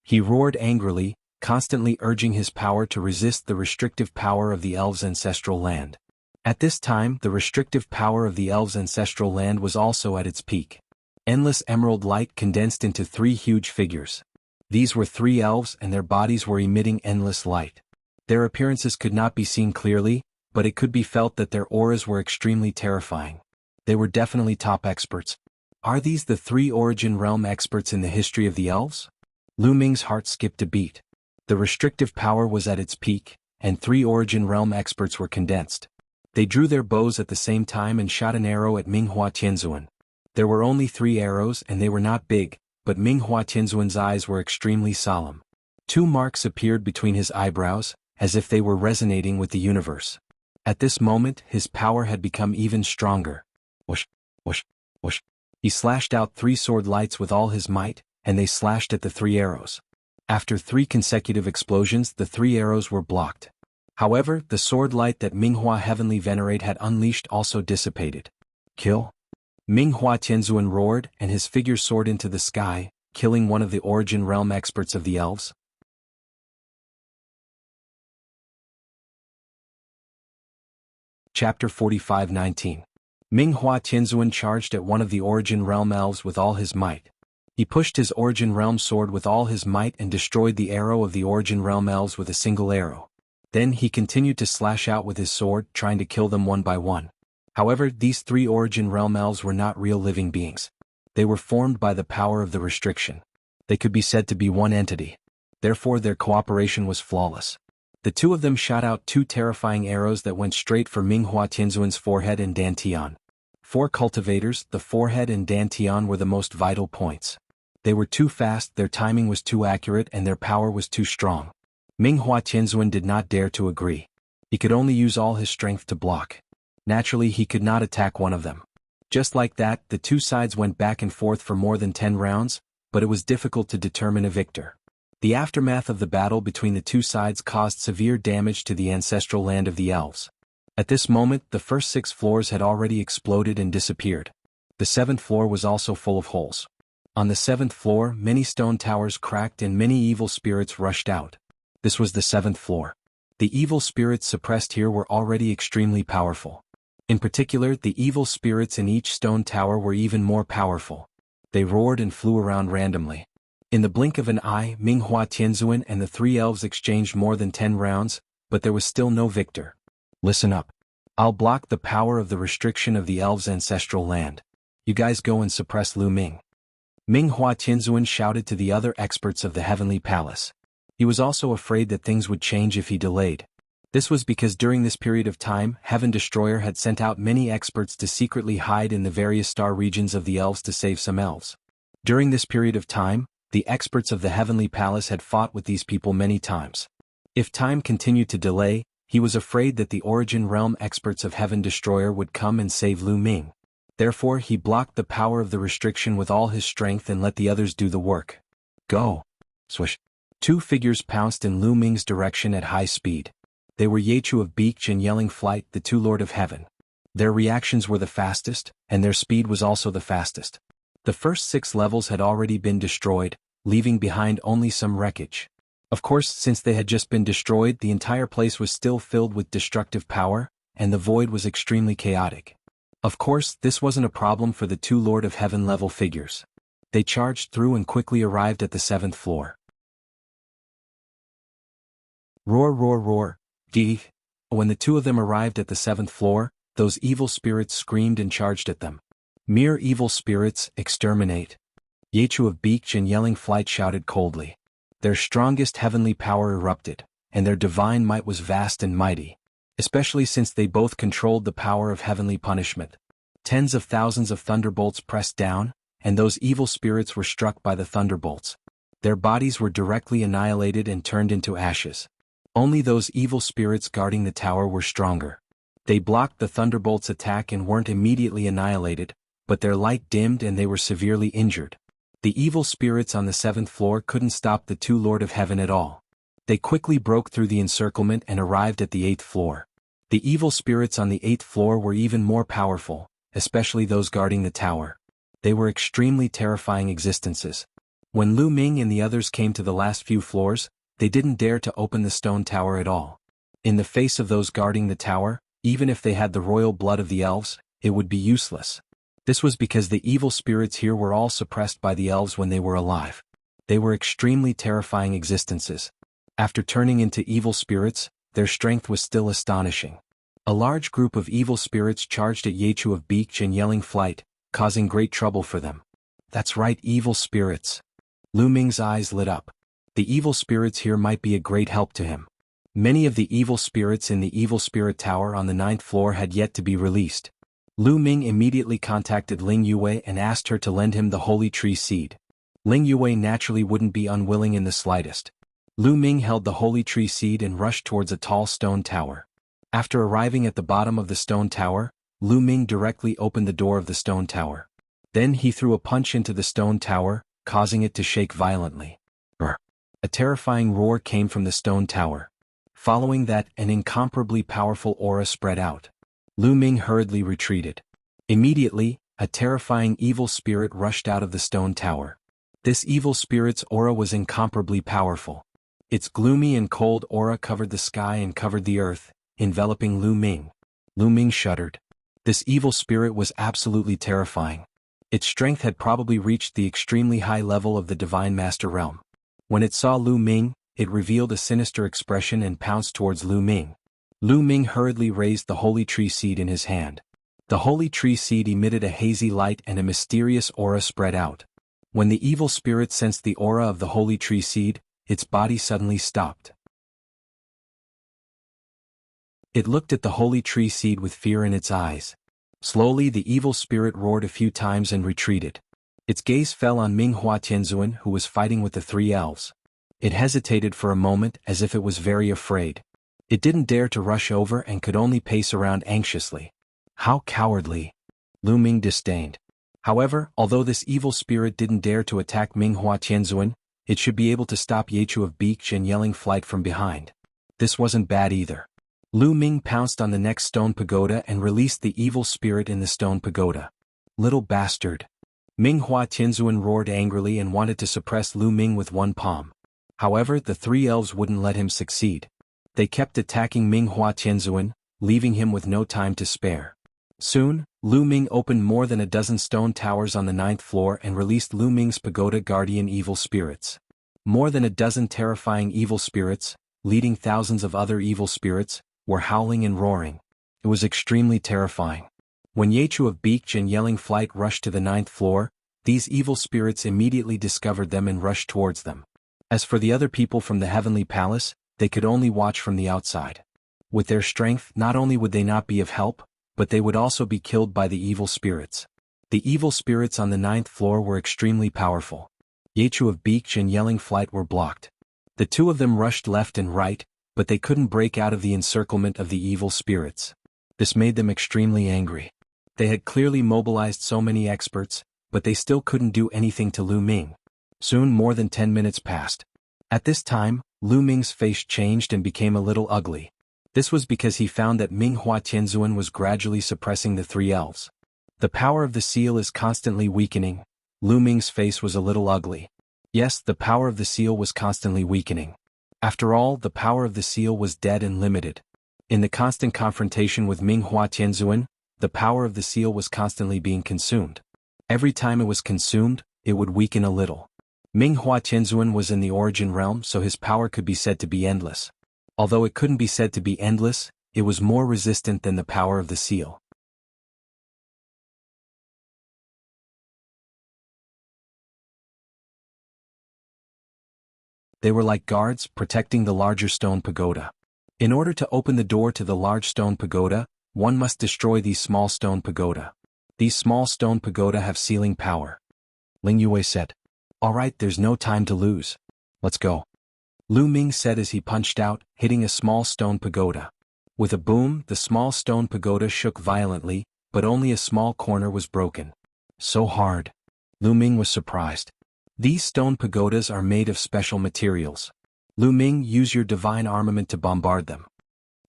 He roared angrily, constantly urging his power to resist the restrictive power of the elves' ancestral land. At this time, the restrictive power of the elves' ancestral land was also at its peak. Endless emerald light condensed into 3 huge figures. These were 3 elves and their bodies were emitting endless light. Their appearances could not be seen clearly, but it could be felt that their auras were extremely terrifying. They were definitely top experts. Are these the 3 Origin Realm experts in the history of the elves? Lu Ming's heart skipped a beat. The restrictive power was at its peak, and 3 Origin Realm experts were condensed. They drew their bows at the same time and shot an arrow at Ming Hua Tianzuan. There were only 3 arrows and they were not big, but Ming Hua Tianzuan's eyes were extremely solemn. 2 marks appeared between his eyebrows, as if they were resonating with the universe. At this moment, his power had become even stronger. Whoosh, whoosh, whoosh. He slashed out 3 sword lights with all his might, and they slashed at the 3 arrows. After 3 consecutive explosions, the 3 arrows were blocked. However, the sword light that Ming Hua Heavenly Venerate had unleashed also dissipated. Kill? Ming Hua Tianzuan roared, and his figure soared into the sky, killing one of the Origin Realm experts of the elves. Chapter 45:19. Ming Hua Tianzuan charged at one of the Origin Realm elves with all his might. He pushed his Origin Realm sword with all his might and destroyed the arrow of the Origin Realm elves with a single arrow. Then he continued to slash out with his sword, trying to kill them one by one. However, these 3 Origin Realm elves were not real living beings. They were formed by the power of the restriction. They could be said to be one entity. Therefore their cooperation was flawless. The 2 of them shot out 2 terrifying arrows that went straight for Ming Hua Tianzuan's forehead and dantian. For cultivators, the forehead and dantian were the most vital points. They were too fast, their timing was too accurate, and their power was too strong. Ming Hua Tianzuan did not dare to agree. He could only use all his strength to block. Naturally, he could not attack one of them. Just like that, the 2 sides went back and forth for more than 10 rounds, but it was difficult to determine a victor. The aftermath of the battle between the 2 sides caused severe damage to the ancestral land of the elves. At this moment, the first 6 floors had already exploded and disappeared. The 7th floor was also full of holes. On the 7th floor, many stone towers cracked and many evil spirits rushed out. This was the 7th floor. The evil spirits suppressed here were already extremely powerful. In particular, the evil spirits in each stone tower were even more powerful. They roared and flew around randomly. In the blink of an eye, Ming Hua Tianzuan and the 3 elves exchanged more than 10 rounds, but there was still no victor. Listen up. I'll block the power of the restriction of the elves' ancestral land. You guys go and suppress Lu Ming. Ming Hua Tianzuan shouted to the other experts of the Heavenly Palace. He was also afraid that things would change if he delayed. This was because during this period of time, Heaven Destroyer had sent out many experts to secretly hide in the various star regions of the elves to save some elves. During this period of time, the experts of the Heavenly Palace had fought with these people many times. If time continued to delay, he was afraid that the Origin Realm experts of Heaven Destroyer would come and save Lu Ming. Therefore he blocked the power of the restriction with all his strength and let the others do the work. Go! Swish! 2 figures pounced in Lu Ming's direction at high speed. They were Yechu of Beach and Yelling Flight, the 2 Lord of Heaven. Their reactions were the fastest, and their speed was also the fastest. The first 6 levels had already been destroyed, leaving behind only some wreckage. Of course, since they had just been destroyed, the entire place was still filled with destructive power, and the void was extremely chaotic. Of course, this wasn't a problem for the two Lord of Heaven level figures. They charged through and quickly arrived at the 7th floor. Roar, roar, roar, gee. When the two of them arrived at the 7th floor, those evil spirits screamed and charged at them. Mere evil spirits, exterminate. Yechu of Beach and Yelling Flight shouted coldly. Their strongest heavenly power erupted, and their divine might was vast and mighty, especially since they both controlled the power of heavenly punishment. Tens of thousands of thunderbolts pressed down, and those evil spirits were struck by the thunderbolts. Their bodies were directly annihilated and turned into ashes. Only those evil spirits guarding the tower were stronger. They blocked the thunderbolts' attack and weren't immediately annihilated, but their light dimmed and they were severely injured. The evil spirits on the 7th floor couldn't stop the two Lord of Heaven at all. They quickly broke through the encirclement and arrived at the 8th floor. The evil spirits on the 8th floor were even more powerful, especially those guarding the tower. They were extremely terrifying existences. When Lu Ming and the others came to the last few floors, they didn't dare to open the stone tower at all. In the face of those guarding the tower, even if they had the royal blood of the elves, it would be useless. This was because the evil spirits here were all suppressed by the elves when they were alive. They were extremely terrifying existences. After turning into evil spirits, their strength was still astonishing. A large group of evil spirits charged at Yechu of Beach and Yelling Flight, causing great trouble for them. That's right, evil spirits. Lu Ming's eyes lit up. The evil spirits here might be a great help to him. Many of the evil spirits in the Evil Spirit Tower on the 9th floor had yet to be released. Lu Ming immediately contacted Ling Yue and asked her to lend him the Holy Tree Seed. Ling Yue naturally wouldn't be unwilling in the slightest. Lu Ming held the Holy Tree Seed and rushed towards a tall stone tower. After arriving at the bottom of the stone tower, Lu Ming directly opened the door of the stone tower. Then he threw a punch into the stone tower, causing it to shake violently. A terrifying roar came from the stone tower. Following that, an incomparably powerful aura spread out. Lu Ming hurriedly retreated. Immediately, a terrifying evil spirit rushed out of the stone tower. This evil spirit's aura was incomparably powerful. Its gloomy and cold aura covered the sky and covered the earth, enveloping Lu Ming. Lu Ming shuddered. This evil spirit was absolutely terrifying. Its strength had probably reached the extremely high level of the Divine Master Realm. When it saw Lu Ming, it revealed a sinister expression and pounced towards Lu Ming. Lu Ming hurriedly raised the Holy Tree Seed in his hand. The Holy Tree Seed emitted a hazy light and a mysterious aura spread out. When the evil spirit sensed the aura of the Holy Tree Seed, its body suddenly stopped. It looked at the Holy Tree Seed with fear in its eyes. Slowly the evil spirit roared a few times and retreated. Its gaze fell on Minghua Tianzuan, who was fighting with the three elves. It hesitated for a moment as if it was very afraid. It didn't dare to rush over and could only pace around anxiously. How cowardly! Lu Ming disdained. However, although this evil spirit didn't dare to attack Minghua Tianzuan, it should be able to stop Yechu of Beach and Yelling Flight from behind. This wasn't bad either. Lu Ming pounced on the next stone pagoda and released the evil spirit in the stone pagoda. Little bastard! Minghua Tianzuan roared angrily and wanted to suppress Lu Ming with one palm. However, the three elves wouldn't let him succeed. They kept attacking Minghua Tianzuan, leaving him with no time to spare. Soon, Lu Ming opened more than a dozen stone towers on the 9th floor and released Lu Ming's pagoda guardian evil spirits. More than a dozen terrifying evil spirits, leading thousands of other evil spirits, were howling and roaring. It was extremely terrifying. When Yechu of Beach and Yelling Flight rushed to the 9th floor, these evil spirits immediately discovered them and rushed towards them. As for the other people from the Heavenly Palace, they could only watch from the outside. With their strength, not only would they not be of help, but they would also be killed by the evil spirits. The evil spirits on the 9th floor were extremely powerful. Yechu of Beach and Yelling Flight were blocked. The two of them rushed left and right, but they couldn't break out of the encirclement of the evil spirits. This made them extremely angry. They had clearly mobilized so many experts, but they still couldn't do anything to Lu Ming. Soon more than 10 minutes passed. At this time, Lu Ming's face changed and became a little ugly. This was because he found that Minghua Tianzuan was gradually suppressing the three elves. The power of the seal is constantly weakening. Lu Ming's face was a little ugly. Yes, the power of the seal was constantly weakening. After all, the power of the seal was dead and limited. In the constant confrontation with Minghua Tianzuan, The power of the seal was constantly being consumed. Every time it was consumed, it would weaken a little. Minghua Tianzuan was in the origin realm, so his power could be said to be endless. Although it couldn't be said to be endless, it was more resistant than the power of the seal. They were like guards protecting the larger stone pagoda. In order to open the door to the large stone pagoda, one must destroy these small stone pagoda. These small stone pagoda have sealing power. Ling Yue said. Alright, there's no time to lose. Let's go. Lu Ming said as he punched out, hitting a small stone pagoda. With a boom, the small stone pagoda shook violently, but only a small corner was broken. So hard. Lu Ming was surprised. These stone pagodas are made of special materials. Lu Ming, use your divine armament to bombard them.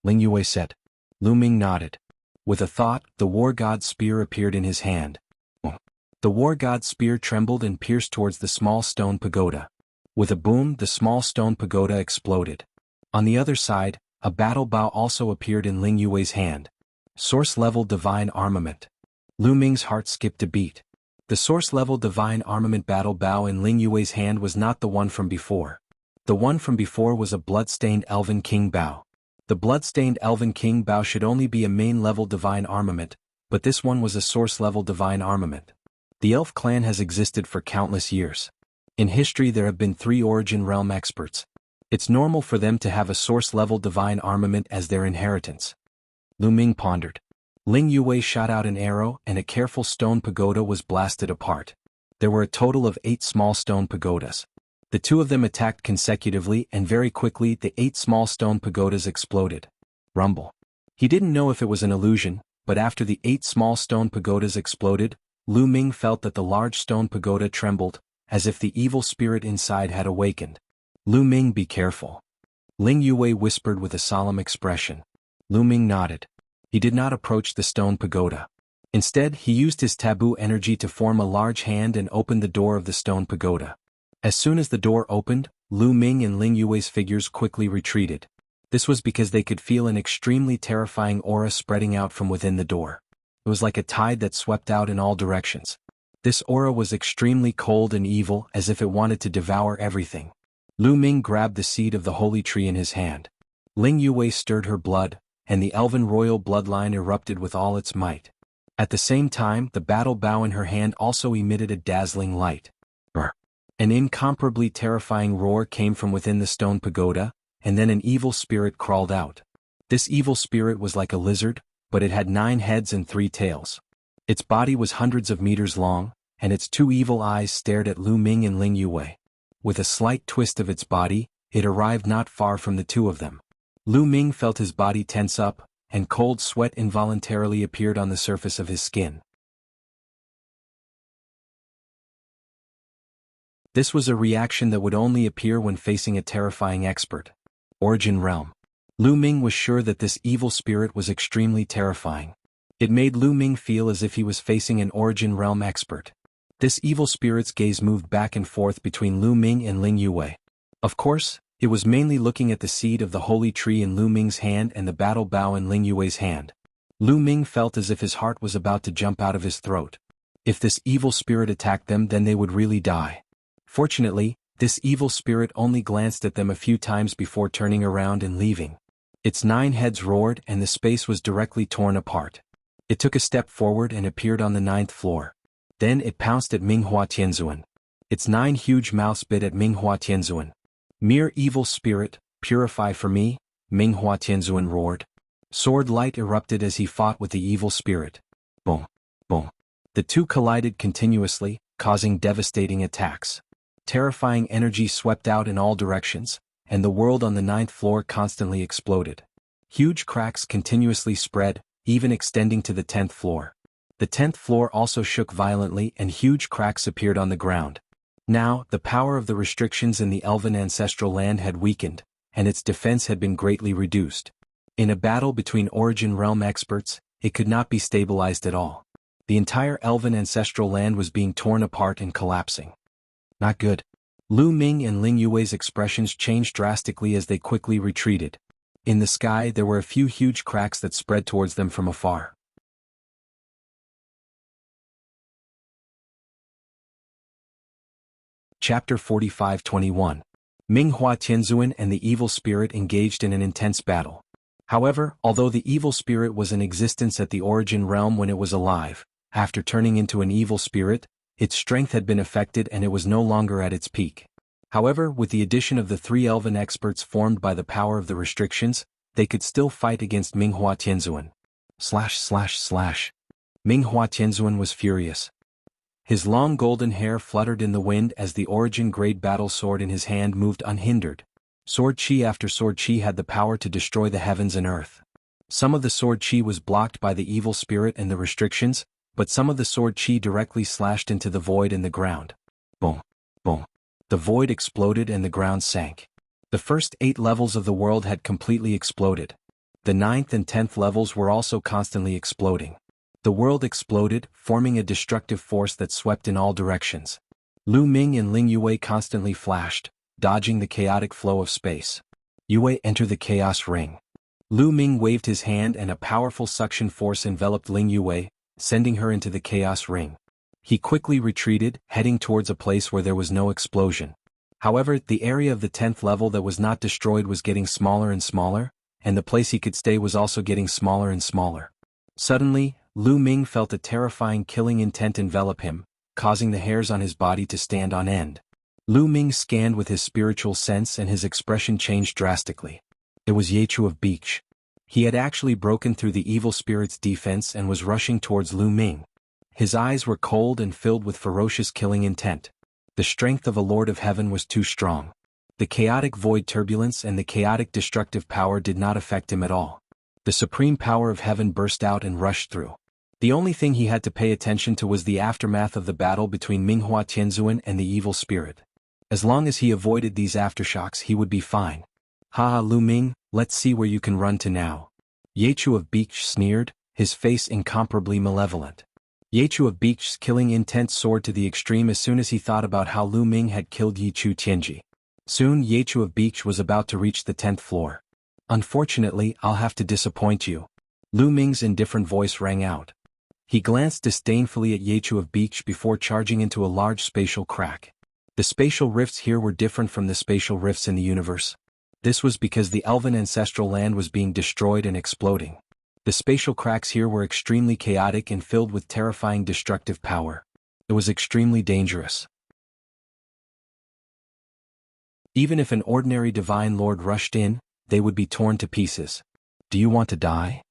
Ling Yue said. Lu Ming nodded. With a thought, the war god's spear appeared in his hand. The war god's spear trembled and pierced towards the small stone pagoda. With a boom, the small stone pagoda exploded. On the other side, a battle bow also appeared in Ling Yue's hand. Source-level divine armament. Lu Ming's heart skipped a beat. The source-level divine armament battle bow in Ling Yue's hand was not the one from before. The one from before was a blood-stained elven king bow. The blood-stained elven king bow should only be a main-level divine armament, but this one was a source-level divine armament. The elf clan has existed for countless years. In history there have been 3 origin realm experts. It's normal for them to have a source-level divine armament as their inheritance. Lu Ming pondered. Ling Yue shot out an arrow and a careful stone pagoda was blasted apart. There were a total of 8 small stone pagodas. The 2 of them attacked consecutively and very quickly the 8 small stone pagodas exploded. Rumble. He didn't know if it was an illusion, but after the 8 small stone pagodas exploded, Lu Ming felt that the large stone pagoda trembled, as if the evil spirit inside had awakened. Lu Ming, be careful. Ling Yue whispered with a solemn expression. Lu Ming nodded. He did not approach the stone pagoda. Instead, he used his taboo energy to form a large hand and open the door of the stone pagoda. As soon as the door opened, Lu Ming and Ling Yue's figures quickly retreated. This was because they could feel an extremely terrifying aura spreading out from within the door. It was like a tide that swept out in all directions. This aura was extremely cold and evil, as if it wanted to devour everything. Lu Ming grabbed the seed of the holy tree in his hand. Ling Yue stirred her blood, and the elven royal bloodline erupted with all its might. At the same time, the battle bow in her hand also emitted a dazzling light. Brr. An incomparably terrifying roar came from within the stone pagoda, and then an evil spirit crawled out. This evil spirit was like a lizard, but it had 9 heads and 3 tails. Its body was hundreds of meters long, and its 2 evil eyes stared at Lu Ming and Ling Yue. With a slight twist of its body, it arrived not far from the 2 of them. Lu Ming felt his body tense up, and cold sweat involuntarily appeared on the surface of his skin. This was a reaction that would only appear when facing a terrifying expert. Origin realm. Lu Ming was sure that this evil spirit was extremely terrifying. It made Lu Ming feel as if he was facing an origin realm expert. This evil spirit's gaze moved back and forth between Lu Ming and Ling Yue. Of course, it was mainly looking at the seed of the holy tree in Lu Ming's hand and the battle bow in Ling Yue's hand. Lu Ming felt as if his heart was about to jump out of his throat. If this evil spirit attacked them, then they would really die. Fortunately, this evil spirit only glanced at them a few times before turning around and leaving. Its 9 heads roared and the space was directly torn apart. It took a step forward and appeared on the 9th floor. Then it pounced at Minghua Tianzuan. Its 9 huge mouths bit at Minghua Tianzuan. Mere evil spirit, purify for me, Minghua Tianzuan roared. Sword light erupted as he fought with the evil spirit. Boom, boom. The 2 collided continuously, causing devastating attacks. Terrifying energy swept out in all directions, and the world on the 9th floor constantly exploded. Huge cracks continuously spread, even extending to the 10th floor. The 10th floor also shook violently and huge cracks appeared on the ground. Now, the power of the restrictions in the elven ancestral land had weakened, and its defense had been greatly reduced. In a battle between origin realm experts, it could not be stabilized at all. The entire elven ancestral land was being torn apart and collapsing. Not good. Lu Ming and Ling Yue's expressions changed drastically as they quickly retreated. In the sky there were a few huge cracks that spread towards them from afar. Chapter 45-21. Minghua Tianzuan and the evil spirit engaged in an intense battle. However, although the evil spirit was in existence at the origin realm when it was alive, after turning into an evil spirit, its strength had been affected and it was no longer at its peak. However, with the addition of the 3 elven experts formed by the power of the restrictions, they could still fight against Minghua Tianzuan. Minghua Tianzuan was furious. His long golden hair fluttered in the wind as the origin-grade battle sword in his hand moved unhindered. Sword chi after sword chi had the power to destroy the heavens and earth. Some of the sword chi was blocked by the evil spirit and the restrictions, but some of the sword chi directly slashed into the void and the ground. Boom, boom. The void exploded and the ground sank. The first 8 levels of the world had completely exploded. The 9th and 10th levels were also constantly exploding. The world exploded, forming a destructive force that swept in all directions. Lu Ming and Ling Yue constantly flashed, dodging the chaotic flow of space. Yue entered the chaos ring. Lu Ming waved his hand and a powerful suction force enveloped Ling Yue, sending her into the chaos ring. He quickly retreated, heading towards a place where there was no explosion. However, the area of the 10th level that was not destroyed was getting smaller and smaller, and the place he could stay was also getting smaller and smaller. Suddenly, Lu Ming felt a terrifying killing intent envelop him, causing the hairs on his body to stand on end. Lu Ming scanned with his spiritual sense and his expression changed drastically. It was Yechu of Beach. He had actually broken through the evil spirit's defense and was rushing towards Lu Ming. His eyes were cold and filled with ferocious killing intent. The strength of a Lord of Heaven was too strong. The chaotic void turbulence and the chaotic destructive power did not affect him at all. The supreme power of heaven burst out and rushed through. The only thing he had to pay attention to was the aftermath of the battle between Minghua Tianzuan and the evil spirit. As long as he avoided these aftershocks he would be fine. "Haha Lu Ming, let's see where you can run to now." Yechu of Beach sneered, his face incomparably malevolent. Yechu of Beach's killing intent soared to the extreme as soon as he thought about how Lu Ming had killed Yichu Tianji. Soon Yechu of Beach was about to reach the 10th floor. "Unfortunately, I'll have to disappoint you." Lu Ming's indifferent voice rang out. He glanced disdainfully at Yechu of Beach before charging into a large spatial crack. The spatial rifts here were different from the spatial rifts in the universe. This was because the elven ancestral land was being destroyed and exploding. The spatial cracks here were extremely chaotic and filled with terrifying destructive power. It was extremely dangerous. Even if an ordinary divine lord rushed in, they would be torn to pieces. "Do you want to die?"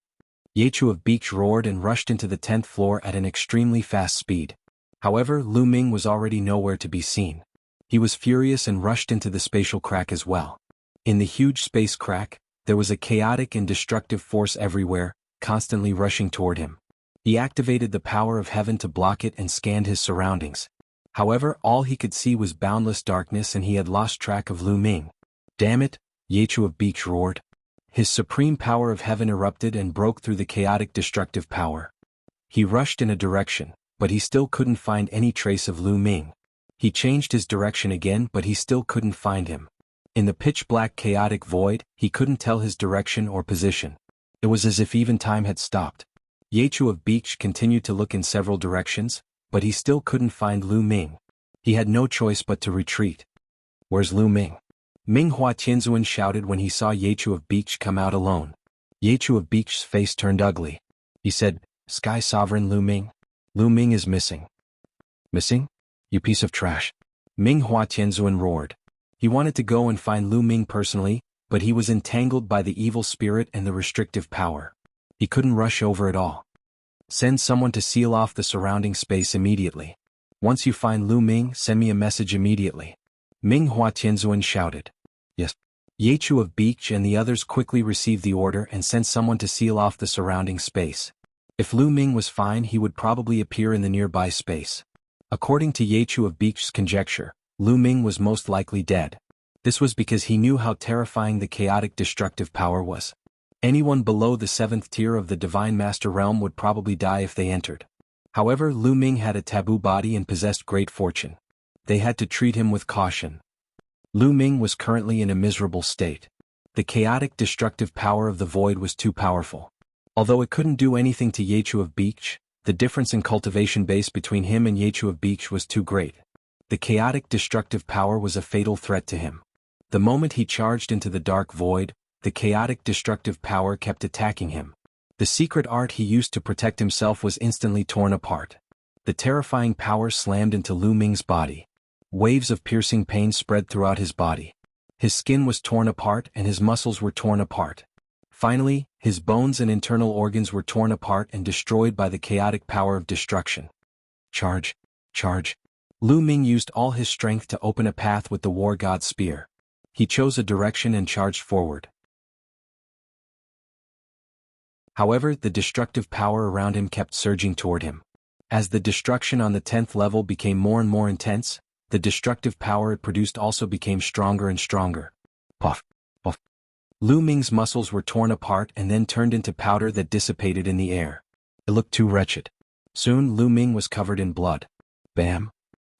Yechu of Beach roared and rushed into the 10th floor at an extremely fast speed. However, Lu Ming was already nowhere to be seen. He was furious and rushed into the spatial crack as well. In the huge space crack, there was a chaotic and destructive force everywhere, constantly rushing toward him. He activated the power of heaven to block it and scanned his surroundings. However, all he could see was boundless darkness and he had lost track of Lu Ming. "Damn it!" Yechu of Beach roared. His supreme power of heaven erupted and broke through the chaotic destructive power. He rushed in a direction, but he still couldn't find any trace of Lu Ming. He changed his direction again but he still couldn't find him. In the pitch-black chaotic void, he couldn't tell his direction or position. It was as if even time had stopped. Yechu of Beach continued to look in several directions, but he still couldn't find Lu Ming. He had no choice but to retreat. "Where's Lu Ming?" Minghua Tianzuan shouted when he saw Yechu of Beach come out alone. Yechu of Beach's face turned ugly. He said, "Sky Sovereign Lu Ming? Lu Ming is missing." "Missing? You piece of trash." Minghua Tianzuan roared. He wanted to go and find Lu Ming personally, but he was entangled by the evil spirit and the restrictive power. He couldn't rush over it all. "Send someone to seal off the surrounding space immediately. Once you find Lu Ming, send me a message immediately." Minghua Tianzuan shouted. "Yes." Yechu of Beach and the others quickly received the order and sent someone to seal off the surrounding space. If Lu Ming was fine he would probably appear in the nearby space. According to Yechu of Beach's conjecture, Lu Ming was most likely dead. This was because he knew how terrifying the chaotic destructive power was. Anyone below the 7th tier of the Divine Master Realm would probably die if they entered. However, Lu Ming had a taboo body and possessed great fortune. They had to treat him with caution. Lu Ming was currently in a miserable state. The chaotic destructive power of the void was too powerful. Although it couldn't do anything to Yechu of Beach, the difference in cultivation base between him and Yechu of Beach was too great. The chaotic destructive power was a fatal threat to him. The moment he charged into the dark void, the chaotic destructive power kept attacking him. The secret art he used to protect himself was instantly torn apart. The terrifying power slammed into Lu Ming's body. Waves of piercing pain spread throughout his body. His skin was torn apart and his muscles were torn apart. Finally, his bones and internal organs were torn apart and destroyed by the chaotic power of destruction. Charge! Charge! Lu Ming used all his strength to open a path with the war god's spear. He chose a direction and charged forward. However, the destructive power around him kept surging toward him. As the destruction on the 10th level became more and more intense, the destructive power it produced also became stronger and stronger. Puff! Puff! Lu Ming's muscles were torn apart and then turned into powder that dissipated in the air. It looked too wretched. Soon Lu Ming was covered in blood. Bam!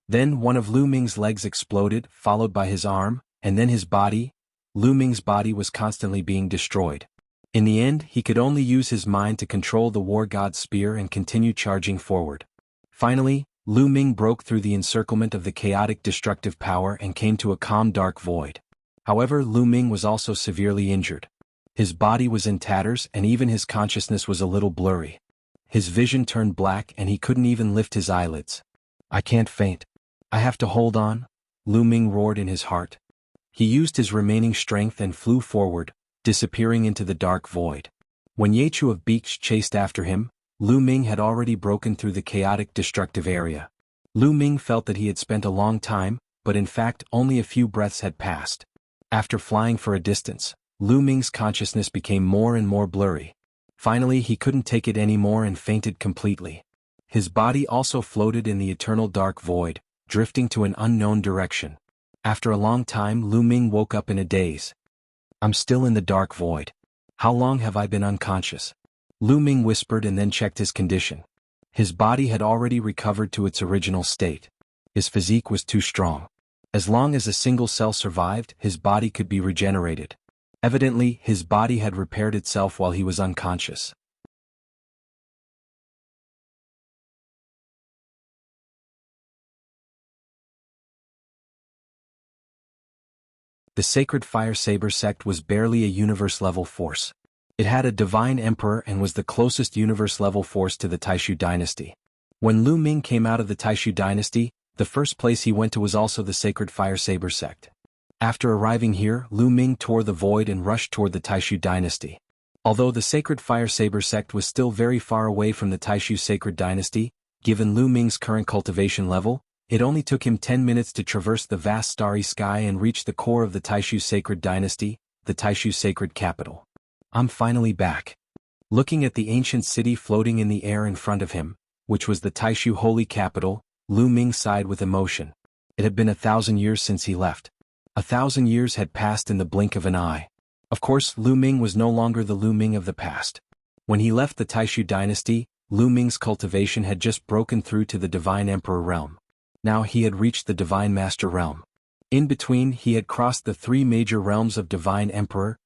Then one of Lu Ming's legs exploded, followed by his arm, and then his body. Lu Ming's body was constantly being destroyed. In the end, he could only use his mind to control the war god's spear and continue charging forward. Finally, Lu Ming broke through the encirclement of the chaotic destructive power and came to a calm dark void. However, Lu Ming was also severely injured. His body was in tatters and even his consciousness was a little blurry. His vision turned black and he couldn't even lift his eyelids. I can't faint. I have to hold on, Lu Ming roared in his heart. He used his remaining strength and flew forward, disappearing into the dark void. When Yechu of Beach chased after him, Lu Ming had already broken through the chaotic destructive area. Lu Ming felt that he had spent a long time, but in fact only a few breaths had passed. After flying for a distance, Lu Ming's consciousness became more and more blurry. Finally he couldn't take it anymore and fainted completely. His body also floated in the eternal dark void, drifting to an unknown direction. After a long time Lu Ming woke up in a daze. I'm still in the dark void. How long have I been unconscious? Lu Ming whispered and then checked his condition. His body had already recovered to its original state. His physique was too strong. As long as a single cell survived, his body could be regenerated. Evidently, his body had repaired itself while he was unconscious. The Sacred Fire Saber sect was barely a universe-level force. It had a divine emperor and was the closest universe-level force to the Taishu dynasty. When Lu Ming came out of the Taishu dynasty, the first place he went to was also the Sacred Fire Saber sect. After arriving here, Lu Ming tore the void and rushed toward the Taishu dynasty. Although the Sacred Fire Saber sect was still very far away from the Taishu sacred dynasty, given Lu Ming's current cultivation level, it only took him 10 minutes to traverse the vast starry sky and reach the core of the Taishu sacred dynasty, the Taishu sacred capital. I'm finally back. Looking at the ancient city floating in the air in front of him, which was the Taishu holy capital, Lu Ming sighed with emotion. It had been 1,000 years since he left. 1,000 years had passed in the blink of an eye. Of course, Lu Ming was no longer the Lu Ming of the past. When he left the Taishu dynasty, Lu Ming's cultivation had just broken through to the Divine Emperor realm. Now he had reached the Divine Master realm. In between, he had crossed the three major realms of Divine Emperor,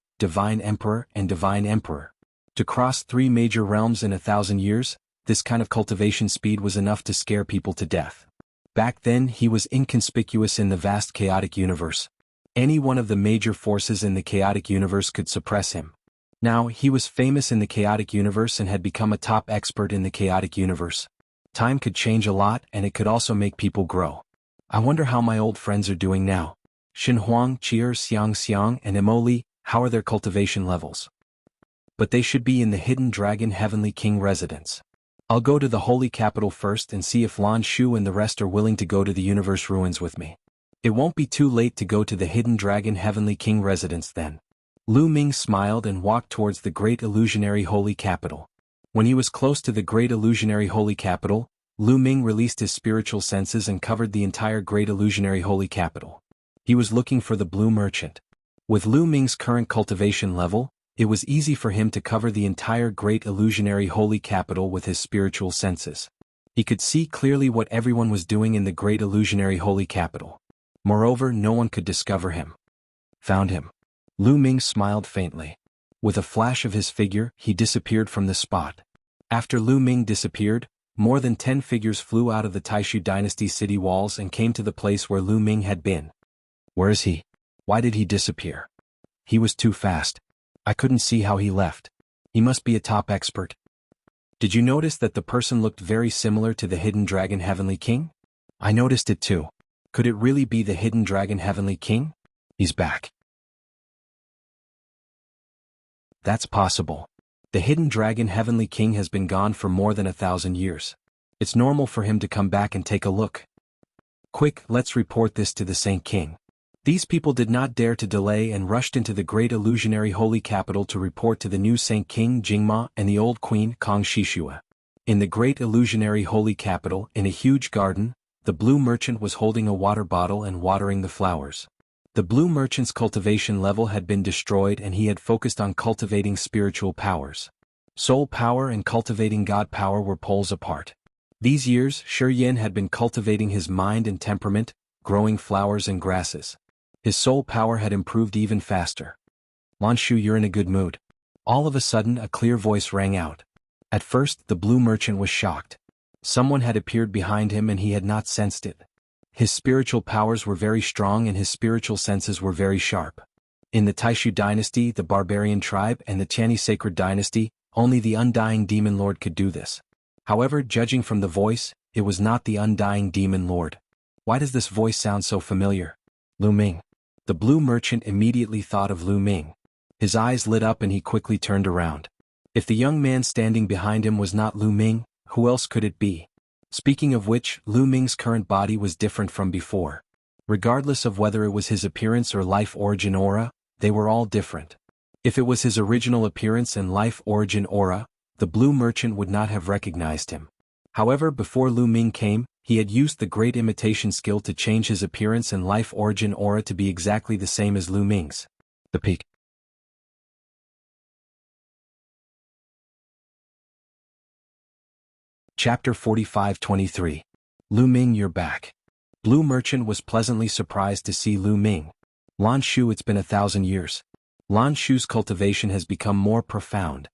and Divine Emperor. To cross three major realms in 1,000 years, this kind of cultivation speed was enough to scare people to death. Back then he was inconspicuous in the vast chaotic universe. Any one of the major forces in the chaotic universe could suppress him. Now he was famous in the chaotic universe and had become a top expert in the chaotic universe. Time could change a lot and it could also make people grow. I wonder how my old friends are doing now. Xin Huang, Chier, Xiang, and Emoli, how are their cultivation levels? But they should be in the Hidden Dragon Heavenly King residence. I'll go to the holy capital first and see if Lan Shu and the rest are willing to go to the universe ruins with me. It won't be too late to go to the Hidden Dragon Heavenly King residence then. Lu Ming smiled and walked towards the great illusionary holy capital. When he was close to the great illusionary holy capital, Lu Ming released his spiritual senses and covered the entire great illusionary holy capital. He was looking for the blue merchant. With Lu Ming's current cultivation level, it was easy for him to cover the entire great illusionary holy capital with his spiritual senses. He could see clearly what everyone was doing in the great illusionary holy capital. Moreover, no one could discover him. Found him. Lu Ming smiled faintly. With a flash of his figure, he disappeared from the spot. After Lu Ming disappeared, more than 10 figures flew out of the Taishu dynasty city walls and came to the place where Lu Ming had been. Where is he? Why did he disappear? He was too fast. I couldn't see how he left. He must be a top expert. Did you notice that the person looked very similar to the hidden dragon Heavenly King? I noticed it too. Could it really be the hidden dragon Heavenly King? He's back. That's possible. The hidden dragon Heavenly King has been gone for more than 1,000 years. It's normal for him to come back and take a look. Quick, let's report this to the Saint King. These people did not dare to delay and rushed into the great illusionary holy capital to report to the new Saint King Jingma and the old queen Kong Shishua. In the great illusionary holy capital, in a huge garden, the blue merchant was holding a water bottle and watering the flowers. The blue merchant's cultivation level had been destroyed and he had focused on cultivating spiritual powers. Soul power and cultivating God power were poles apart. These years, Shi Yin had been cultivating his mind and temperament, growing flowers and grasses. His soul power had improved even faster. Lan Shu, you're in a good mood. All of a sudden a clear voice rang out. At first, the blue merchant was shocked. Someone had appeared behind him and he had not sensed it. His spiritual powers were very strong and his spiritual senses were very sharp. In the Taishu dynasty, the barbarian tribe, and the Tianyi sacred dynasty, only the undying demon lord could do this. However, judging from the voice, it was not the undying demon lord. Why does this voice sound so familiar? Lu Ming. The blue merchant immediately thought of Lu Ming. His eyes lit up and he quickly turned around. If the young man standing behind him was not Lu Ming, who else could it be? Speaking of which, Lu Ming's current body was different from before. Regardless of whether it was his appearance or life origin aura, they were all different. If it was his original appearance and life origin aura, the blue merchant would not have recognized him. However, before Lu Ming came, he had used the great imitation skill to change his appearance and life origin aura to be exactly the same as Lu Ming's. The peak. Chapter 45-23. Lu Ming, you're back. Blue merchant was pleasantly surprised to see Lu Ming. Lan Shu, it's been 1,000 years. Lan Shu's cultivation has become more profound.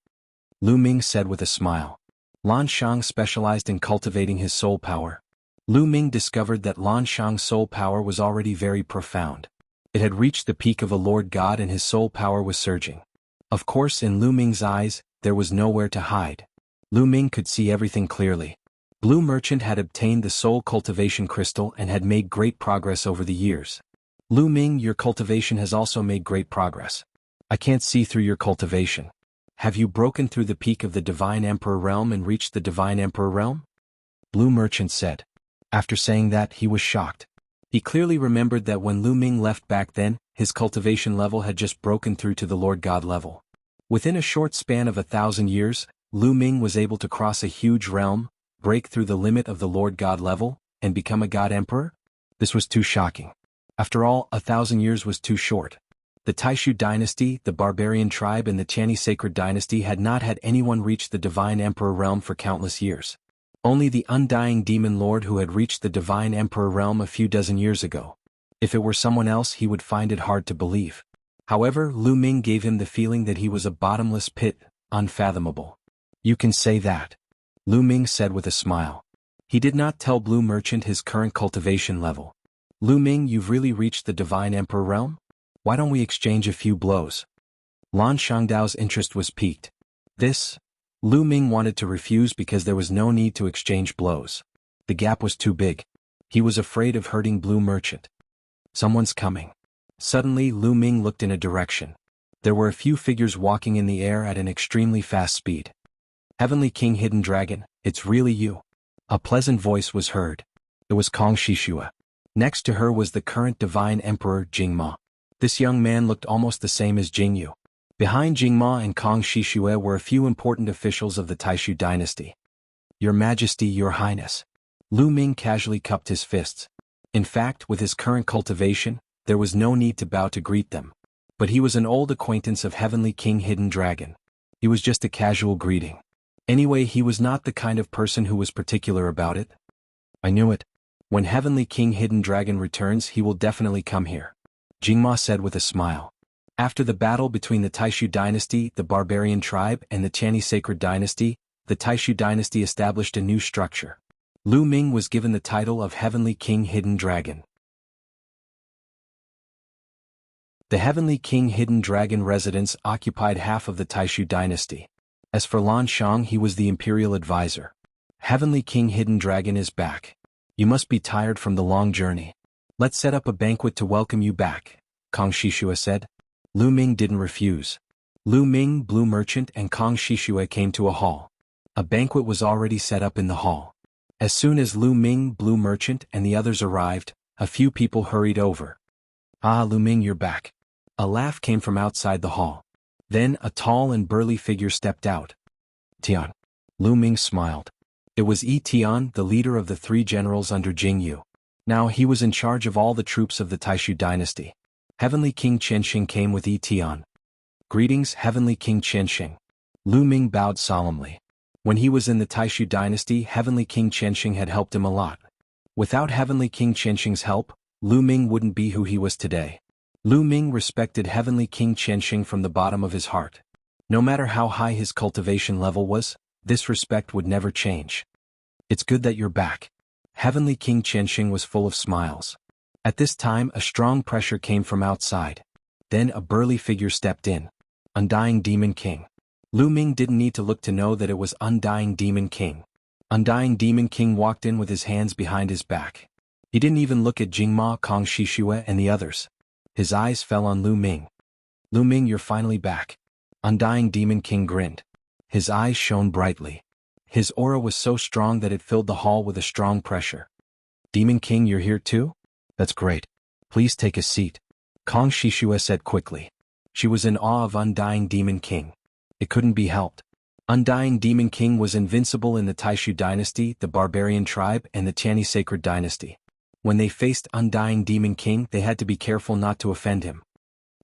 Lu Ming said with a smile. Lan Shang specialized in cultivating his soul power. Lu Ming discovered that Lan Shang's soul power was already very profound. It had reached the peak of a Lord God and his soul power was surging. Of course, in Lu Ming's eyes, there was nowhere to hide. Lu Ming could see everything clearly. Blue merchant had obtained the soul cultivation crystal and had made great progress over the years. Lu Ming, your cultivation has also made great progress. I can't see through your cultivation. Have you broken through the peak of the Divine Emperor realm and reached the Divine Emperor realm? Blue merchant said. After saying that, he was shocked. He clearly remembered that when Lu Ming left back then, his cultivation level had just broken through to the Lord God level. Within a short span of 1,000 years, Lu Ming was able to cross a huge realm, break through the limit of the Lord God level, and become a God Emperor? This was too shocking. After all, 1,000 years was too short. The Taishu dynasty, the barbarian tribe and the Tianyi sacred dynasty had not had anyone reach the Divine Emperor realm for countless years. Only the undying demon lord who had reached the Divine Emperor realm a few dozen years ago. If it were someone else, he would find it hard to believe. However, Lu Ming gave him the feeling that he was a bottomless pit, unfathomable. You can say that. Lu Ming said with a smile. He did not tell Blue Merchant his current cultivation level. Lu Ming, you've really reached the Divine Emperor realm? Why don't we exchange a few blows? Lan Shangdao's interest was piqued. This? Lu Ming wanted to refuse because there was no need to exchange blows. The gap was too big. He was afraid of hurting Blue Merchant. Someone's coming. Suddenly, Lu Ming looked in a direction. There were a few figures walking in the air at an extremely fast speed. Heavenly King Hidden Dragon, it's really you. A pleasant voice was heard. It was Kong Shishua. Next to her was the current Divine Emperor Jingma. This young man looked almost the same as Jianghu. Behind Jingma and Kong Shishue were a few important officials of the Taishu dynasty. Your Majesty, Your Highness. Lu Ming casually cupped his fists. In fact, with his current cultivation, there was no need to bow to greet them. But he was an old acquaintance of Heavenly King Hidden Dragon. He was just a casual greeting. Anyway, he was not the kind of person who was particular about it. I knew it. When Heavenly King Hidden Dragon returns, he will definitely come here. Jingma said with a smile. After the battle between the Taishu dynasty, the barbarian tribe, and the Tianyi sacred dynasty, the Taishu dynasty established a new structure. Lu Ming was given the title of Heavenly King Hidden Dragon. The Heavenly King Hidden Dragon residence occupied half of the Taishu dynasty. As for Lan Shang, he was the imperial advisor. Heavenly King Hidden Dragon is back. You must be tired from the long journey. Let's set up a banquet to welcome you back, Kong Shishua said. Lu Ming didn't refuse. Lu Ming, Blue Merchant and Kong Shishua came to a hall. A banquet was already set up in the hall. As soon as Lu Ming, Blue Merchant and the others arrived, a few people hurried over. Ah, Lu Ming, you're back. A laugh came from outside the hall. Then a tall and burly figure stepped out. Tian. Lu Ming smiled. It was Yi Tian, the leader of the 3 generals under Jianghu. Now he was in charge of all the troops of the Taishu dynasty. Heavenly King Qianxing came with Yi Tian. Greetings, Heavenly King Qianxing. Lu Ming bowed solemnly. When he was in the Taishu dynasty, Heavenly King Qianxing had helped him a lot. Without Heavenly King Qianxing's help, Lu Ming wouldn't be who he was today. Lu Ming respected Heavenly King Qianxing from the bottom of his heart. No matter how high his cultivation level was, this respect would never change. It's good that you're back. Heavenly King Qianxing was full of smiles. At this time, a strong pressure came from outside. Then a burly figure stepped in. Undying Demon King. Lu Ming didn't need to look to know that it was Undying Demon King. Undying Demon King walked in with his hands behind his back. He didn't even look at Jingma, Kong Shishua and the others. His eyes fell on Lu Ming. Lu Ming, you're finally back. Undying Demon King grinned. His eyes shone brightly. His aura was so strong that it filled the hall with a strong pressure. Demon King, you're here too? That's great. Please take a seat. Kong Shishua said quickly. She was in awe of Undying Demon King. It couldn't be helped. Undying Demon King was invincible in the Taishu dynasty, the Barbarian tribe, and the Tiani Sacred dynasty. When they faced Undying Demon King, they had to be careful not to offend him.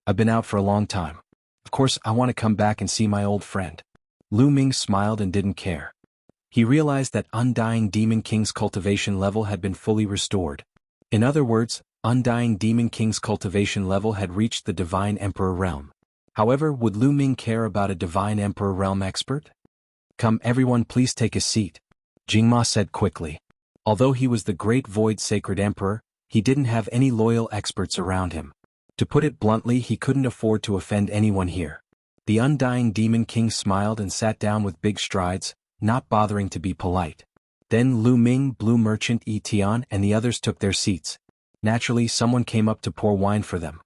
I've been out for a long time. Of course, I want to come back and see my old friend. Lu Ming smiled and didn't care. He realized that Undying Demon King's cultivation level had been fully restored. In other words, Undying Demon King's cultivation level had reached the Divine Emperor realm. However, would Lu Ming care about a Divine Emperor realm expert? Come everyone, please take a seat, Jingma said quickly. Although he was the Great Void Sacred Emperor, he didn't have any loyal experts around him. To put it bluntly, he couldn't afford to offend anyone here. The Undying Demon King smiled and sat down with big strides, not bothering to be polite. Then Lu Ming, Blue Merchant, Yi Tian and the others took their seats. Naturally, someone came up to pour wine for them.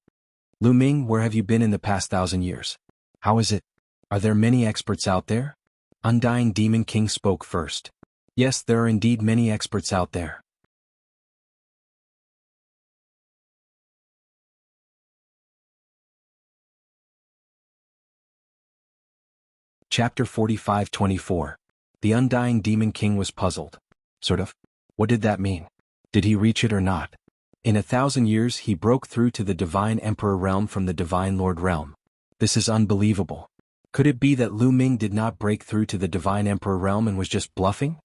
Lu Ming, where have you been in the past 1,000 years? How is it? Are there many experts out there? Undying Demon King spoke first. Yes, there are indeed many experts out there. Chapter 45-24. The Undying Demon King was puzzled. Sort of. What did that mean? Did he reach it or not? In 1,000 years he broke through to the Divine Emperor realm from the Divine Lord realm. This is unbelievable. Could it be that Lu Ming did not break through to the Divine Emperor realm and was just bluffing?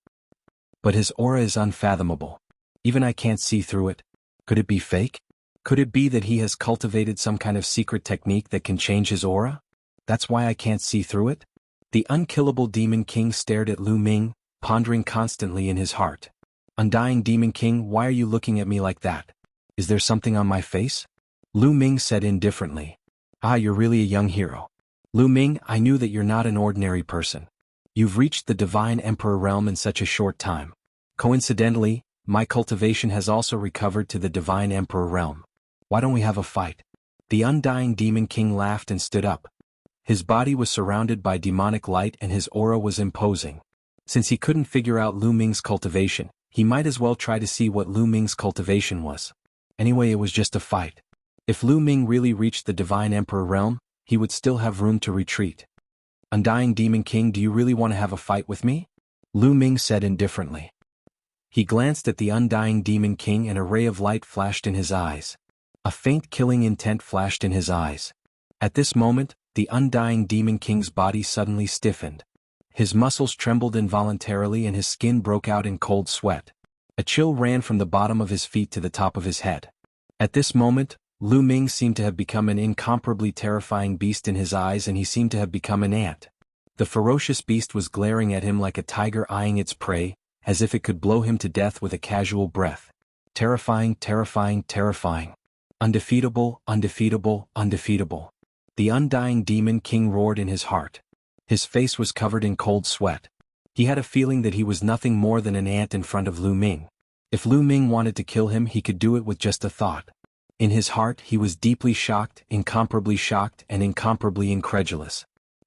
But his aura is unfathomable. Even I can't see through it. Could it be fake? Could it be that he has cultivated some kind of secret technique that can change his aura? That's why I can't see through it? The unkillable Demon King stared at Lu Ming, pondering constantly in his heart. Undying Demon King, why are you looking at me like that? Is there something on my face? Lu Ming said indifferently. Ah, you're really a young hero. Lu Ming, I knew that you're not an ordinary person. You've reached the Divine Emperor realm in such a short time. Coincidentally, my cultivation has also recovered to the Divine Emperor realm. Why don't we have a fight? The Undying Demon King laughed and stood up. His body was surrounded by demonic light and his aura was imposing. Since he couldn't figure out Lu Ming's cultivation, he might as well try to see what Lu Ming's cultivation was. Anyway, it was just a fight. If Lu Ming really reached the Divine Emperor realm, he would still have room to retreat. Undying Demon King, do you really want to have a fight with me? Lu Ming said indifferently. He glanced at the Undying Demon King and a ray of light flashed in his eyes. A faint killing intent flashed in his eyes. At this moment, the Undying Demon King's body suddenly stiffened. His muscles trembled involuntarily and his skin broke out in cold sweat. A chill ran from the bottom of his feet to the top of his head. At this moment, Lu Ming seemed to have become an incomparably terrifying beast in his eyes and he seemed to have become an ant. The ferocious beast was glaring at him like a tiger eyeing its prey, as if it could blow him to death with a casual breath. Terrifying, terrifying, terrifying. Undefeatable, undefeatable, undefeatable. The undying demon king roared in his heart. His face was covered in cold sweat. He had a feeling that he was nothing more than an ant in front of Lu Ming. If Lu Ming wanted to kill him, he could do it with just a thought. In his heart he was deeply shocked, and incomparably incredulous.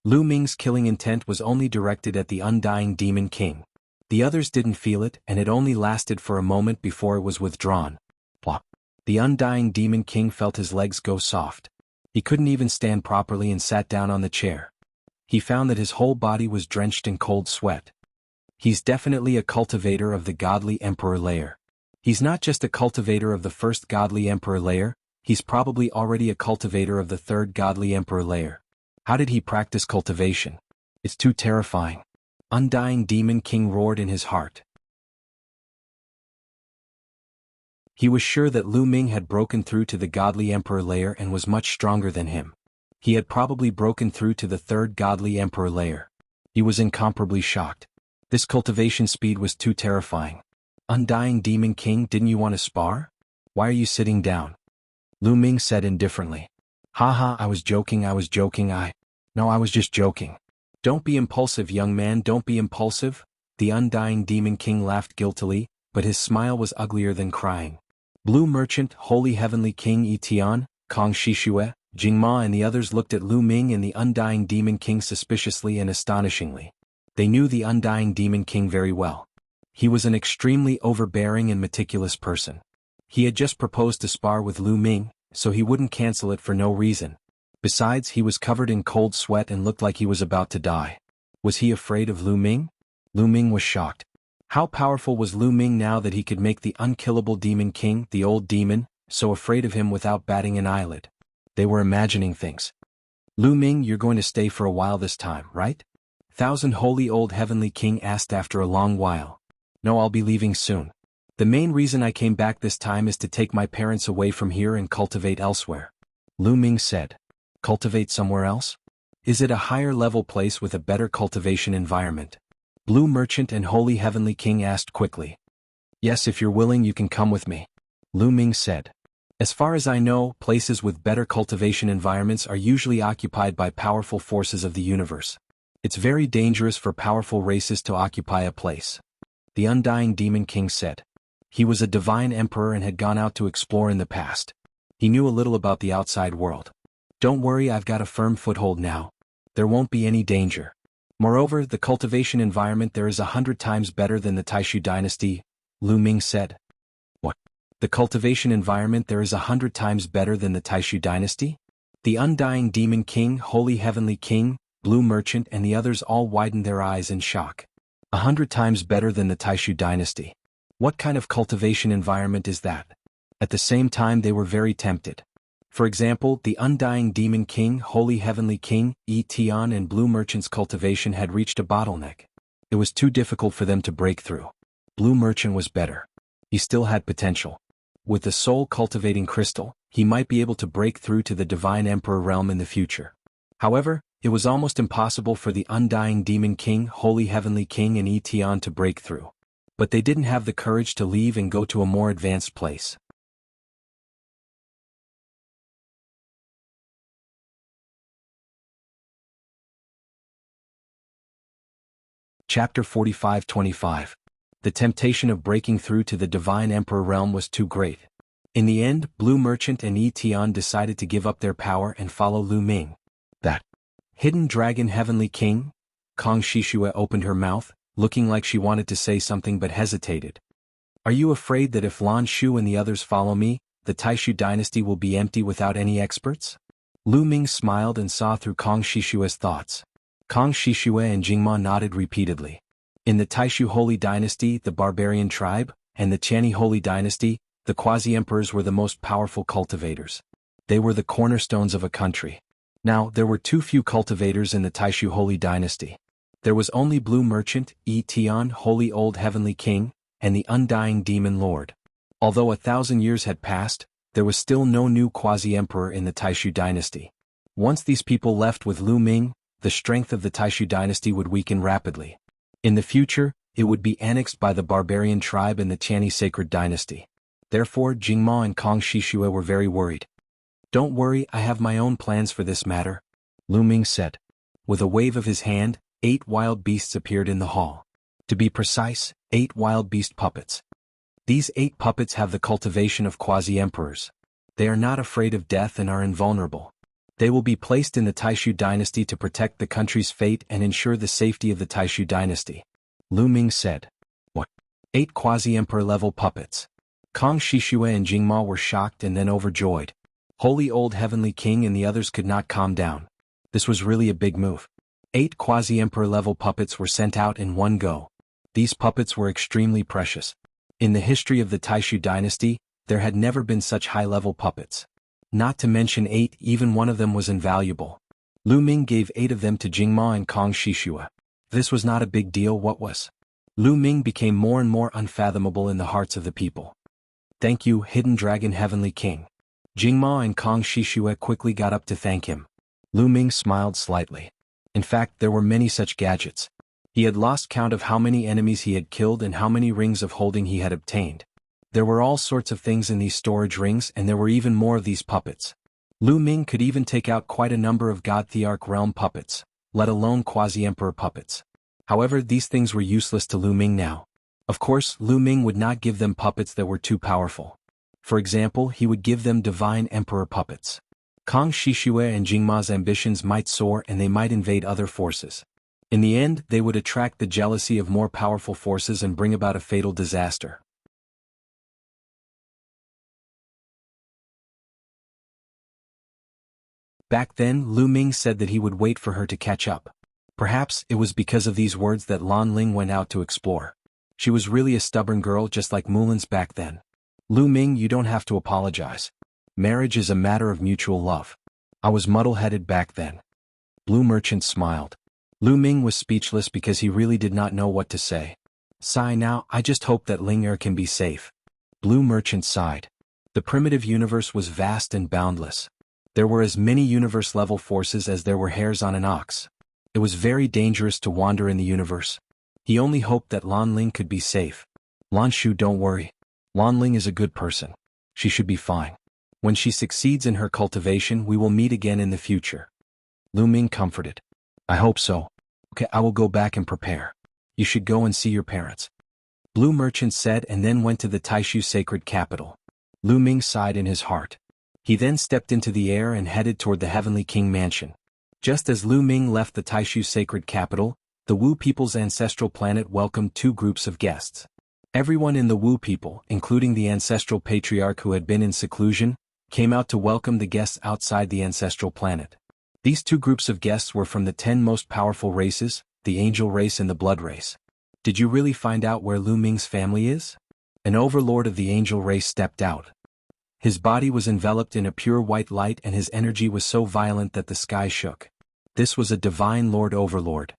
Lu Ming's killing intent was only directed at the undying demon king. The others didn't feel it, and it only lasted for a moment before it was withdrawn. Plop. The undying demon king felt his legs go soft. He couldn't even stand properly and sat down on the chair. He found that his whole body was drenched in cold sweat. He's definitely a cultivator of the godly emperor layer. He's not just a cultivator of the first godly emperor layer, he's probably already a cultivator of the third godly emperor layer. How did he practice cultivation? It's too terrifying. Undying demon king roared in his heart. He was sure that Lu Ming had broken through to the godly emperor layer and was much stronger than him. He had probably broken through to the third godly emperor layer. He was incomparably shocked. This cultivation speed was too terrifying. Undying demon king, didn't you want to spar? Why are you sitting down? Lu Ming said indifferently. Haha, I was joking. No, I was just joking. Don't be impulsive, young man, don't be impulsive. The undying demon king laughed guiltily, but his smile was uglier than crying. Blue Merchant, Holy Heavenly King Etian, Kong Shishue, Jingma and the others looked at Lu Ming and the undying demon king suspiciously and astonishingly. They knew the undying demon king very well. He was an extremely overbearing and meticulous person. He had just proposed to spar with Lu Ming, so he wouldn't cancel it for no reason. Besides, he was covered in cold sweat and looked like he was about to die. Was he afraid of Lu Ming? Lu Ming was shocked. How powerful was Lu Ming now that he could make the unkillable demon king, the old demon, so afraid of him without batting an eyelid? They were imagining things. Lu Ming, you're going to stay for a while this time, right? Thousand Holy Old Heavenly King asked after a long while. No, I'll be leaving soon. The main reason I came back this time is to take my parents away from here and cultivate elsewhere. Lu Ming said. Cultivate somewhere else? Is it a higher level place with a better cultivation environment? Blue Merchant and Holy Heavenly King asked quickly. Yes, if you're willing you can come with me. Lu Ming said. As far as I know, places with better cultivation environments are usually occupied by powerful forces of the universe. It's very dangerous for powerful races to occupy a place. The undying demon king said. He was a divine emperor and had gone out to explore in the past. He knew a little about the outside world. Don't worry, I've got a firm foothold now. There won't be any danger. Moreover, the cultivation environment there is 100 times better than the Taishu dynasty, Lu Ming said. What? The cultivation environment there is 100 times better than the Taishu dynasty? The undying demon king, Holy Heavenly King, Blue Merchant and the others all widened their eyes in shock. 100 times better than the Taishu dynasty. What kind of cultivation environment is that? At the same time they were very tempted. For example, the undying demon king, Holy Heavenly King, Etian and Blue Merchant's cultivation had reached a bottleneck. It was too difficult for them to break through. Blue Merchant was better. He still had potential. With the soul cultivating crystal, he might be able to break through to the divine emperor realm in the future. However, it was almost impossible for the undying demon king, Holy Heavenly King and Etian to break through. But they didn't have the courage to leave and go to a more advanced place. Chapter 45-25. The temptation of breaking through to the divine emperor realm was too great. In the end, Blue Merchant and Etian decided to give up their power and follow Lu Ming. That hidden dragon Heavenly King? Kong Shishue opened her mouth, looking like she wanted to say something but hesitated. Are you afraid that if Lan Shu and the others follow me, the Taishu dynasty will be empty without any experts? Lu Ming smiled and saw through Kong Shishue's thoughts. Kong Shishue and Jingma nodded repeatedly. In the Taishu Holy Dynasty, the barbarian tribe, and the Qianni Holy Dynasty, the quasi-emperors were the most powerful cultivators. They were the cornerstones of a country. Now, there were too few cultivators in the Taishu Holy Dynasty. There was only Blue Merchant, Etian, Holy Old Heavenly King, and the Undying Demon Lord. Although 1,000 years had passed, there was still no new quasi-emperor in the Taishu Dynasty. Once these people left with Lu Ming, the strength of the Taishu dynasty would weaken rapidly. In the future, it would be annexed by the barbarian tribe and the Tianyi sacred dynasty. Therefore, Jingma and Kong Shishue were very worried. "Don't worry, I have my own plans for this matter," Lu Ming said. With a wave of his hand, 8 wild beasts appeared in the hall. To be precise, 8 wild beast puppets. These 8 puppets have the cultivation of quasi-emperors. They are not afraid of death and are invulnerable. They will be placed in the Taishu dynasty to protect the country's fate and ensure the safety of the Taishu dynasty, Lu Ming said. What? 8 quasi-emperor level puppets. Kong Shishue and Jingma were shocked and then overjoyed. Holy Old Heavenly King and the others could not calm down. This was really a big move. 8 quasi-emperor level puppets were sent out in one go. These puppets were extremely precious. In the history of the Taishu dynasty, there had never been such high-level puppets. Not to mention 8, even one of them was invaluable. Lu Ming gave 8 of them to Jingma and Kong Shishue. This was not a big deal, what was? Lu Ming became more and more unfathomable in the hearts of the people. "Thank you, Hidden Dragon Heavenly King." Jingma and Kong Shishue quickly got up to thank him. Lu Ming smiled slightly. In fact, there were many such gadgets. He had lost count of how many enemies he had killed and how many rings of holding he had obtained. There were all sorts of things in these storage rings, and there were even more of these puppets. Lu Ming could even take out quite a number of God Thearch realm puppets, let alone quasi-emperor puppets. However, these things were useless to Lu Ming now. Of course, Lu Ming would not give them puppets that were too powerful. For example, he would give them divine emperor puppets. Kong Shishue and Jingma's ambitions might soar and they might invade other forces. In the end, they would attract the jealousy of more powerful forces and bring about a fatal disaster. Back then, Lu Ming said that he would wait for her to catch up. Perhaps it was because of these words that Lan Ling went out to explore. She was really a stubborn girl just like Mulan's back then. "Lu Ming, you don't have to apologize. Marriage is a matter of mutual love. I was muddle-headed back then." Blue Merchant smiled. Lu Ming was speechless because he really did not know what to say. "Sigh now, I just hope that Ling Er can be safe." Blue Merchant sighed. The primitive universe was vast and boundless. There were as many universe-level forces as there were hairs on an ox. It was very dangerous to wander in the universe. He only hoped that Lan Ling could be safe. "Lan Shu, don't worry. Lan Ling is a good person. She should be fine. When she succeeds in her cultivation, we will meet again in the future." Lu Ming comforted. "I hope so. Okay, I will go back and prepare. You should go and see your parents," Blue Merchant said, and then went to the Taishu sacred capital. Lu Ming sighed in his heart. He then stepped into the air and headed toward the Heavenly King mansion. Just as Lu Ming left the Taishu sacred capital, the Wu people's ancestral planet welcomed 2 groups of guests. Everyone in the Wu people, including the ancestral patriarch who had been in seclusion, came out to welcome the guests outside the ancestral planet. These 2 groups of guests were from the 10 most powerful races, the angel race and the blood race. "Did you really find out where Lu Ming's family is?" An overlord of the angel race stepped out. His body was enveloped in a pure white light and his energy was so violent that the sky shook. This was a divine lord overlord.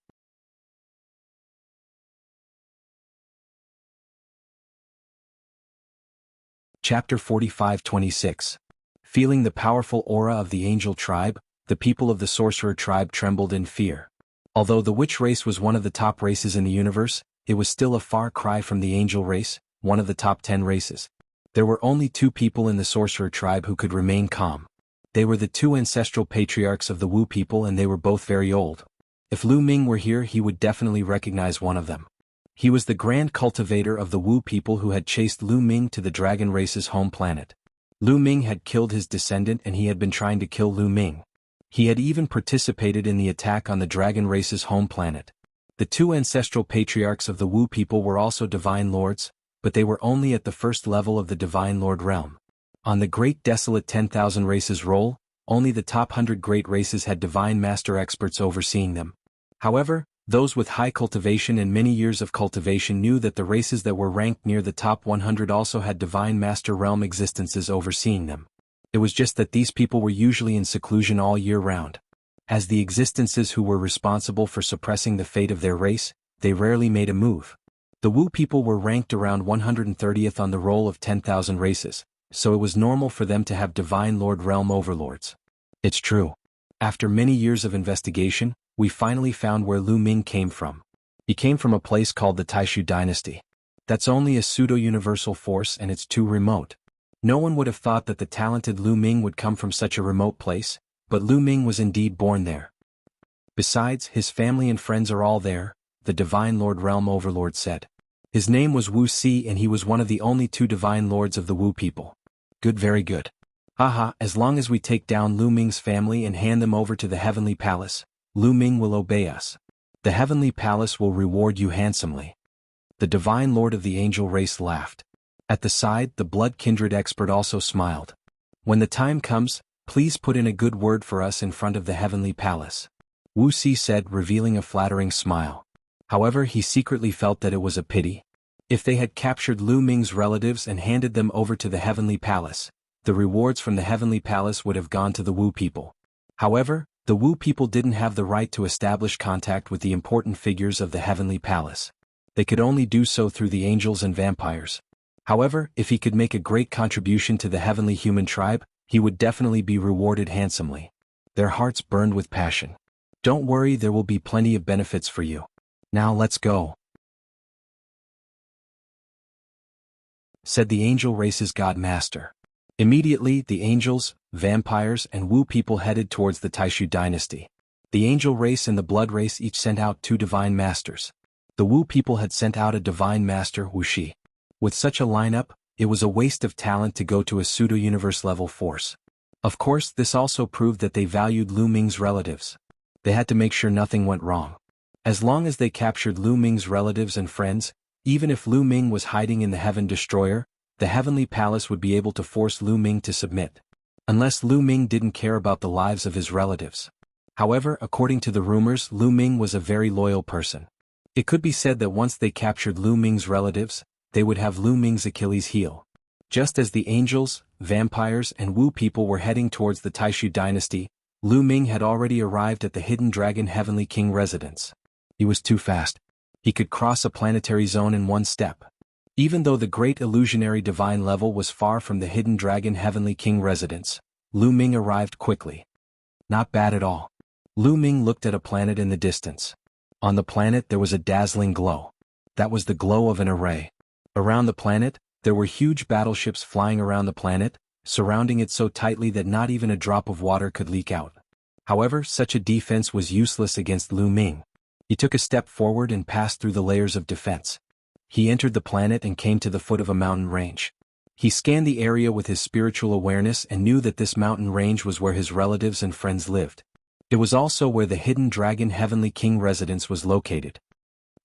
Chapter 45-26. Feeling the powerful aura of the angel tribe, the people of the sorcerer tribe trembled in fear. Although the witch race was one of the top races in the universe, it was still a far cry from the angel race, one of the top 10 races. There were only 2 people in the sorcerer tribe who could remain calm. They were the 2 ancestral patriarchs of the Wu people and they were both very old. If Lu Ming were here, he would definitely recognize one of them. He was the grand cultivator of the Wu people who had chased Lu Ming to the dragon race's home planet. Lu Ming had killed his descendant and he had been trying to kill Lu Ming. He had even participated in the attack on the dragon race's home planet. The 2 ancestral patriarchs of the Wu people were also divine lords, but they were only at the first level of the divine lord realm. On the great desolate 10,000 races roll, only the top 100 great races had divine master experts overseeing them. However, those with high cultivation and many years of cultivation knew that the races that were ranked near the top 100 also had divine master realm existences overseeing them. It was just that these people were usually in seclusion all year round. As the existences who were responsible for suppressing the fate of their race, they rarely made a move. The Wu people were ranked around 130th on the roll of 10,000 races, so it was normal for them to have divine lord realm overlords. It's true. After many years of investigation, We finally found where Lu Ming came from. He came from a place called the Taishu dynasty. That's only a pseudo-universal force and it's too remote. No one would have thought that the talented Lu Ming would come from such a remote place, but Lu Ming was indeed born there. Besides, his family and friends are all there, the Divine Lord Realm Overlord said. His name was Wuxia and he was one of the only 2 Divine Lords of the Wu people. Good, very good. Haha, as long as we take down Lu Ming's family and hand them over to the Heavenly Palace, Lu Ming will obey us. The Heavenly Palace will reward you handsomely. The Divine Lord of the Angel race laughed. At the side, the Blood Kindred expert also smiled. When the time comes, please put in a good word for us in front of the Heavenly Palace. Wuxia said, revealing a flattering smile. However, he secretly felt that it was a pity. If they had captured Lu Ming's relatives and handed them over to the Heavenly Palace, the rewards from the Heavenly Palace would have gone to the Wu people. However, the Wu people didn't have the right to establish contact with the important figures of the Heavenly Palace. They could only do so through the angels and vampires. However, if he could make a great contribution to the heavenly human tribe, he would definitely be rewarded handsomely. Their hearts burned with passion. Don't worry, there will be plenty of benefits for you. Now let's go, said the angel race's god master. Immediately, the angels, vampires, and Wu people headed towards the Taishu dynasty. The angel race and the blood race each sent out 2 divine masters. The Wu people had sent out a divine master, Wuxia. With such a lineup, it was a waste of talent to go to a pseudo-universe level force. Of course, this also proved that they valued Lu Ming's relatives. They had to make sure nothing went wrong. As long as they captured Lu Ming's relatives and friends, even if Lu Ming was hiding in the Heaven Destroyer, the Heavenly Palace would be able to force Lu Ming to submit. Unless Lu Ming didn't care about the lives of his relatives. However, according to the rumors, Lu Ming was a very loyal person. It could be said that once they captured Lu Ming's relatives, they would have Lu Ming's Achilles heel. Just as the angels, vampires, and Wu people were heading towards the Taishu dynasty, Lu Ming had already arrived at the Hidden Dragon Heavenly King residence. He was too fast. He could cross a planetary zone in 1 step. Even though the great illusionary divine level was far from the Hidden Dragon Heavenly King residence, Lu Ming arrived quickly. Not bad at all. Lu Ming looked at a planet in the distance. On the planet there was a dazzling glow. That was the glow of an array. Around the planet, there were huge battleships flying around the planet, surrounding it so tightly that not even a drop of water could leak out. However, such a defense was useless against Lu Ming. He took a step forward and passed through the layers of defense. He entered the planet and came to the foot of a mountain range. He scanned the area with his spiritual awareness and knew that this mountain range was where his relatives and friends lived. It was also where the Hidden Dragon Heavenly King residence was located.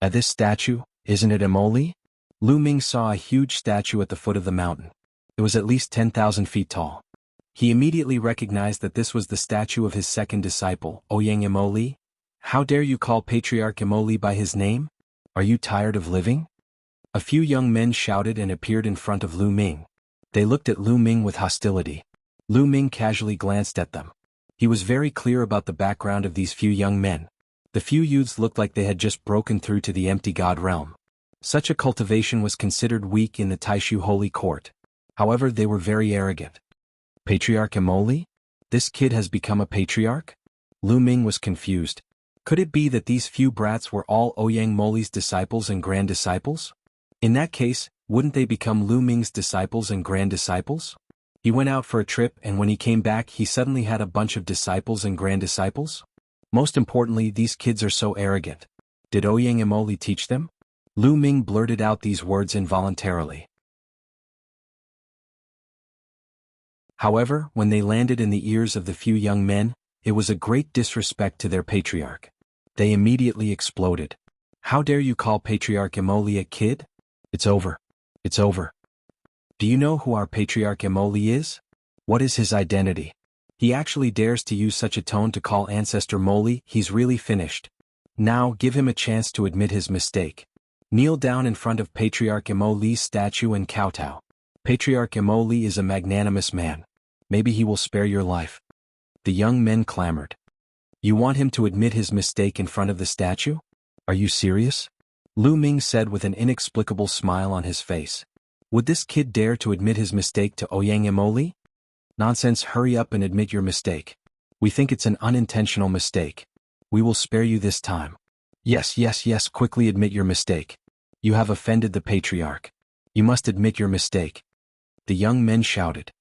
At this statue, isn't it Imoli? Lu Ming saw a huge statue at the foot of the mountain. It was at least 10,000 feet tall. He immediately recognized that this was the statue of his second disciple, Ouyang Imoli. How dare you call Patriarch Imoli by his name? Are you tired of living? A few young men shouted and appeared in front of Lu Ming. They looked at Lu Ming with hostility. Lu Ming casually glanced at them. He was very clear about the background of these few young men. The few youths looked like they had just broken through to the empty god realm. Such a cultivation was considered weak in the Taishu Holy Court. However, they were very arrogant. Patriarch Imoli? This kid has become a patriarch? Lu Ming was confused. Could it be that these few brats were all Ouyang Moli's disciples and grand disciples? In that case, wouldn't they become Lu Ming's disciples and grand disciples? He went out for a trip and when he came back he suddenly had a bunch of disciples and grand disciples? Most importantly, these kids are so arrogant. Did Ouyang Imoli teach them? Lu Ming blurted out these words involuntarily. However, when they landed in the ears of the few young men, it was a great disrespect to their patriarch. They immediately exploded. How dare you call Patriarch Imoli a kid? It's over. It's over. Do you know who our Patriarch Imoli is? What is his identity? He actually dares to use such a tone to call Ancestor Moli. He's really finished. Now give him a chance to admit his mistake. Kneel down in front of Patriarch Imoli's statue and kowtow. Patriarch Imoli is a magnanimous man. Maybe he will spare your life. The young men clamored. You want him to admit his mistake in front of the statue? Are you serious? Lu Ming said with an inexplicable smile on his face. Would this kid dare to admit his mistake to Ouyang Imoli? Nonsense, hurry up and admit your mistake. We think it's an unintentional mistake. We will spare you this time. Yes, yes, yes, quickly admit your mistake. You have offended the patriarch. You must admit your mistake. The young men shouted.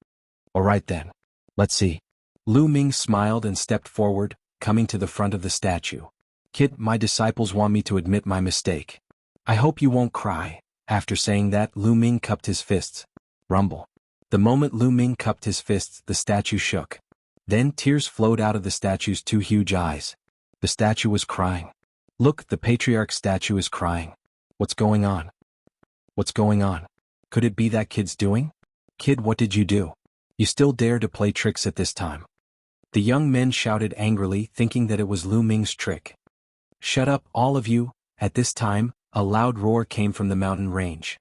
All right then. Let's see. Lu Ming smiled and stepped forward, coming to the front of the statue. Kid, my disciples want me to admit my mistake. I hope you won't cry. After saying that, Lu Ming cupped his fists. Rumble. The moment Lu Ming cupped his fists, the statue shook. Then tears flowed out of the statue's two huge eyes. The statue was crying. Look, the patriarch's statue is crying. What's going on? What's going on? Could it be that kid's doing? Kid, what did you do? You still dare to play tricks at this time? The young men shouted angrily, thinking that it was Lu Ming's trick. Shut up, all of you. At this time, a loud roar came from the mountain range.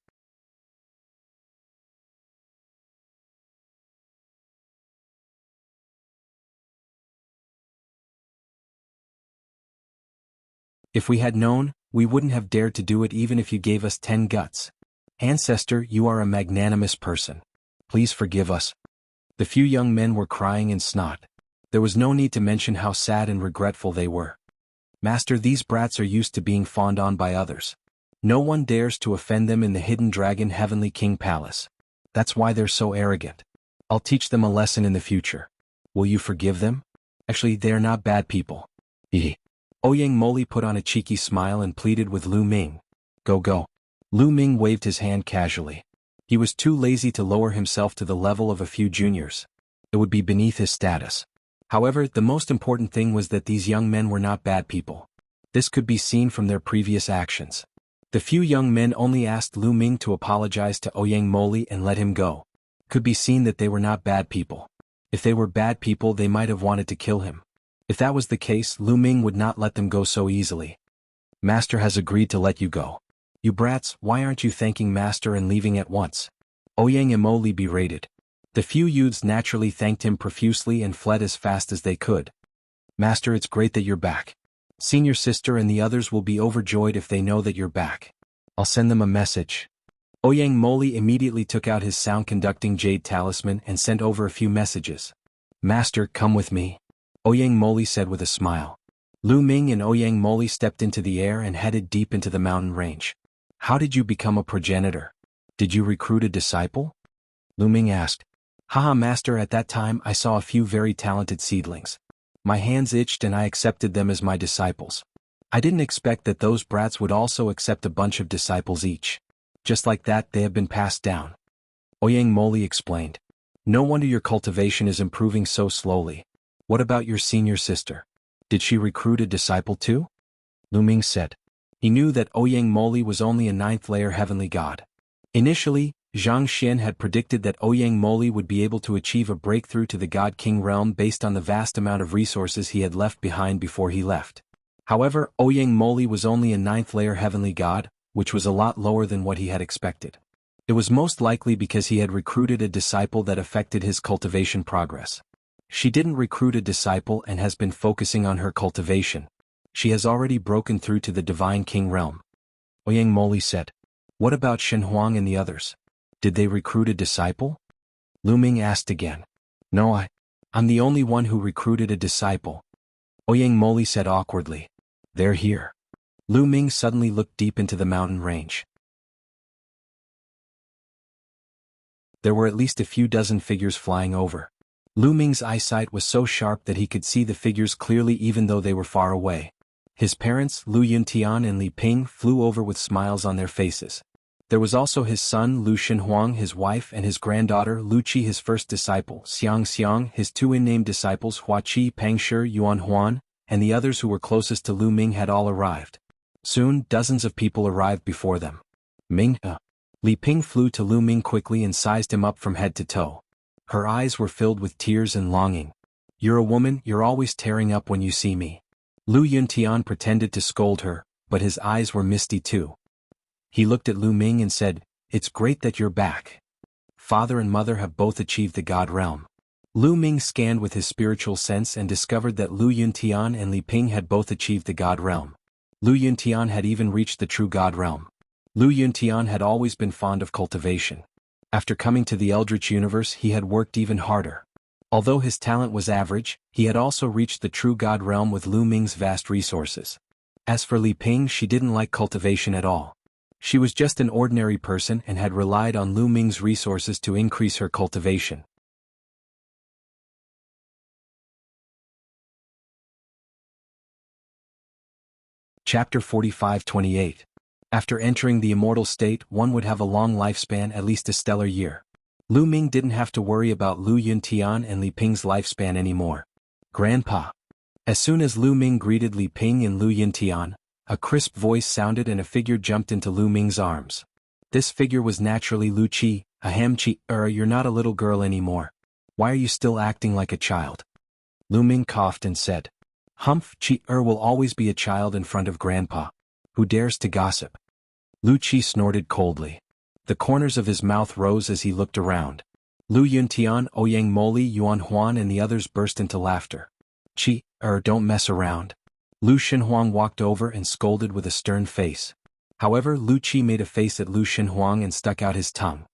If we had known, we wouldn't have dared to do it even if you gave us 10 guts. Ancestor, you are a magnanimous person. Please forgive us. The few young men were crying in snot. There was no need to mention how sad and regretful they were. Master, these brats are used to being fawned on by others. No one dares to offend them in the Hidden Dragon Heavenly King Palace. That's why they're so arrogant. I'll teach them a lesson in the future. Will you forgive them? Actually, they're not bad people. Hee. Ouyang Moli put on a cheeky smile and pleaded with Lu Ming. Go go. Lu Ming waved his hand casually. He was too lazy to lower himself to the level of a few juniors. It would be beneath his status. However, the most important thing was that these young men were not bad people. This could be seen from their previous actions. The few young men only asked Lu Ming to apologize to Ouyang Moli and let him go. Could be seen that they were not bad people. If they were bad people, they might have wanted to kill him. If that was the case, Lu Ming would not let them go so easily. Master has agreed to let you go. You brats, why aren't you thanking Master and leaving at once? Ouyang Moli berated. The few youths naturally thanked him profusely and fled as fast as they could. Master, it's great that you're back. Senior sister and the others will be overjoyed if they know that you're back. I'll send them a message. Ouyang Moli immediately took out his sound-conducting jade talisman and sent over a few messages. Master, come with me. Ouyang Moli said with a smile. Lu Ming and Ouyang Moli stepped into the air and headed deep into the mountain range. How did you become a progenitor? Did you recruit a disciple? Lu Ming asked. Haha, Master, at that time I saw a few very talented seedlings. My hands itched and I accepted them as my disciples. I didn't expect that those brats would also accept a bunch of disciples each. Just like that, they have been passed down. Ouyang Moli explained. No wonder your cultivation is improving so slowly. What about your senior sister? Did she recruit a disciple too? Lu Ming said. He knew that Ouyang Moli was only a 9th-layer heavenly god. Initially, Zhang Xian had predicted that Ouyang Moli would be able to achieve a breakthrough to the God King realm based on the vast amount of resources he had left behind before he left. However, Ouyang Moli was only a 9th-layer heavenly god, which was a lot lower than what he had expected. It was most likely because he had recruited a disciple that affected his cultivation progress. She didn't recruit a disciple and has been focusing on her cultivation. She has already broken through to the Divine King realm. Ouyang Moli said. What about Shen Huang and the others? Did they recruit a disciple? Lu Ming asked again. No, I'm the only one who recruited a disciple. Ouyang Moli said awkwardly. They're here. Lu Ming suddenly looked deep into the mountain range. There were at least a few dozen figures flying over. Lu Ming's eyesight was so sharp that he could see the figures clearly even though they were far away. His parents, Lu Yuntian and Li Ping, flew over with smiles on their faces. There was also his son Lu Shenhuang, his wife, and his granddaughter Lu Qi, his first disciple, Xiang Xiang, his two unnamed disciples Hua Qi, Pang Shi, Yuan Huan, and the others who were closest to Lu Ming had all arrived. Soon, dozens of people arrived before them. Li Ping flew to Lu Ming quickly and sized him up from head to toe. Her eyes were filled with tears and longing. You're a woman, you're always tearing up when you see me. Lu Yuntian pretended to scold her, but his eyes were misty too. He looked at Lu Ming and said, It's great that you're back. Father and mother have both achieved the God realm. Lu Ming scanned with his spiritual sense and discovered that Lu Yuntian and Li Ping had both achieved the God realm. Lu Yuntian had even reached the true God realm. Lu Yuntian had always been fond of cultivation. After coming to the Eldritch universe, he had worked even harder. Although his talent was average, he had also reached the true god realm with Lu Ming's vast resources. As for Li Ping, she didn't like cultivation at all. She was just an ordinary person and had relied on Lu Ming's resources to increase her cultivation. Chapter 45-28. After entering the immortal state, one would have a long lifespan, at least a stellar year. Lu Ming didn't have to worry about Lu Yuntian and Li Ping's lifespan anymore. Grandpa. As soon as Lu Ming greeted Li Ping and Lu Yuntian, a crisp voice sounded and a figure jumped into Lu Ming's arms. This figure was naturally Lu Qi. Ahem, Qi, you're not a little girl anymore. Why are you still acting like a child? Lu Ming coughed and said, Humph, Qi, will always be a child in front of Grandpa. Who dares to gossip? Lu Qi snorted coldly. The corners of his mouth rose as he looked around. Lu Yuntian, Ouyang Moli, Yuan Huan and the others burst into laughter. Qi, don't mess around. Lu Shenhuang walked over and scolded with a stern face. However, Lu Qi made a face at Lu Shenhuang and stuck out his tongue.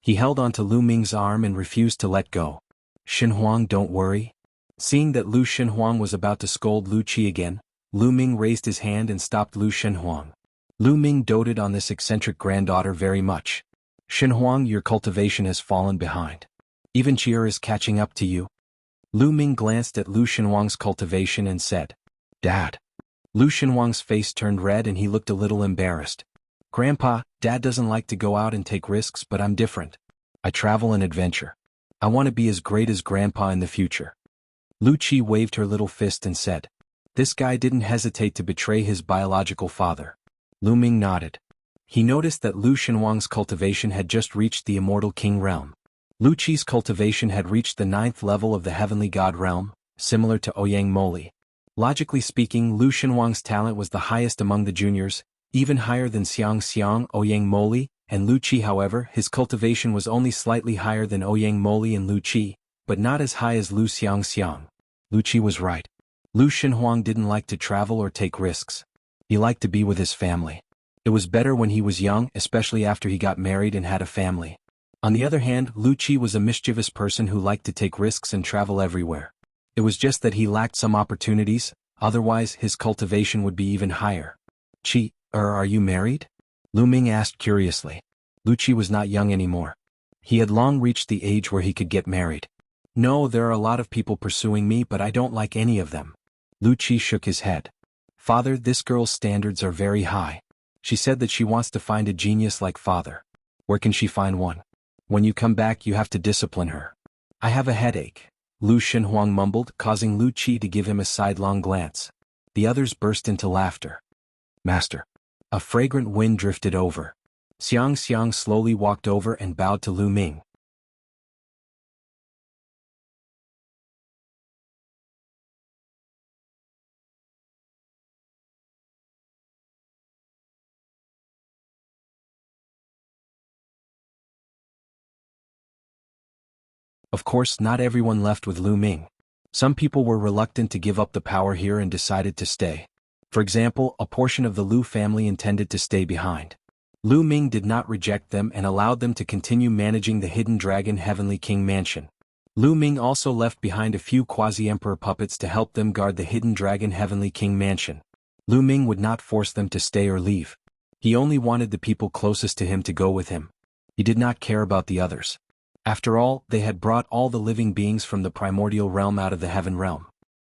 He held onto Lu Ming's arm and refused to let go. Shenhuang, don't worry. Seeing that Lu Shenhuang was about to scold Lu Qi again, Lu Ming raised his hand and stopped Lu Shenhuang. Lu Ming doted on this eccentric granddaughter very much. Shenhuang, your cultivation has fallen behind. Even Qi is catching up to you. Lu Ming glanced at Lu Shenhuang's cultivation and said, Dad. Lu Shenhuang's face turned red and he looked a little embarrassed. Grandpa, Dad doesn't like to go out and take risks, but I'm different. I travel and adventure. I want to be as great as Grandpa in the future. Lu Qi waved her little fist and said, This guy didn't hesitate to betray his biological father. Lu Ming nodded. He noticed that Lu Shenhuang's cultivation had just reached the immortal king realm. Lu Qi's cultivation had reached the 9th level of the heavenly god realm, similar to Ouyang Moli. Logically speaking, Lu Shenhuang's talent was the highest among the juniors, even higher than Xiang Xiang, Ouyang Moli, and Lu Qi. However, his cultivation was only slightly higher than Ouyang Moli and Lu Qi, but not as high as Lu Xiang Xiang. Lu Qi was right. Lu Shenhuang didn't like to travel or take risks. He liked to be with his family. It was better when he was young, especially after he got married and had a family. On the other hand, Lu Qi was a mischievous person who liked to take risks and travel everywhere. It was just that he lacked some opportunities, otherwise his cultivation would be even higher. Qi, are you married? Lu Ming asked curiously. Lu Qi was not young anymore. He had long reached the age where he could get married. No, there are a lot of people pursuing me, but I don't like any of them. Lu Qi shook his head. Father, this girl's standards are very high. She said that she wants to find a genius like father. Where can she find one? When you come back you have to discipline her. I have a headache. Lu Shenhuang mumbled, causing Lu Qi to give him a sidelong glance. The others burst into laughter. Master. A fragrant wind drifted over. Xiang Xiang slowly walked over and bowed to Lu Ming. Of course, not everyone left with Lu Ming. Some people were reluctant to give up the power here and decided to stay. For example, a portion of the Lu family intended to stay behind. Lu Ming did not reject them and allowed them to continue managing the Hidden Dragon Heavenly King Mansion. Lu Ming also left behind a few quasi-emperor puppets to help them guard the Hidden Dragon Heavenly King Mansion. Lu Ming would not force them to stay or leave. He only wanted the people closest to him to go with him. He did not care about the others. After all, they had brought all the living beings from the primordial realm out of the heaven realm.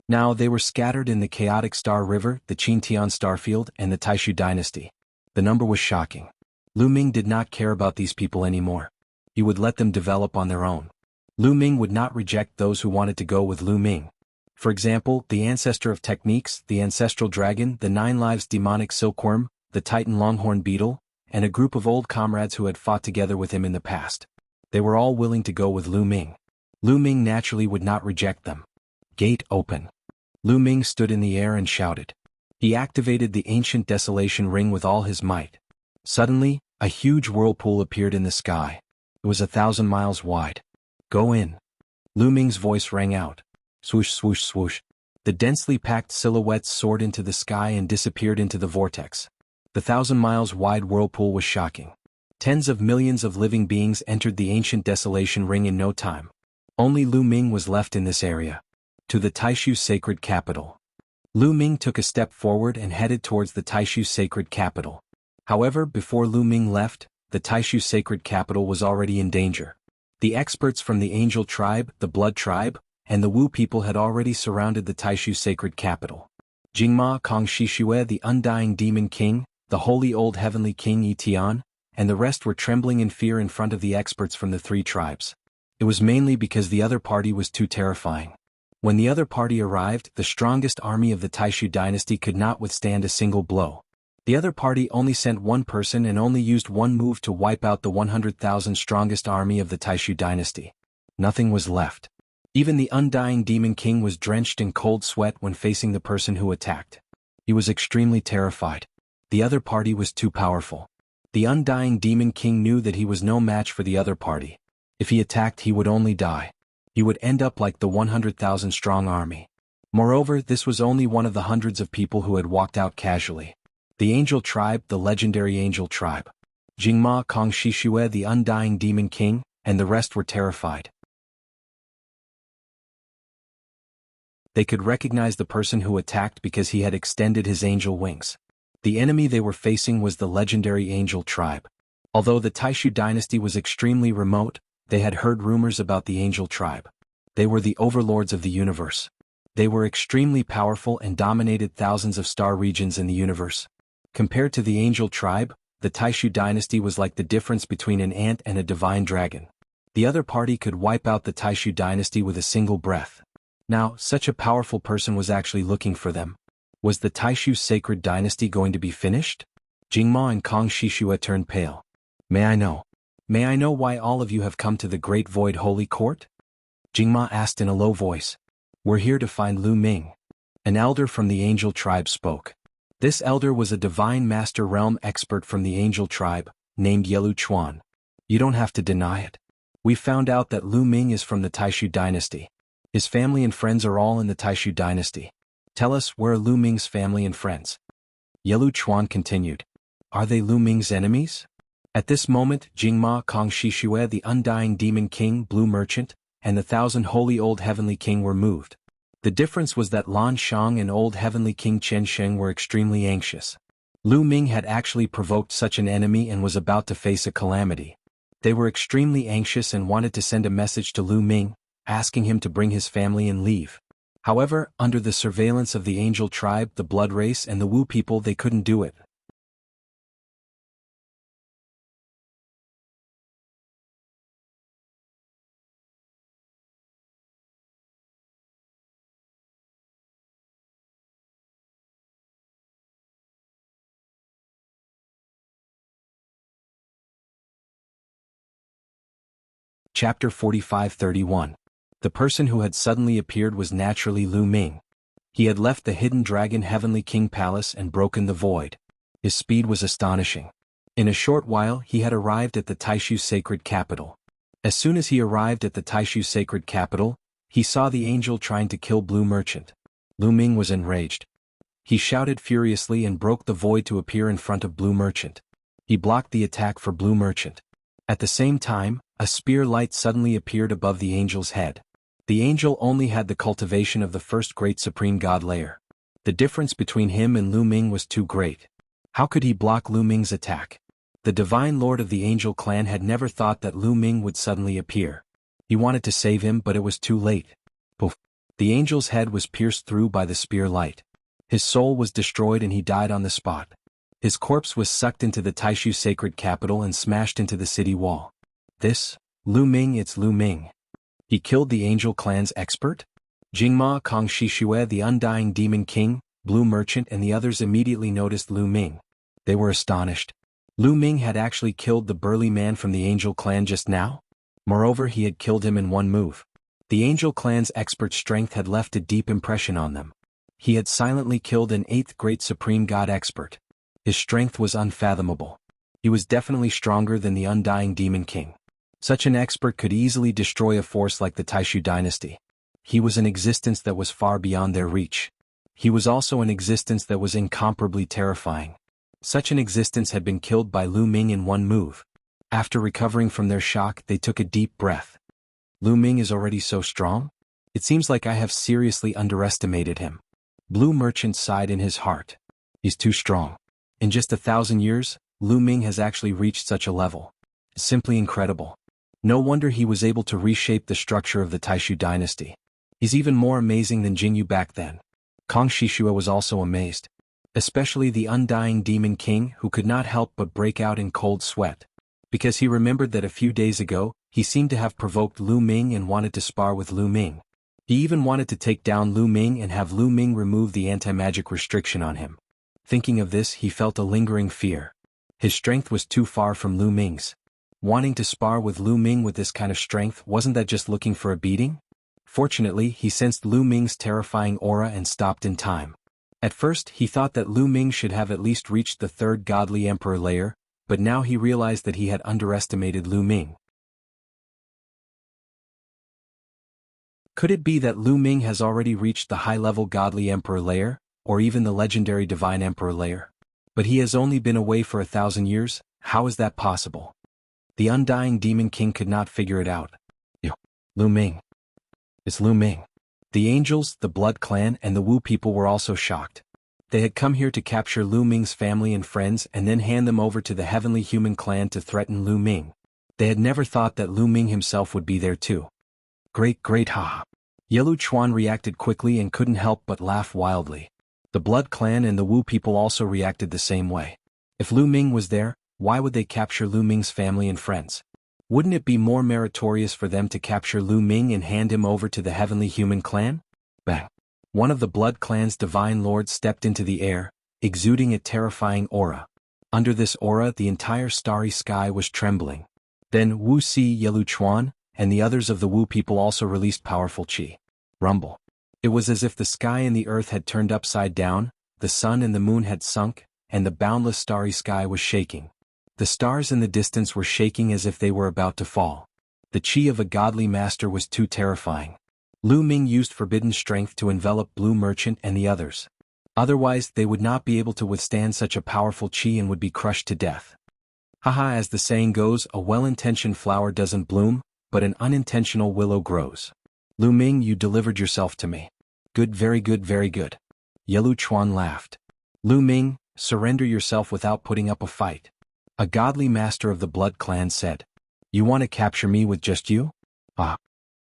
Now they were scattered in the chaotic Star River, the Qintian Starfield, and the Taishu dynasty. The number was shocking. Lu Ming did not care about these people anymore. He would let them develop on their own. Lu Ming would not reject those who wanted to go with Lu Ming. For example, the ancestor of techniques, the ancestral dragon, the 9 lives demonic silkworm, the titan longhorn beetle, and a group of old comrades who had fought together with him in the past. They were all willing to go with Lu Ming. Lu Ming naturally would not reject them. Gate open. Lu Ming stood in the air and shouted. He activated the ancient desolation ring with all his might. Suddenly, a huge whirlpool appeared in the sky. It was 1,000 miles wide. Go in. Lu Ming's voice rang out. Swoosh, swoosh, swoosh. The densely packed silhouettes soared into the sky and disappeared into the vortex. The 1,000 miles wide whirlpool was shocking. Tens of millions of living beings entered the ancient desolation ring in no time. Only Lu Ming was left in this area. To the Taishu sacred capital. Lu Ming took a step forward and headed towards the Taishu sacred capital. However, before Lu Ming left, the Taishu sacred capital was already in danger. The experts from the Angel tribe, the Blood tribe, and the Wu people had already surrounded the Taishu sacred capital. Jingma Kong Shishue, the Undying Demon King, the Holy Old Heavenly King Yi Tian, and the rest were trembling in fear in front of the experts from the three tribes. It was mainly because the other party was too terrifying. When the other party arrived, the strongest army of the Taishu dynasty could not withstand a single blow. The other party only sent one person and only used one move to wipe out the 100,000 strongest army of the Taishu dynasty. Nothing was left. Even the Undying Demon King was drenched in cold sweat when facing the person who attacked. He was extremely terrified. The other party was too powerful. The Undying Demon King knew that he was no match for the other party. If he attacked, he would only die. He would end up like the 100,000 strong army. Moreover, this was only one of the hundreds of people who had walked out casually. The Angel tribe, the legendary Angel tribe. Jingma Kong Shishue, the Undying Demon King, and the rest were terrified. They could recognize the person who attacked because he had extended his angel wings. The enemy they were facing was the legendary Angel tribe. Although the Taishu dynasty was extremely remote, they had heard rumors about the Angel tribe. They were the overlords of the universe. They were extremely powerful and dominated thousands of star regions in the universe. Compared to the Angel tribe, the Taishu dynasty was like the difference between an ant and a divine dragon. The other party could wipe out the Taishu dynasty with a single breath. Now, such a powerful person was actually looking for them. Was the Taishu sacred dynasty going to be finished? Jingma and Kong Shishue turned pale. May I know why all of you have come to the Great Void Holy Court? Jingma asked in a low voice. We're here to find Lu Ming. An elder from the Angel tribe spoke. This elder was a divine master realm expert from the Angel tribe, named Yelu Chuan. You don't have to deny it. We found out that Lu Ming is from the Taishu dynasty. His family and friends are all in the Taishu dynasty. Tell us, where are Lu Ming's family and friends? Yelu Chuan continued. Are they Lu Ming's enemies? At this moment, Jingma Kong Shishue, the Undying Demon King, Blue Merchant, and the 1,000 Holy Old Heavenly King were moved. The difference was that Lan Shang and Old Heavenly King Chen Sheng were extremely anxious. Lu Ming had actually provoked such an enemy and was about to face a calamity. They were extremely anxious and wanted to send a message to Lu Ming, asking him to bring his family and leave. However, under the surveillance of the Angel tribe, the Blood race, and the Wu people, they couldn't do it. Chapter 45-31. The person who had suddenly appeared was naturally Lu Ming. He had left the hidden dragon Heavenly King Palace and broken the void. His speed was astonishing. In a short while he had arrived at the Taishu sacred capital. As soon as he arrived at the Taishu sacred capital, he saw the angel trying to kill Blue Merchant. Lu Ming was enraged. He shouted furiously and broke the void to appear in front of Blue Merchant. He blocked the attack for Blue Merchant. At the same time, a spear light suddenly appeared above the angel's head. The angel only had the cultivation of the first great supreme god layer. The difference between him and Lu Ming was too great. How could he block Lu Ming's attack? The divine lord of the angel clan had never thought that Lu Ming would suddenly appear. He wanted to save him, but it was too late. Poof! The angel's head was pierced through by the spear light. His soul was destroyed and he died on the spot. His corpse was sucked into the Taishu sacred capital and smashed into the city wall. This? Lu Ming, it's Lu Ming. He killed the Angel clan's expert? Jingma Kong Shishue, the Undying Demon King, Blue Merchant, and the others immediately noticed Lu Ming. They were astonished. Lu Ming had actually killed the burly man from the Angel clan just now? Moreover, he had killed him in one move. The Angel clan's expert strength had left a deep impression on them. He had silently killed an 8th great supreme god expert. His strength was unfathomable. He was definitely stronger than the Undying Demon King. Such an expert could easily destroy a force like the Taishu dynasty. He was an existence that was far beyond their reach. He was also an existence that was incomparably terrifying. Such an existence had been killed by Lu Ming in one move. After recovering from their shock, they took a deep breath. Lu Ming is already so strong? It seems like I have seriously underestimated him. Blue Merchant sighed in his heart. He's too strong. In just 1,000 years, Lu Ming has actually reached such a level. It's simply incredible. No wonder he was able to reshape the structure of the Taishu dynasty. He's even more amazing than Jianghu back then. Kang Shishua was also amazed. Especially the undying demon king who could not help but break out in cold sweat. Because he remembered that a few days ago, he seemed to have provoked Lu Ming and wanted to spar with Lu Ming. He even wanted to take down Lu Ming and have Lu Ming remove the anti-magic restriction on him. Thinking of this, he felt a lingering fear. His strength was too far from Lu Ming's. Wanting to spar with Lu Ming with this kind of strength, wasn't that just looking for a beating? Fortunately, he sensed Lu Ming's terrifying aura and stopped in time. At first, he thought that Lu Ming should have at least reached the third godly emperor layer, but now he realized that he had underestimated Lu Ming. Could it be that Lu Ming has already reached the high-level godly emperor layer, or even the legendary divine emperor layer? But he has only been away for 1,000 years, how is that possible? The undying demon king could not figure it out. Lu Ming. It's Lu Ming. The angels, the blood clan and the Wu people were also shocked. They had come here to capture Lu Ming's family and friends and then hand them over to the heavenly human clan to threaten Lu Ming. They had never thought that Lu Ming himself would be there too. Great haha. Yelu Chuan reacted quickly and couldn't help but laugh wildly. The blood clan and the Wu people also reacted the same way. If Lu Ming was there, why would they capture Lu Ming's family and friends? Wouldn't it be more meritorious for them to capture Lu Ming and hand him over to the heavenly human clan? Bang! One of the blood clan's divine lords stepped into the air, exuding a terrifying aura. Under this aura, the entire starry sky was trembling. Then Wuxia, Yelu Chuan, and the others of the Wu people also released powerful qi. Rumble. It was as if the sky and the earth had turned upside down, the sun and the moon had sunk, and the boundless starry sky was shaking. The stars in the distance were shaking as if they were about to fall. The qi of a godly master was too terrifying. Lu Ming used forbidden strength to envelop Blue Merchant and the others. Otherwise, they would not be able to withstand such a powerful qi and would be crushed to death. Haha, as the saying goes, a well-intentioned flower doesn't bloom, but an unintentional willow grows. Lu Ming, you delivered yourself to me. Good, very good, very good. Yelu Chuan laughed. Lu Ming, surrender yourself without putting up a fight. A godly master of the blood clan said. You want to capture me with just you? Ah.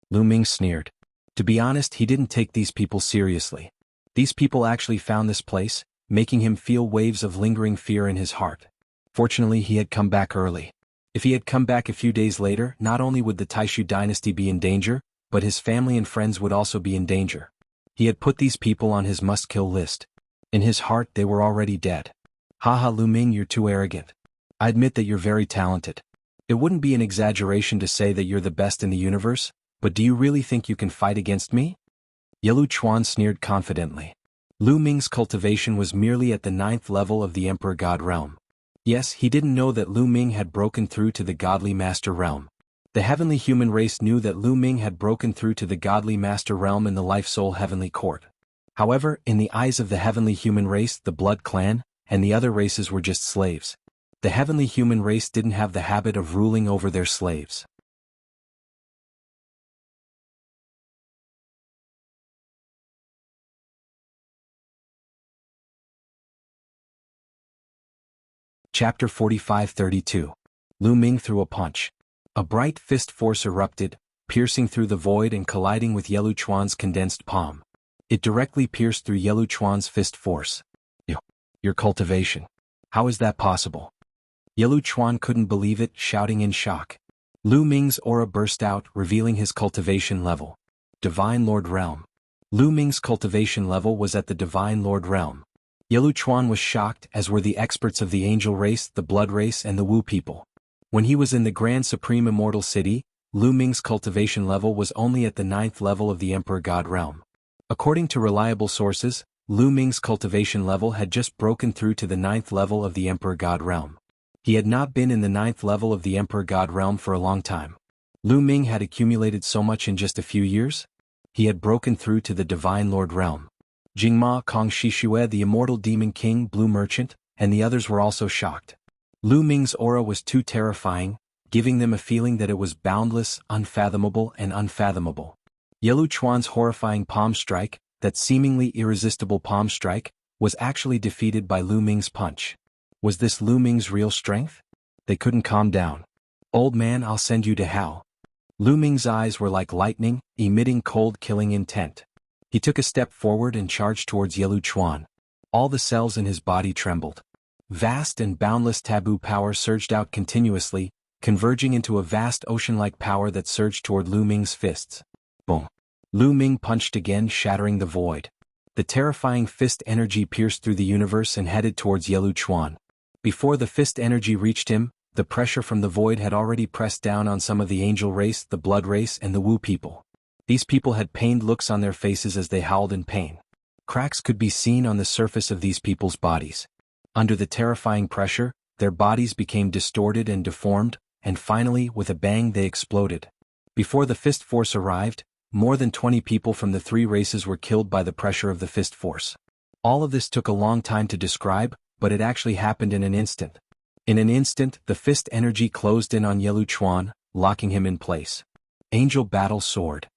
Lu Ming sneered. To be honest, he didn't take these people seriously. These people actually found this place, making him feel waves of lingering fear in his heart. Fortunately, he had come back early. If he had come back a few days later, not only would the Taishu dynasty be in danger, but his family and friends would also be in danger. He had put these people on his must-kill list. In his heart, they were already dead. Haha, Lu Ming, you're too arrogant. I admit that you're very talented. It wouldn't be an exaggeration to say that you're the best in the universe, but do you really think you can fight against me? Yelu Chuan sneered confidently. Lu Ming's cultivation was merely at the 9th level of the Emperor God realm. Yes, he didn't know that Lu Ming had broken through to the Godly Master realm. The heavenly human race knew that Lu Ming had broken through to the Godly Master realm in the Life Soul Heavenly Court. However, in the eyes of the heavenly human race, the Blood Clan, and the other races were just slaves. The heavenly human race didn't have the habit of ruling over their slaves. Chapter 45-32. Lu Ming threw a punch. A bright fist force erupted, piercing through the void and colliding with Yelu Chuan's condensed palm. It directly pierced through Yelu Chuan's fist force. Your cultivation. How is that possible? Yelu Chuan couldn't believe it, shouting in shock. Lu Ming's aura burst out, revealing his cultivation level. Divine Lord Realm. Lu Ming's cultivation level was at the Divine Lord Realm. Yelu Chuan was shocked, as were the experts of the angel race, the blood race and the Wu people. When he was in the Grand Supreme Immortal City, Lu Ming's cultivation level was only at the 9th level of the Emperor God realm. According to reliable sources, Lu Ming's cultivation level had just broken through to the 9th level of the Emperor God realm. He had not been in the 9th level of the Emperor God realm for a long time. Lu Ming had accumulated so much in just a few years? He had broken through to the Divine Lord realm. Jingma, Kang Shishue, the immortal demon king, Blue Merchant, and the others were also shocked. Lu Ming's aura was too terrifying, giving them a feeling that it was boundless, unfathomable and unfathomable. Yelu Chuan's horrifying palm strike, that seemingly irresistible palm strike, was actually defeated by Lu Ming's punch. Was this Lu Ming's real strength? They couldn't calm down. "Old man, I'll send you to hell." Lu Ming's eyes were like lightning, emitting cold killing intent. He took a step forward and charged towards Yelu Chuan. All the cells in his body trembled. Vast and boundless taboo power surged out continuously, converging into a vast ocean-like power that surged toward Lu Ming's fists. Boom. Lu Ming punched again, shattering the void. The terrifying fist energy pierced through the universe and headed towards Yelu Chuan. Before the fist energy reached him, the pressure from the void had already pressed down on some of the angel race, the blood race and the Wu people. These people had pained looks on their faces as they howled in pain. Cracks could be seen on the surface of these people's bodies. Under the terrifying pressure, their bodies became distorted and deformed, and finally, with a bang, they exploded. Before the fist force arrived, more than 20 people from the 3 races were killed by the pressure of the fist force. All of this took a long time to describe, but it actually happened in an instant. In an instant, the fist energy closed in on Yelu Chuan, locking him in place. Angel Battle Sword.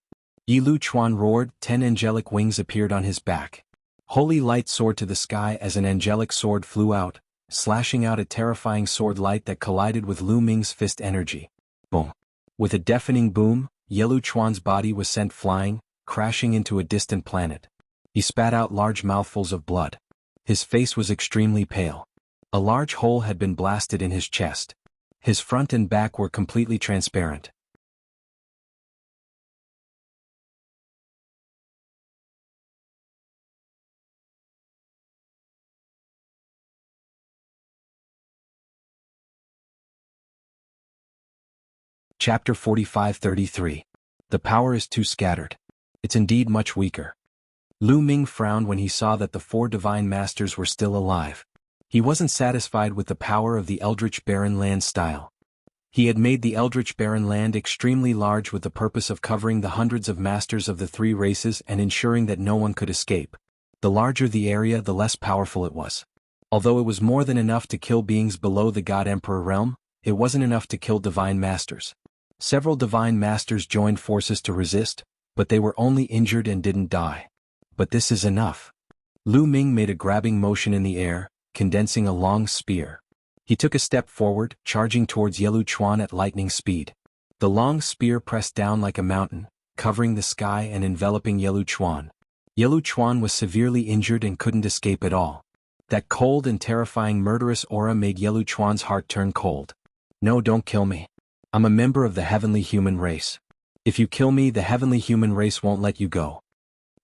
Yelu Chuan roared, 10 angelic wings appeared on his back. Holy light soared to the sky as an angelic sword flew out, slashing out a terrifying sword light that collided with Lu Ming's fist energy. Boom. With a deafening boom, Yelu Chuan's body was sent flying, crashing into a distant planet. He spat out large mouthfuls of blood. His face was extremely pale. A large hole had been blasted in his chest. His front and back were completely transparent. Chapter 45-33. The power is too scattered. It's indeed much weaker. Lu Ming frowned when he saw that the 4 divine masters were still alive. He wasn't satisfied with the power of the Eldritch Barren Land style. He had made the Eldritch Barren Land extremely large with the purpose of covering the hundreds of masters of the 3 races and ensuring that no one could escape. The larger the area, the less powerful it was. Although it was more than enough to kill beings below the God Emperor realm, it wasn't enough to kill divine masters. Several divine masters joined forces to resist, but they were only injured and didn't die. But this is enough. Lu Ming made a grabbing motion in the air, condensing a long spear. He took a step forward, charging towards Yelu Chuan at lightning speed. The long spear pressed down like a mountain, covering the sky and enveloping Yelu Chuan. Yelu Chuan was severely injured and couldn't escape at all. That cold and terrifying murderous aura made Yelu Chuan's heart turn cold. "No, don't kill me. I'm a member of the heavenly human race. If you kill me, the heavenly human race won't let you go."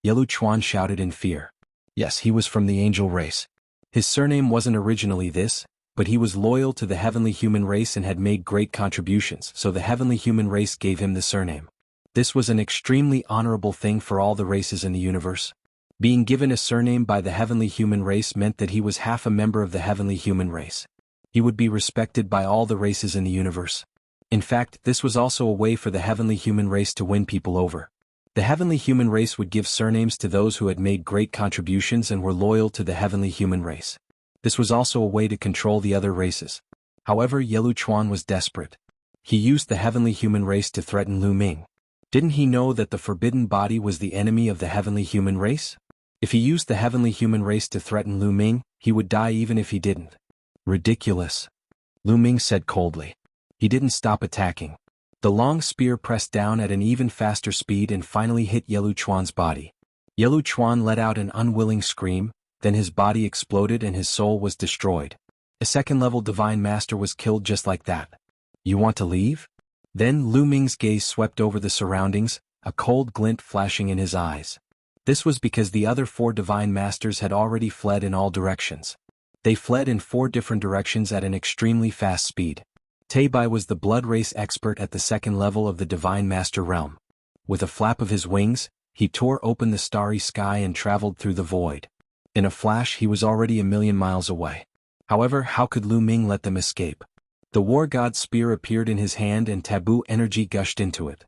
Yelu Chuan shouted in fear. Yes, he was from the angel race. His surname wasn't originally this, but he was loyal to the heavenly human race and had made great contributions, so the heavenly human race gave him the surname. This was an extremely honorable thing for all the races in the universe. Being given a surname by the heavenly human race meant that he was half a member of the heavenly human race. He would be respected by all the races in the universe. In fact, this was also a way for the heavenly human race to win people over. The heavenly human race would give surnames to those who had made great contributions and were loyal to the heavenly human race. This was also a way to control the other races. However, Yelu Chuan was desperate. He used the heavenly human race to threaten Lu Ming. Didn't he know that the forbidden body was the enemy of the heavenly human race? If he used the heavenly human race to threaten Lu Ming, he would die even if he didn't. Ridiculous. Lu Ming said coldly. He didn't stop attacking. The long spear pressed down at an even faster speed and finally hit Yelu Chuan's body. Yelu Chuan let out an unwilling scream, then his body exploded and his soul was destroyed. A second-level divine master was killed just like that. "You want to leave?" Then Lu Ming's gaze swept over the surroundings, a cold glint flashing in his eyes. This was because the other 4 divine masters had already fled in all directions. They fled in 4 different directions at an extremely fast speed. Teibai was the blood race expert at the 2nd level of the Divine Master realm. With a flap of his wings, he tore open the starry sky and traveled through the void. In a flash he was already 1,000,000 miles away. However, how could Lu Ming let them escape? The war god's spear appeared in his hand and taboo energy gushed into it.